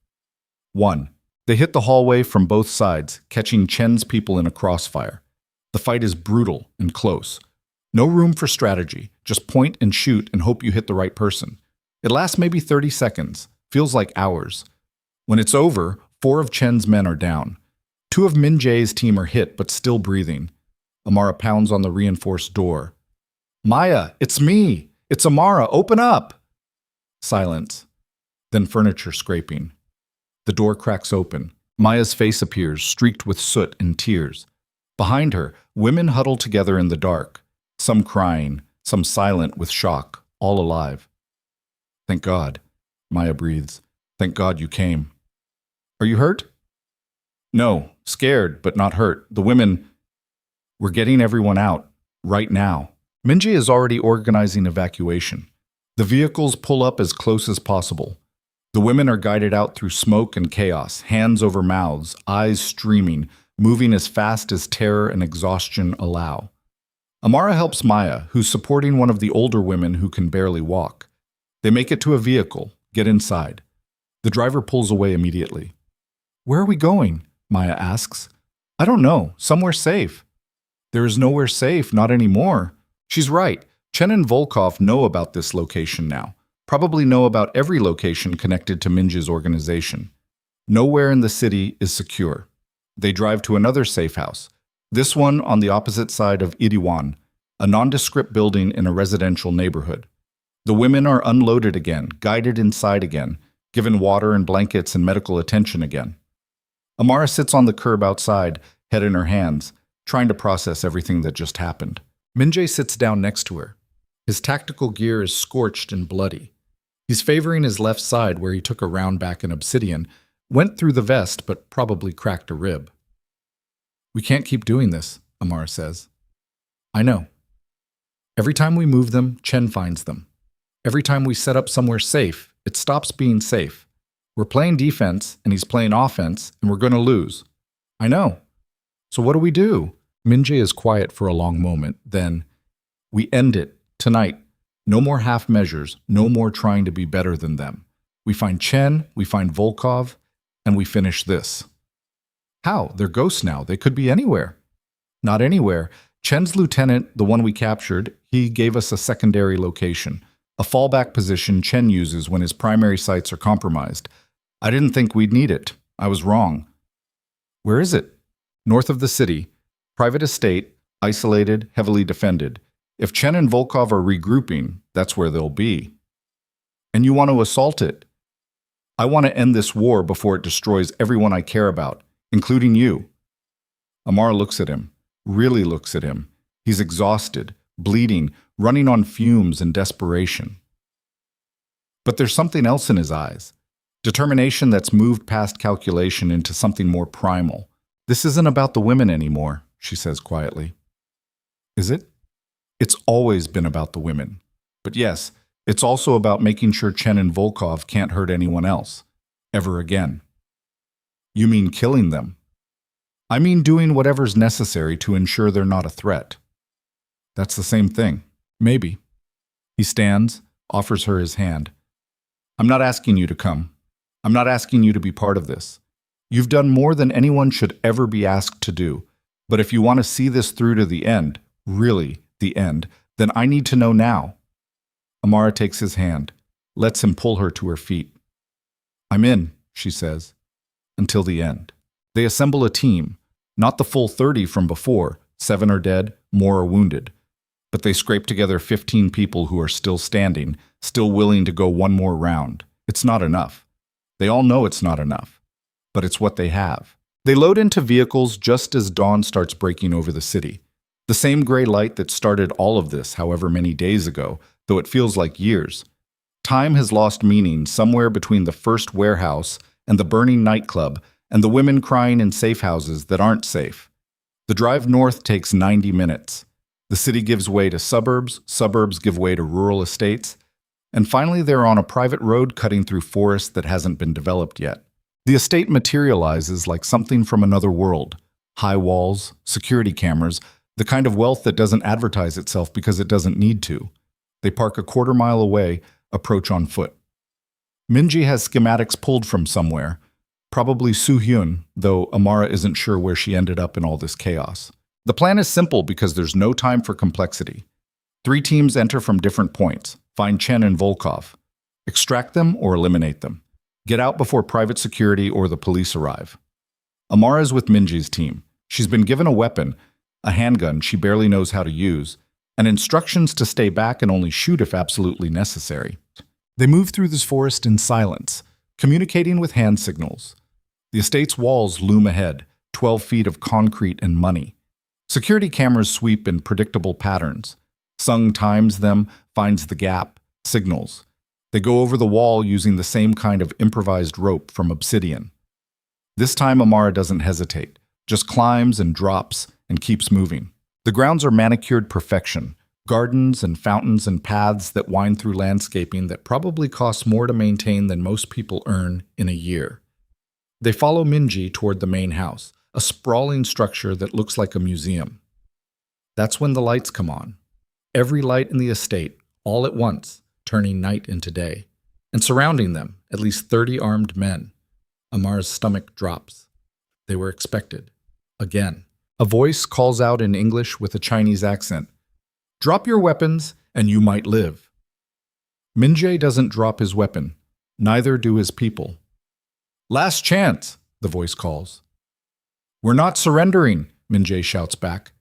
1. They hit the hallway from both sides, catching Chen's people in a crossfire. The fight is brutal and close. No room for strategy. Just point and shoot and hope you hit the right person. It lasts maybe 30 seconds. Feels like hours. When it's over, 4 of Chen's men are down. 2 of Minjae's team are hit but still breathing. Amara pounds on the reinforced door. Maya, it's me! It's Amara, open up! Silence. Then furniture scraping. The door cracks open. Maya's face appears, streaked with soot and tears. Behind her, women huddle together in the dark. Some crying, some silent with shock, all alive. Thank God, Maya breathes. Thank God you came. Are you hurt? No, scared, but not hurt. The women... We're getting everyone out, right now. Minji is already organizing evacuation. The vehicles pull up as close as possible. The women are guided out through smoke and chaos, hands over mouths, eyes streaming, moving as fast as terror and exhaustion allow. Amara helps Maya, who's supporting one of the older women who can barely walk. They make it to a vehicle, get inside. The driver pulls away immediately. Where are we going? Maya asks. I don't know, somewhere safe. There is nowhere safe, not anymore. She's right. Chen and Volkov know about this location now. Probably know about every location connected to Minji's organization. Nowhere in the city is secure. They drive to another safe house. This one on the opposite side of Iriwan, a nondescript building in a residential neighborhood. The women are unloaded again, guided inside again, given water and blankets and medical attention again. Amara sits on the curb outside, head in her hands, trying to process everything that just happened. Minjae sits down next to her. His tactical gear is scorched and bloody. He's favoring his left side where he took a round back in Obsidian, went through the vest but probably cracked a rib. We can't keep doing this, Amara says. I know. Every time we move them, Chen finds them. Every time we set up somewhere safe, it stops being safe. We're playing defense, and he's playing offense, and we're going to lose. I know. So what do we do? Min-jae is quiet for a long moment. Then, we end it, tonight. No more half measures, no more trying to be better than them. We find Chen, we find Volkov, and we finish this. How? They're ghosts now. They could be anywhere. Not anywhere. Chen's lieutenant, the one we captured, he gave us a secondary location, a fallback position Chen uses when his primary sites are compromised. I didn't think we'd need it. I was wrong. Where is it? North of the city. Private estate, isolated, heavily defended. If Chen and Volkov are regrouping, that's where they'll be. And you want to assault it? I want to end this war before it destroys everyone I care about, including you. Amar looks at him, really looks at him. He's exhausted, bleeding, running on fumes and desperation. But there's something else in his eyes. Determination that's moved past calculation into something more primal. This isn't about the women anymore, she says quietly. Is it? It's always been about the women. But yes, it's also about making sure Chen and Volkov can't hurt anyone else, ever again. You mean killing them? I mean doing whatever's necessary to ensure they're not a threat. That's the same thing. Maybe. He stands, offers her his hand. I'm not asking you to come. I'm not asking you to be part of this. You've done more than anyone should ever be asked to do. But if you want to see this through to the end, really the end, then I need to know now. Amara takes his hand, lets him pull her to her feet. I'm in, she says, until the end. They assemble a team, not the full 30 from before. 7 are dead, more are wounded. But they scrape together 15 people who are still standing, still willing to go one more round. It's not enough. They all know it's not enough. But it's what they have. They load into vehicles just as dawn starts breaking over the city. The same gray light that started all of this however many days ago, though it feels like years. Time has lost meaning somewhere between the first warehouse and the burning nightclub and the women crying in safe houses that aren't safe. The drive north takes 90 minutes. The city gives way to suburbs, suburbs give way to rural estates, and finally they're on a private road cutting through forest that hasn't been developed yet. The estate materializes like something from another world. High walls, security cameras, the kind of wealth that doesn't advertise itself because it doesn't need to. They park a quarter-mile away, approach on foot. Min-jae has schematics pulled from somewhere, probably Soo-hyun, though Amara isn't sure where she ended up in all this chaos. The plan is simple because there's no time for complexity. 3 teams enter from different points, find Chen and Volkov. Extract them or eliminate them. Get out before private security or the police arrive. Amara is with Min-jae's team. She's been given a weapon, a handgun she barely knows how to use, and instructions to stay back and only shoot if absolutely necessary. They move through this forest in silence, communicating with hand signals. The estate's walls loom ahead, 12 feet of concrete and money. Security cameras sweep in predictable patterns. Sung times them, finds the gap, signals. They go over the wall using the same kind of improvised rope from obsidian. This time Amara doesn't hesitate, just climbs and drops and keeps moving. The grounds are manicured perfection, gardens and fountains and paths that wind through landscaping that probably costs more to maintain than most people earn in a year. They follow Min-jae toward the main house, a sprawling structure that looks like a museum. That's when the lights come on. Every light in the estate, all at once, turning night into day. And surrounding them, at least 30 armed men. Amar's stomach drops. They were expected. Again. A voice calls out in English with a Chinese accent. Drop your weapons, and you might live. Min-jae doesn't drop his weapon. Neither do his people. Last chance, the voice calls. We're not surrendering, Min-jae shouts back.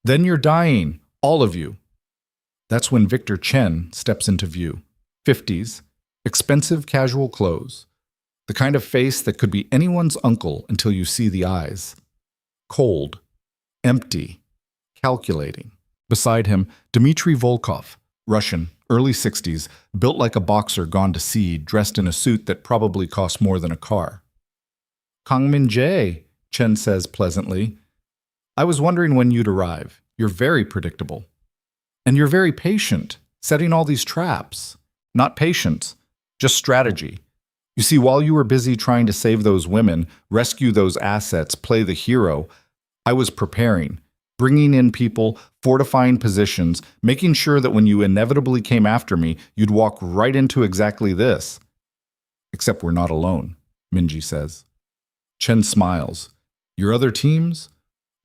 Then you're dying, all of you. That's when Victor Chen steps into view. 50s, expensive casual clothes. The kind of face that could be anyone's uncle until you see the eyes. Cold. Empty, calculating. Beside him, Dmitry Volkov, Russian, early 60s, built like a boxer gone to sea, dressed in a suit that probably cost more than a car. Kang Min-jae, Chen says pleasantly. I was wondering when you'd arrive. You're very predictable. And you're very patient, setting all these traps. Not patience, just strategy. You see, while you were busy trying to save those women, rescue those assets, play the hero, I was preparing, bringing in people, fortifying positions, making sure that when you inevitably came after me, you'd walk right into exactly this. Except we're not alone, Minji says. Chen smiles. Your other teams?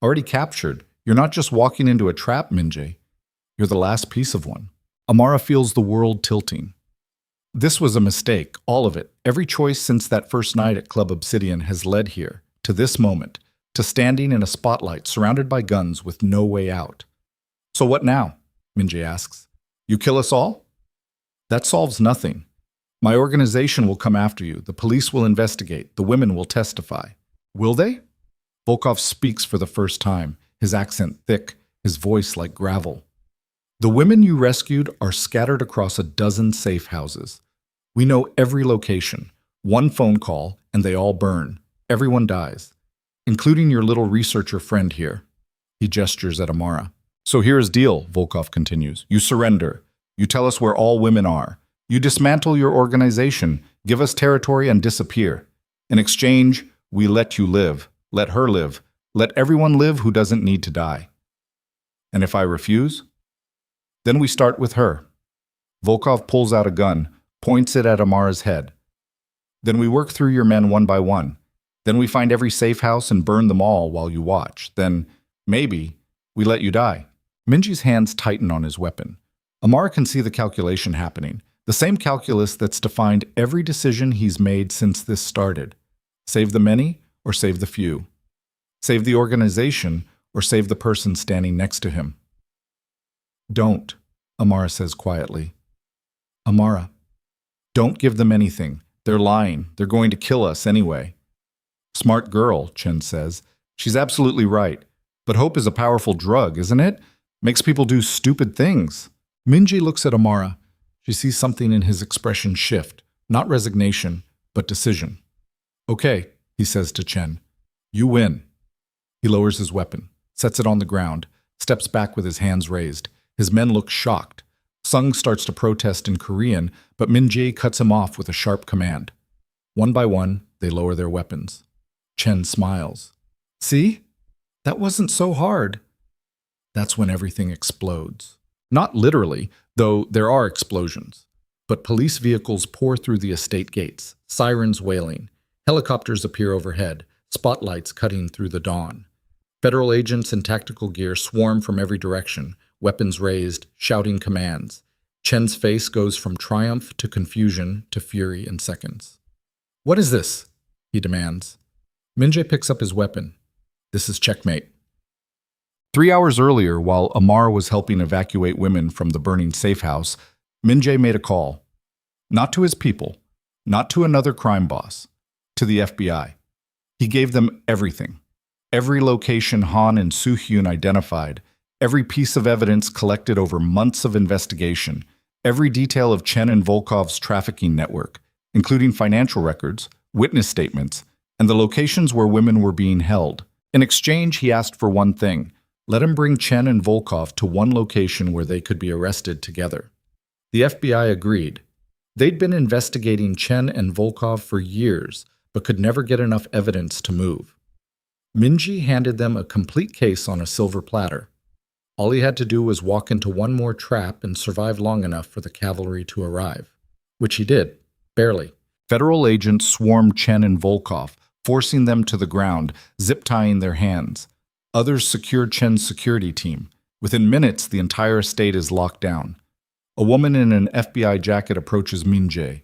Already captured. You're not just walking into a trap, Minji. You're the last piece of one. Amara feels the world tilting. This was a mistake, all of it. Every choice since that first night at Club Obsidian has led here, to this moment, to standing in a spotlight surrounded by guns with no way out. So what now? Minji asks. You kill us all? That solves nothing. My organization will come after you. The police will investigate. The women will testify. Will they? Volkov speaks for the first time, his accent thick, his voice like gravel. The women you rescued are scattered across a dozen safe houses. We know every location. One phone call, and they all burn. Everyone dies, including your little researcher friend here. He gestures at Amara. So here's deal, Volkov continues. You surrender. You tell us where all women are. You dismantle your organization, give us territory, and disappear. In exchange, we let you live. Let her live. Let everyone live who doesn't need to die. And if I refuse? Then we start with her. Volkov pulls out a gun, points it at Amara's head. Then we work through your men one by one. Then we find every safe house and burn them all while you watch. Then, maybe, we let you die. Minji's hands tighten on his weapon. Amara can see the calculation happening. The same calculus that's defined every decision he's made since this started. Save the many or save the few. Save the organization or save the person standing next to him. Don't, Amara says quietly. Amara, don't give them anything. They're lying. They're going to kill us anyway. Smart girl, Chen says. She's absolutely right. But hope is a powerful drug, isn't it? Makes people do stupid things. Minji looks at Amara. She sees something in his expression shift. Not resignation, but decision. Okay, he says to Chen. You win. He lowers his weapon, sets it on the ground, steps back with his hands raised. His men look shocked. Sung starts to protest in Korean, but Minji cuts him off with a sharp command. One by one, they lower their weapons. Chen smiles. See? That wasn't so hard. That's when everything explodes. Not literally, though there are explosions. But police vehicles pour through the estate gates, sirens wailing. Helicopters appear overhead, spotlights cutting through the dawn. Federal agents in tactical gear swarm from every direction, weapons raised, shouting commands. Chen's face goes from triumph to confusion to fury in seconds. What is this? He demands. Minji picks up his weapon. This is checkmate. 3 hours earlier, while Amar was helping evacuate women from the burning safe house, Minji made a call. Not to his people, not to another crime boss, to the FBI. He gave them everything. Every location Han and Soo-hyun identified, every piece of evidence collected over months of investigation, every detail of Chen and Volkov's trafficking network, including financial records, witness statements, and the locations where women were being held. In exchange, he asked for one thing: let him bring Chen and Volkov to one location where they could be arrested together. The FBI agreed. They'd been investigating Chen and Volkov for years, but could never get enough evidence to move. Minji handed them a complete case on a silver platter. All he had to do was walk into one more trap and survive long enough for the cavalry to arrive. Which he did, barely. Federal agents swarmed Chen and Volkov, forcing them to the ground, zip-tying their hands. Others secured Chen's security team. Within minutes, the entire estate is locked down. A woman in an FBI jacket approaches Minji.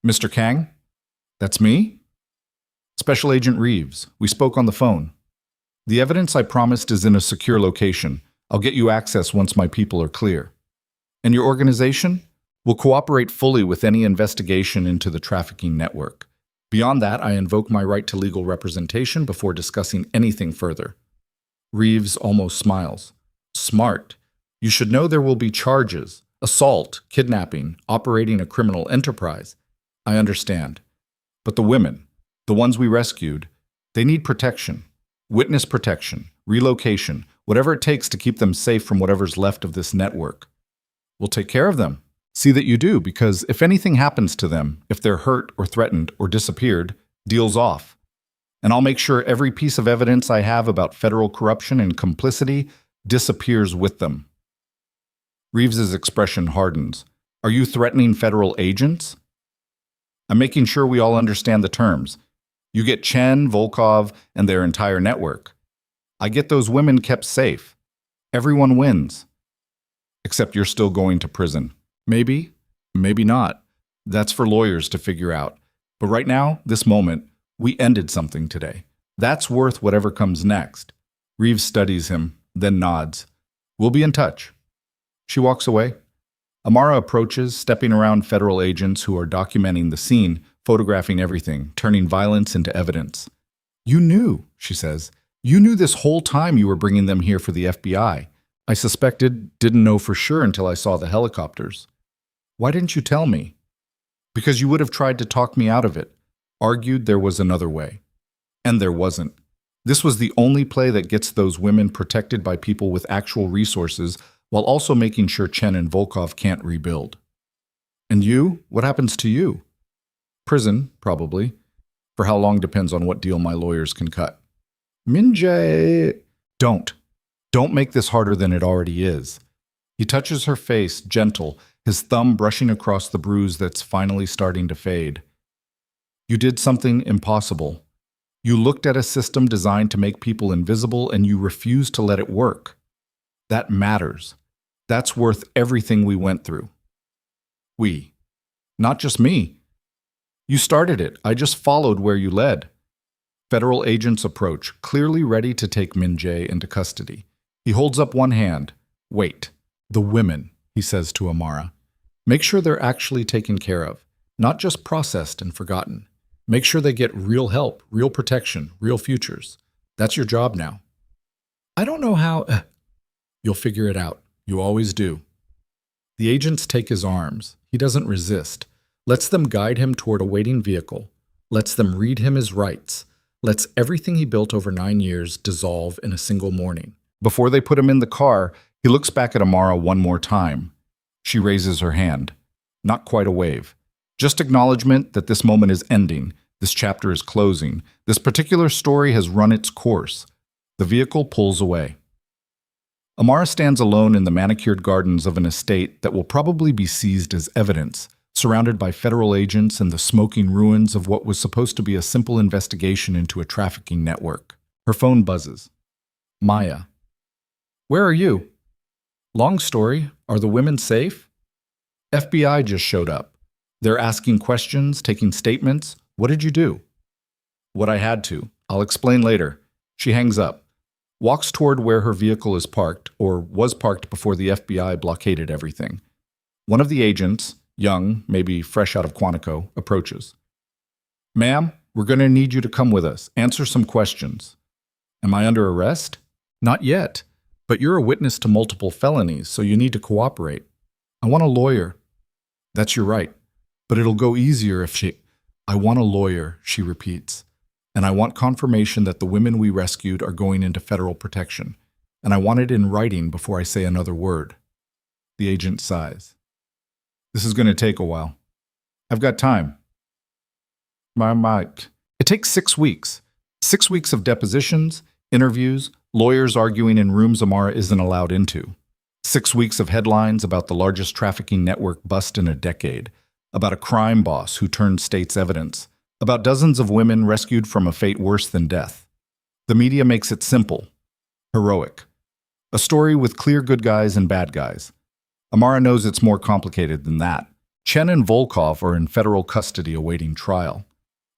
Mr. Kang? That's me? Special Agent Reeves. We spoke on the phone. The evidence I promised is in a secure location. I'll get you access once my people are clear. And your organization will cooperate fully with any investigation into the trafficking network. Beyond that, I invoke my right to legal representation before discussing anything further. Reeves almost smiles. Smart. You should know there will be charges. Assault, kidnapping, operating a criminal enterprise. I understand. But the women, the ones we rescued, they need protection. Witness protection, relocation, whatever it takes to keep them safe from whatever's left of this network. We'll take care of them. See that you do, because if anything happens to them, if they're hurt or threatened or disappeared, deal's off. And I'll make sure every piece of evidence I have about federal corruption and complicity disappears with them. Reeves's expression hardens. Are you threatening federal agents? I'm making sure we all understand the terms. You get Chen, Volkov, and their entire network. I get those women kept safe. Everyone wins. Except you're still going to prison. Maybe, maybe not. That's for lawyers to figure out. But right now, this moment, we ended something today. That's worth whatever comes next. Reeves studies him, then nods. We'll be in touch. She walks away. Amara approaches, stepping around federal agents who are documenting the scene, photographing everything, turning violence into evidence. You knew, she says. You knew this whole time you were bringing them here for the FBI. I suspected, didn't know for sure until I saw the helicopters. Why didn't you tell me? Because you would have tried to talk me out of it, argued there was another way. And there wasn't. This was the only play that gets those women protected by people with actual resources, while also making sure Chen and Volkov can't rebuild. And you? What happens to you? Prison, probably. For how long depends on what deal my lawyers can cut. Min-jae... Don't make this harder than it already is. He touches her face, gentle, his thumb brushing across the bruise that's finally starting to fade. You did something impossible. You looked at a system designed to make people invisible and you refused to let it work. That matters. That's worth everything we went through. We. Not just me. You started it. I just followed where you led. Federal agents approach, clearly ready to take Min-jae into custody. He holds up one hand. Wait. The women, he says to Amara. Make sure they're actually taken care of, not just processed and forgotten. Make sure they get real help, real protection, real futures. That's your job now. I don't know how... You'll figure it out. You always do. The agents take his arms. He doesn't resist. Lets them guide him toward a waiting vehicle. Lets them read him his rights. Lets everything he built over 9 years dissolve in a single morning. Before they put him in the car, he looks back at Amara one more time. She raises her hand. Not quite a wave. Just acknowledgement that this moment is ending. This chapter is closing. This particular story has run its course. The vehicle pulls away. Amara stands alone in the manicured gardens of an estate that will probably be seized as evidence, surrounded by federal agents and the smoking ruins of what was supposed to be a simple investigation into a trafficking network. Her phone buzzes. Maya. Where are you? Long story. Are the women safe? FBI just showed up. They're asking questions, taking statements. What did you do? What I had to. I'll explain later. She hangs up. Walks toward where her vehicle is parked, or was parked before the FBI blockaded everything. One of the agents, young, maybe fresh out of Quantico, approaches. Ma'am, we're going to need you to come with us. Answer some questions. Am I under arrest? Not yet. But you're a witness to multiple felonies, so you need to cooperate. I want a lawyer. That's your right. But it'll go easier if she... I want a lawyer, she repeats. And I want confirmation that the women we rescued are going into federal protection. And I want it in writing before I say another word. The agent sighs. This is going to take a while. I've got time. My mic. It takes 6 weeks. 6 weeks of depositions, interviews, lawyers arguing in rooms Amara isn't allowed into. 6 weeks of headlines about the largest trafficking network bust in a decade, about a crime boss who turned state's evidence, about dozens of women rescued from a fate worse than death. The media makes it simple, heroic. A story with clear good guys and bad guys. Amara knows it's more complicated than that. Chen and Volkov are in federal custody awaiting trial.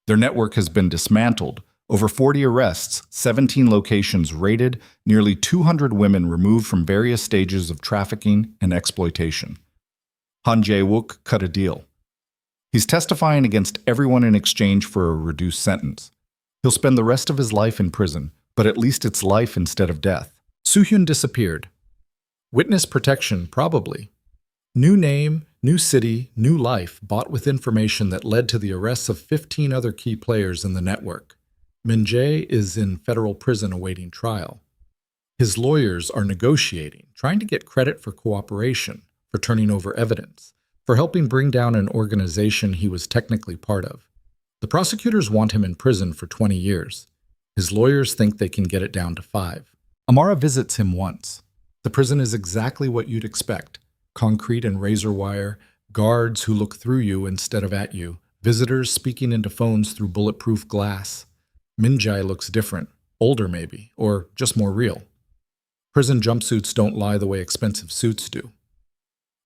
Their network has been dismantled. Over 40 arrests, 17 locations raided, nearly 200 women removed from various stages of trafficking and exploitation. Han Jae-wook cut a deal. He's testifying against everyone in exchange for a reduced sentence. He'll spend the rest of his life in prison, but at least it's life instead of death. Soo-hyun disappeared. Witness protection, probably. New name, new city, new life, bought with information that led to the arrests of 15 other key players in the network. Min-jae is in federal prison awaiting trial. His lawyers are negotiating, trying to get credit for cooperation, for turning over evidence, for helping bring down an organization he was technically part of. The prosecutors want him in prison for 20 years. His lawyers think they can get it down to 5. Amara visits him once. The prison is exactly what you'd expect. Concrete and razor wire, guards who look through you instead of at you, visitors speaking into phones through bulletproof glass. Minjai looks different, older maybe, or just more real. Prison jumpsuits don't lie the way expensive suits do.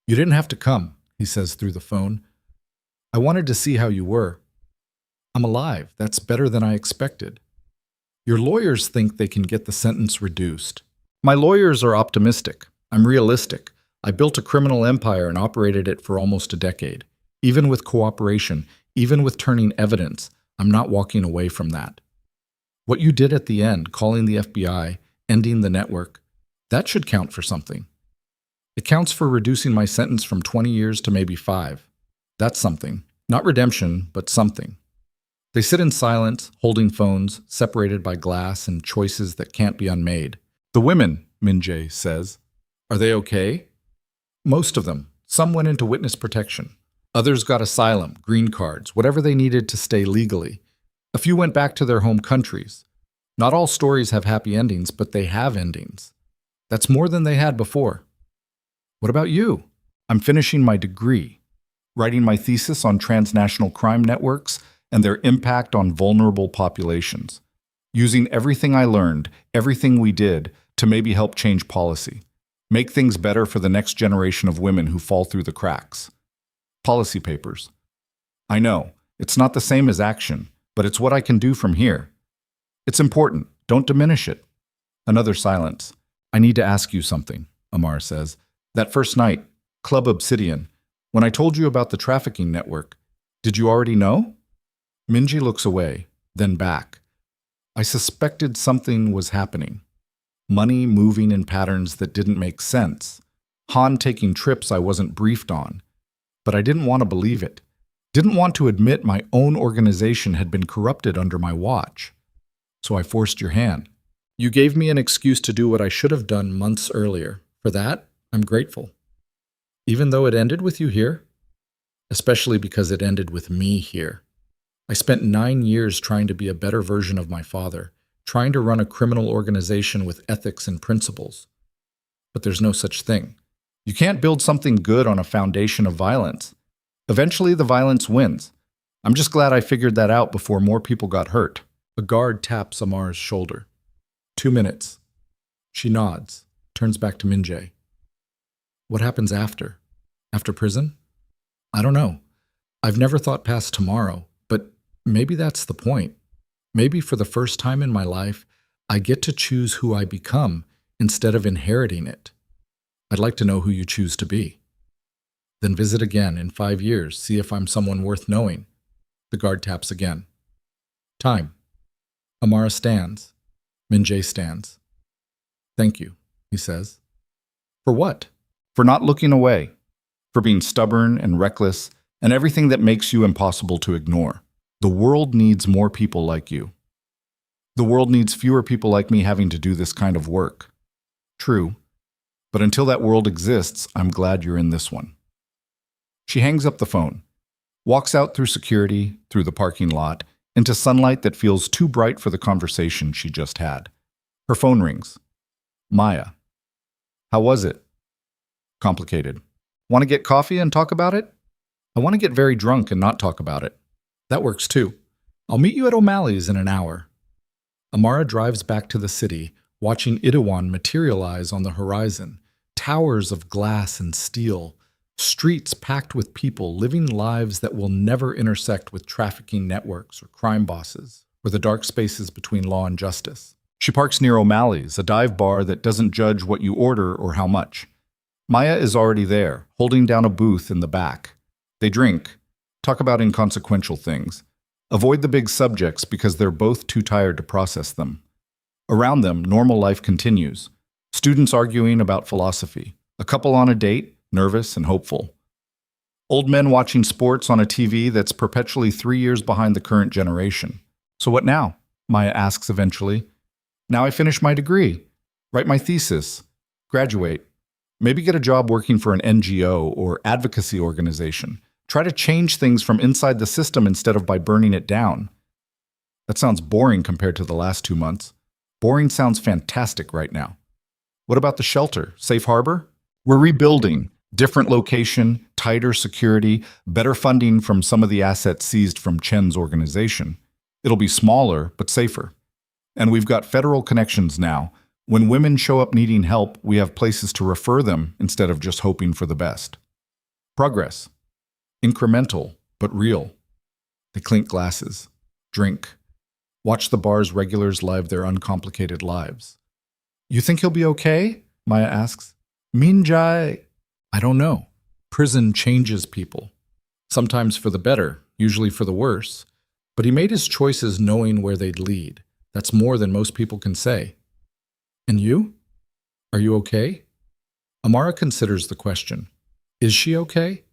"You didn't have to come," he says through the phone. "I wanted to see how you were." "I'm alive. That's better than I expected." Your lawyers think they can get the sentence reduced. My lawyers are optimistic. I'm realistic. I built a criminal empire and operated it for almost a decade. Even with cooperation, even with turning evidence, I'm not walking away from that. What you did at the end, calling the FBI, ending the network, that should count for something. It counts for reducing my sentence from 20 years to maybe 5. That's something. Not redemption, but something. They sit in silence, holding phones, separated by glass and choices that can't be unmade. "The women," Minjay says. "Are they okay?" "Most of them. Some went into witness protection. Others got asylum, green cards, whatever they needed to stay legally. A few went back to their home countries. Not all stories have happy endings, but they have endings. That's more than they had before." "What about you?" "I'm finishing my degree, writing my thesis on transnational crime networks and their impact on vulnerable populations, using everything I learned, everything we did, to maybe help change policy, make things better for the next generation of women who fall through the cracks." Policy papers. "I know, it's not the same as action, but it's what I can do from here. It's important, don't diminish it." Another silence. "I need to ask you something," Amar says. "That first night, Club Obsidian, when I told you about the trafficking network, did you already know?" Minji looks away, then back. "I suspected something was happening. Money moving in patterns that didn't make sense. Han taking trips I wasn't briefed on. But I didn't want to believe it. Didn't want to admit my own organization had been corrupted under my watch. So I forced your hand. You gave me an excuse to do what I should have done months earlier. For that, I'm grateful. Even though it ended with you here? Especially because it ended with me here. I spent 9 years trying to be a better version of my father, trying to run a criminal organization with ethics and principles. But there's no such thing. You can't build something good on a foundation of violence. Eventually, the violence wins. I'm just glad I figured that out before more people got hurt." A guard taps Amar's shoulder. 2 minutes. She nods, turns back to Minjay. "What happens after? After prison? I don't know. I've never thought past tomorrow, but maybe that's the point. Maybe for the first time in my life, I get to choose who I become instead of inheriting it. I'd like to know who you choose to be. Then visit again in 5 years, see if I'm someone worth knowing." The guard taps again. Time. Amara stands. Minjay stands. "Thank you," he says. "For what?" "For not looking away. For being stubborn and reckless, and everything that makes you impossible to ignore. The world needs more people like you. The world needs fewer people like me having to do this kind of work. True. But until that world exists, I'm glad you're in this one." She hangs up the phone, walks out through security, through the parking lot, into sunlight that feels too bright for the conversation she just had. Her phone rings. Maya. "How was it?" "Complicated. Want to get coffee and talk about it?" "I want to get very drunk and not talk about it." "That works too. I'll meet you at O'Malley's in an hour." Amara drives back to the city, watching Itaewon materialize on the horizon, towers of glass and steel, streets packed with people living lives that will never intersect with trafficking networks or crime bosses, or the dark spaces between law and justice. She parks near O'Malley's, a dive bar that doesn't judge what you order or how much. Maya is already there, holding down a booth in the back. They drink, talk about inconsequential things, avoid the big subjects because they're both too tired to process them. Around them, normal life continues. Students arguing about philosophy, a couple on a date, nervous and hopeful. Old men watching sports on a TV that's perpetually 3 years behind the current generation. "So what now?" Maya asks eventually. "Now I finish my degree. Write my thesis. Graduate. Maybe get a job working for an NGO or advocacy organization. Try to change things from inside the system instead of by burning it down. That sounds boring compared to the last 2 months. Boring sounds fantastic right now. What about the shelter? Safe harbor? We're rebuilding. Different location, tighter security, better funding from some of the assets seized from Chen's organization. It'll be smaller, but safer. And we've got federal connections now. When women show up needing help, we have places to refer them instead of just hoping for the best. Progress. Incremental, but real. They clink glasses. Drink. Watch the bar's regulars live their uncomplicated lives. You think he'll be okay? Maya asks. Minjai. I don't know. Prison changes people. Sometimes for the better, usually for the worse. But he made his choices knowing where they'd lead. That's more than most people can say. And you? Are you okay? Amara considers the question. Is she okay?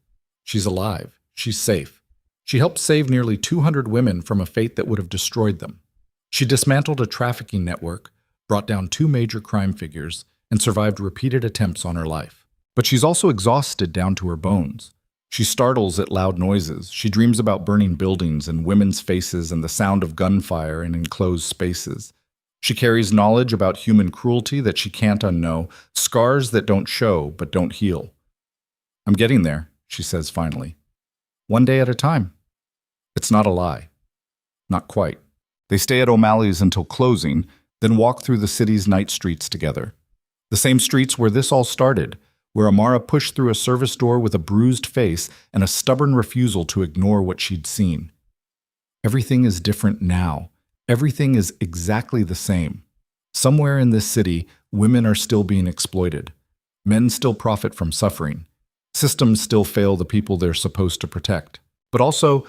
She's alive. She's safe. She helped save nearly 200 women from a fate that would have destroyed them. She dismantled a trafficking network, brought down 2 major crime figures, and survived repeated attempts on her life. But she's also exhausted down to her bones. She startles at loud noises. She dreams about burning buildings and women's faces and the sound of gunfire in enclosed spaces. She carries knowledge about human cruelty that she can't unknow, scars that don't show but don't heal. I'm getting there, she says finally. One day at a time. It's not a lie. Not quite. They stay at O'Malley's until closing, then walk through the city's night streets together. The same streets where this all started, where Amara pushed through a service door with a bruised face and a stubborn refusal to ignore what she'd seen. Everything is different now. Everything is exactly the same. Somewhere in this city, women are still being exploited. Men still profit from suffering. Systems still fail the people they're supposed to protect. But also,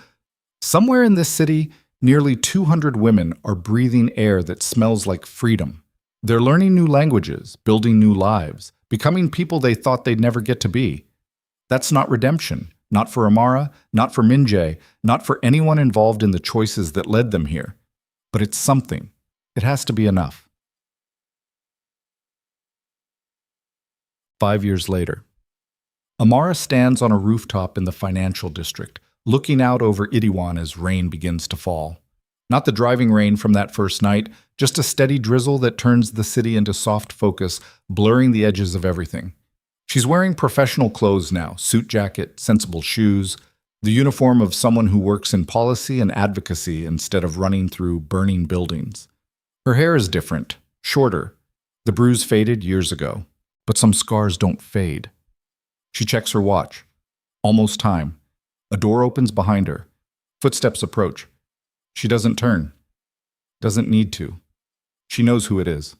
somewhere in this city, nearly 200 women are breathing air that smells like freedom. They're learning new languages, building new lives, becoming people they thought they'd never get to be. That's not redemption. Not for Amara, not for Minjae, not for anyone involved in the choices that led them here. But it's something. It has to be enough. 5 years later. Amara stands on a rooftop in the financial district, looking out over Itiwan as rain begins to fall. Not the driving rain from that first night, just a steady drizzle that turns the city into soft focus, blurring the edges of everything. She's wearing professional clothes now, suit jacket, sensible shoes, the uniform of someone who works in policy and advocacy instead of running through burning buildings. Her hair is different, shorter. The bruise faded years ago, but some scars don't fade. She checks her watch. Almost time. A door opens behind her. Footsteps approach. She doesn't turn. Doesn't need to. She knows who it is.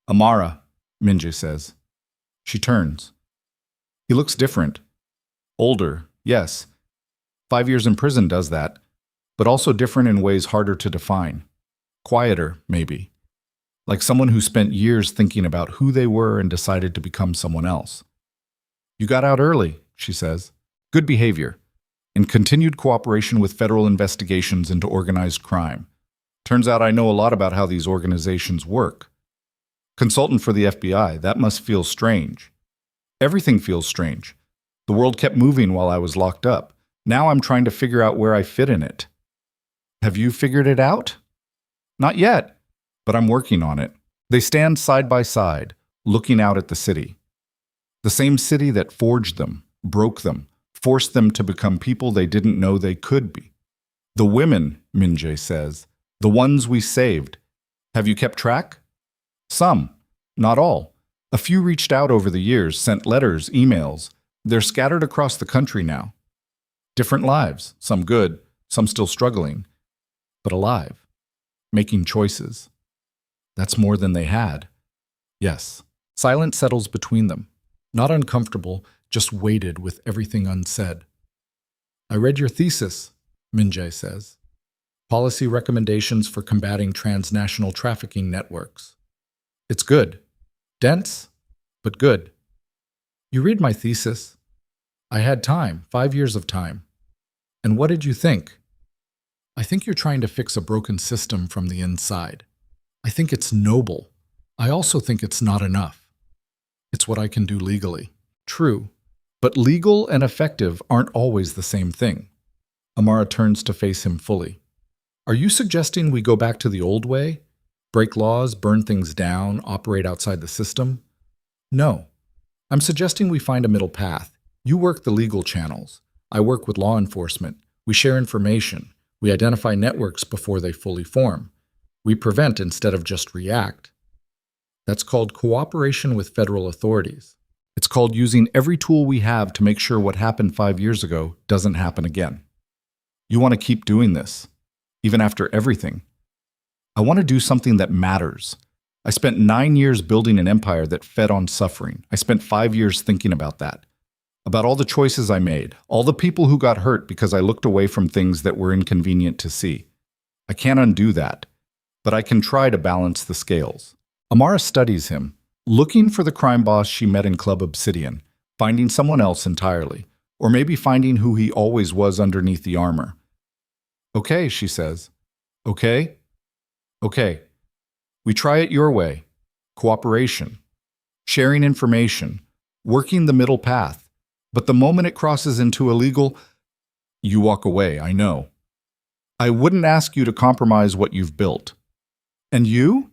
Amara, Minjae says. She turns. He looks different. Older, yes. 5 years in prison does that, but also different in ways harder to define. Quieter, maybe. Like someone who spent years thinking about who they were and decided to become someone else. You got out early, she says. Good behavior. In continued cooperation with federal investigations into organized crime. Turns out I know a lot about how these organizations work. Consultant for the FBI, that must feel strange. Everything feels strange. The world kept moving while I was locked up. Now I'm trying to figure out where I fit in it. Have you figured it out? Not yet, but I'm working on it. They stand side by side, looking out at the city. The same city that forged them, broke them, forced them to become people they didn't know they could be. The women, Minjae says, the ones we saved. Have you kept track? Some, not all. A few reached out over the years, sent letters, emails. They're scattered across the country now. Different lives, some good, some still struggling, but alive, making choices. That's more than they had. Yes, silence settles between them. Not uncomfortable, just weighted with everything unsaid. I read your thesis, Minjae says. Policy recommendations for combating transnational trafficking networks. It's good. Dense, but good. You read my thesis. I had time, 5 years of time. And what did you think? I think you're trying to fix a broken system from the inside. I think it's noble. I also think it's not enough. It's what I can do legally. True, but legal and effective aren't always the same thing. Amara turns to face him fully. Are you suggesting we go back to the old way? Break laws, burn things down, operate outside the system? No. I'm suggesting we find a middle path. You work the legal channels. I work with law enforcement. We share information. We identify networks before they fully form. We prevent instead of just react. That's called cooperation with federal authorities. It's called using every tool we have to make sure what happened 5 years ago doesn't happen again. You want to keep doing this, even after everything. I want to do something that matters. I spent 9 years building an empire that fed on suffering. I spent 5 years thinking about that, about all the choices I made, all the people who got hurt because I looked away from things that were inconvenient to see. I can't undo that, but I can try to balance the scales. Amara studies him, looking for the crime boss she met in Club Obsidian, finding someone else entirely, or maybe finding who he always was underneath the armor. Okay, she says. Okay? Okay. We try it your way. Cooperation. Sharing information. Working the middle path. But the moment it crosses into illegal, you walk away, I know. I wouldn't ask you to compromise what you've built. And you?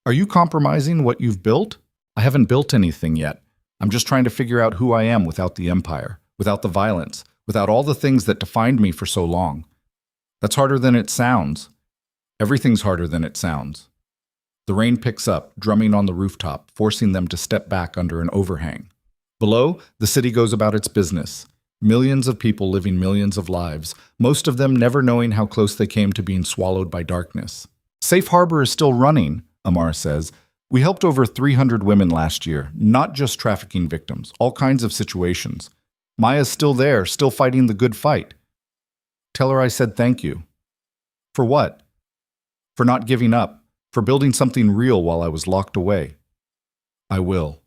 Are you compromising what you've built? I haven't built anything yet. I'm just trying to figure out who I am without the empire, without the violence, without all the things that defined me for so long. That's harder than it sounds. Everything's harder than it sounds. The rain picks up, drumming on the rooftop, forcing them to step back under an overhang. Below, the city goes about its business. Millions of people living millions of lives, most of them never knowing how close they came to being swallowed by darkness. Safe Harbor is still running, Amara says. We helped over 300 women last year, not just trafficking victims, all kinds of situations. Maya's still there, still fighting the good fight. Tell her I said thank you. For what? For not giving up, for building something real while I was locked away. I will.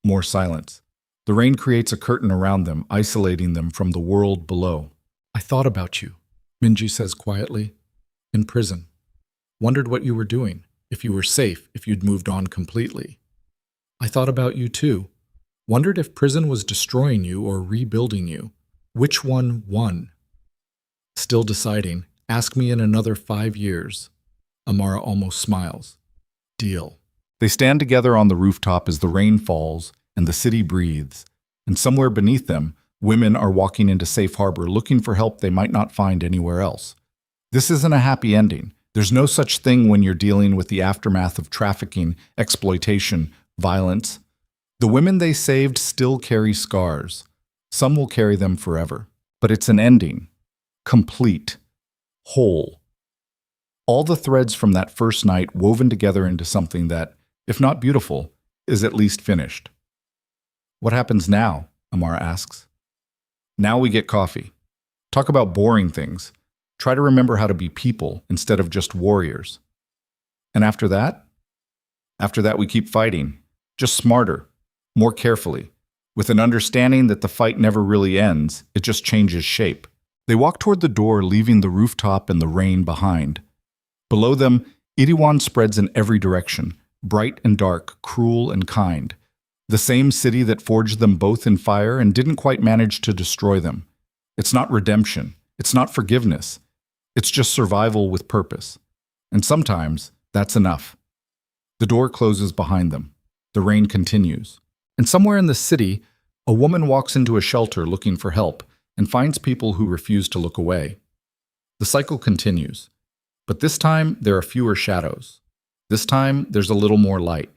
More silence. The rain creates a curtain around them, isolating them from the world below. I thought about you, Minji says quietly. In prison. Wondered what you were doing, if you were safe, if you'd moved on completely. I thought about you too. Wondered if prison was destroying you or rebuilding you. Which one won? Still deciding. Ask me in another 5 years. Amara almost smiles. Deal. They stand together on the rooftop as the rain falls and the city breathes. And somewhere beneath them, women are walking into Safe Harbor looking for help they might not find anywhere else. This isn't a happy ending. There's no such thing when you're dealing with the aftermath of trafficking, exploitation, violence. The women they saved still carry scars. Some will carry them forever. But it's an ending. Complete. Whole. All the threads from that first night woven together into something that, if not beautiful, is at least finished. What happens now? Amara asks. Now we get coffee. Talk about boring things. Try to remember how to be people instead of just warriors. And after that? After that we keep fighting. Just smarter. More carefully. With an understanding that the fight never really ends, it just changes shape. They walk toward the door, leaving the rooftop and the rain behind. Below them, Iriwan spreads in every direction, bright and dark, cruel and kind. The same city that forged them both in fire and didn't quite manage to destroy them. It's not redemption. It's not forgiveness. It's just survival with purpose. And sometimes, that's enough. The door closes behind them. The rain continues. And somewhere in the city, a woman walks into a shelter looking for help and finds people who refuse to look away. The cycle continues. But this time, there are fewer shadows. This time, there's a little more light.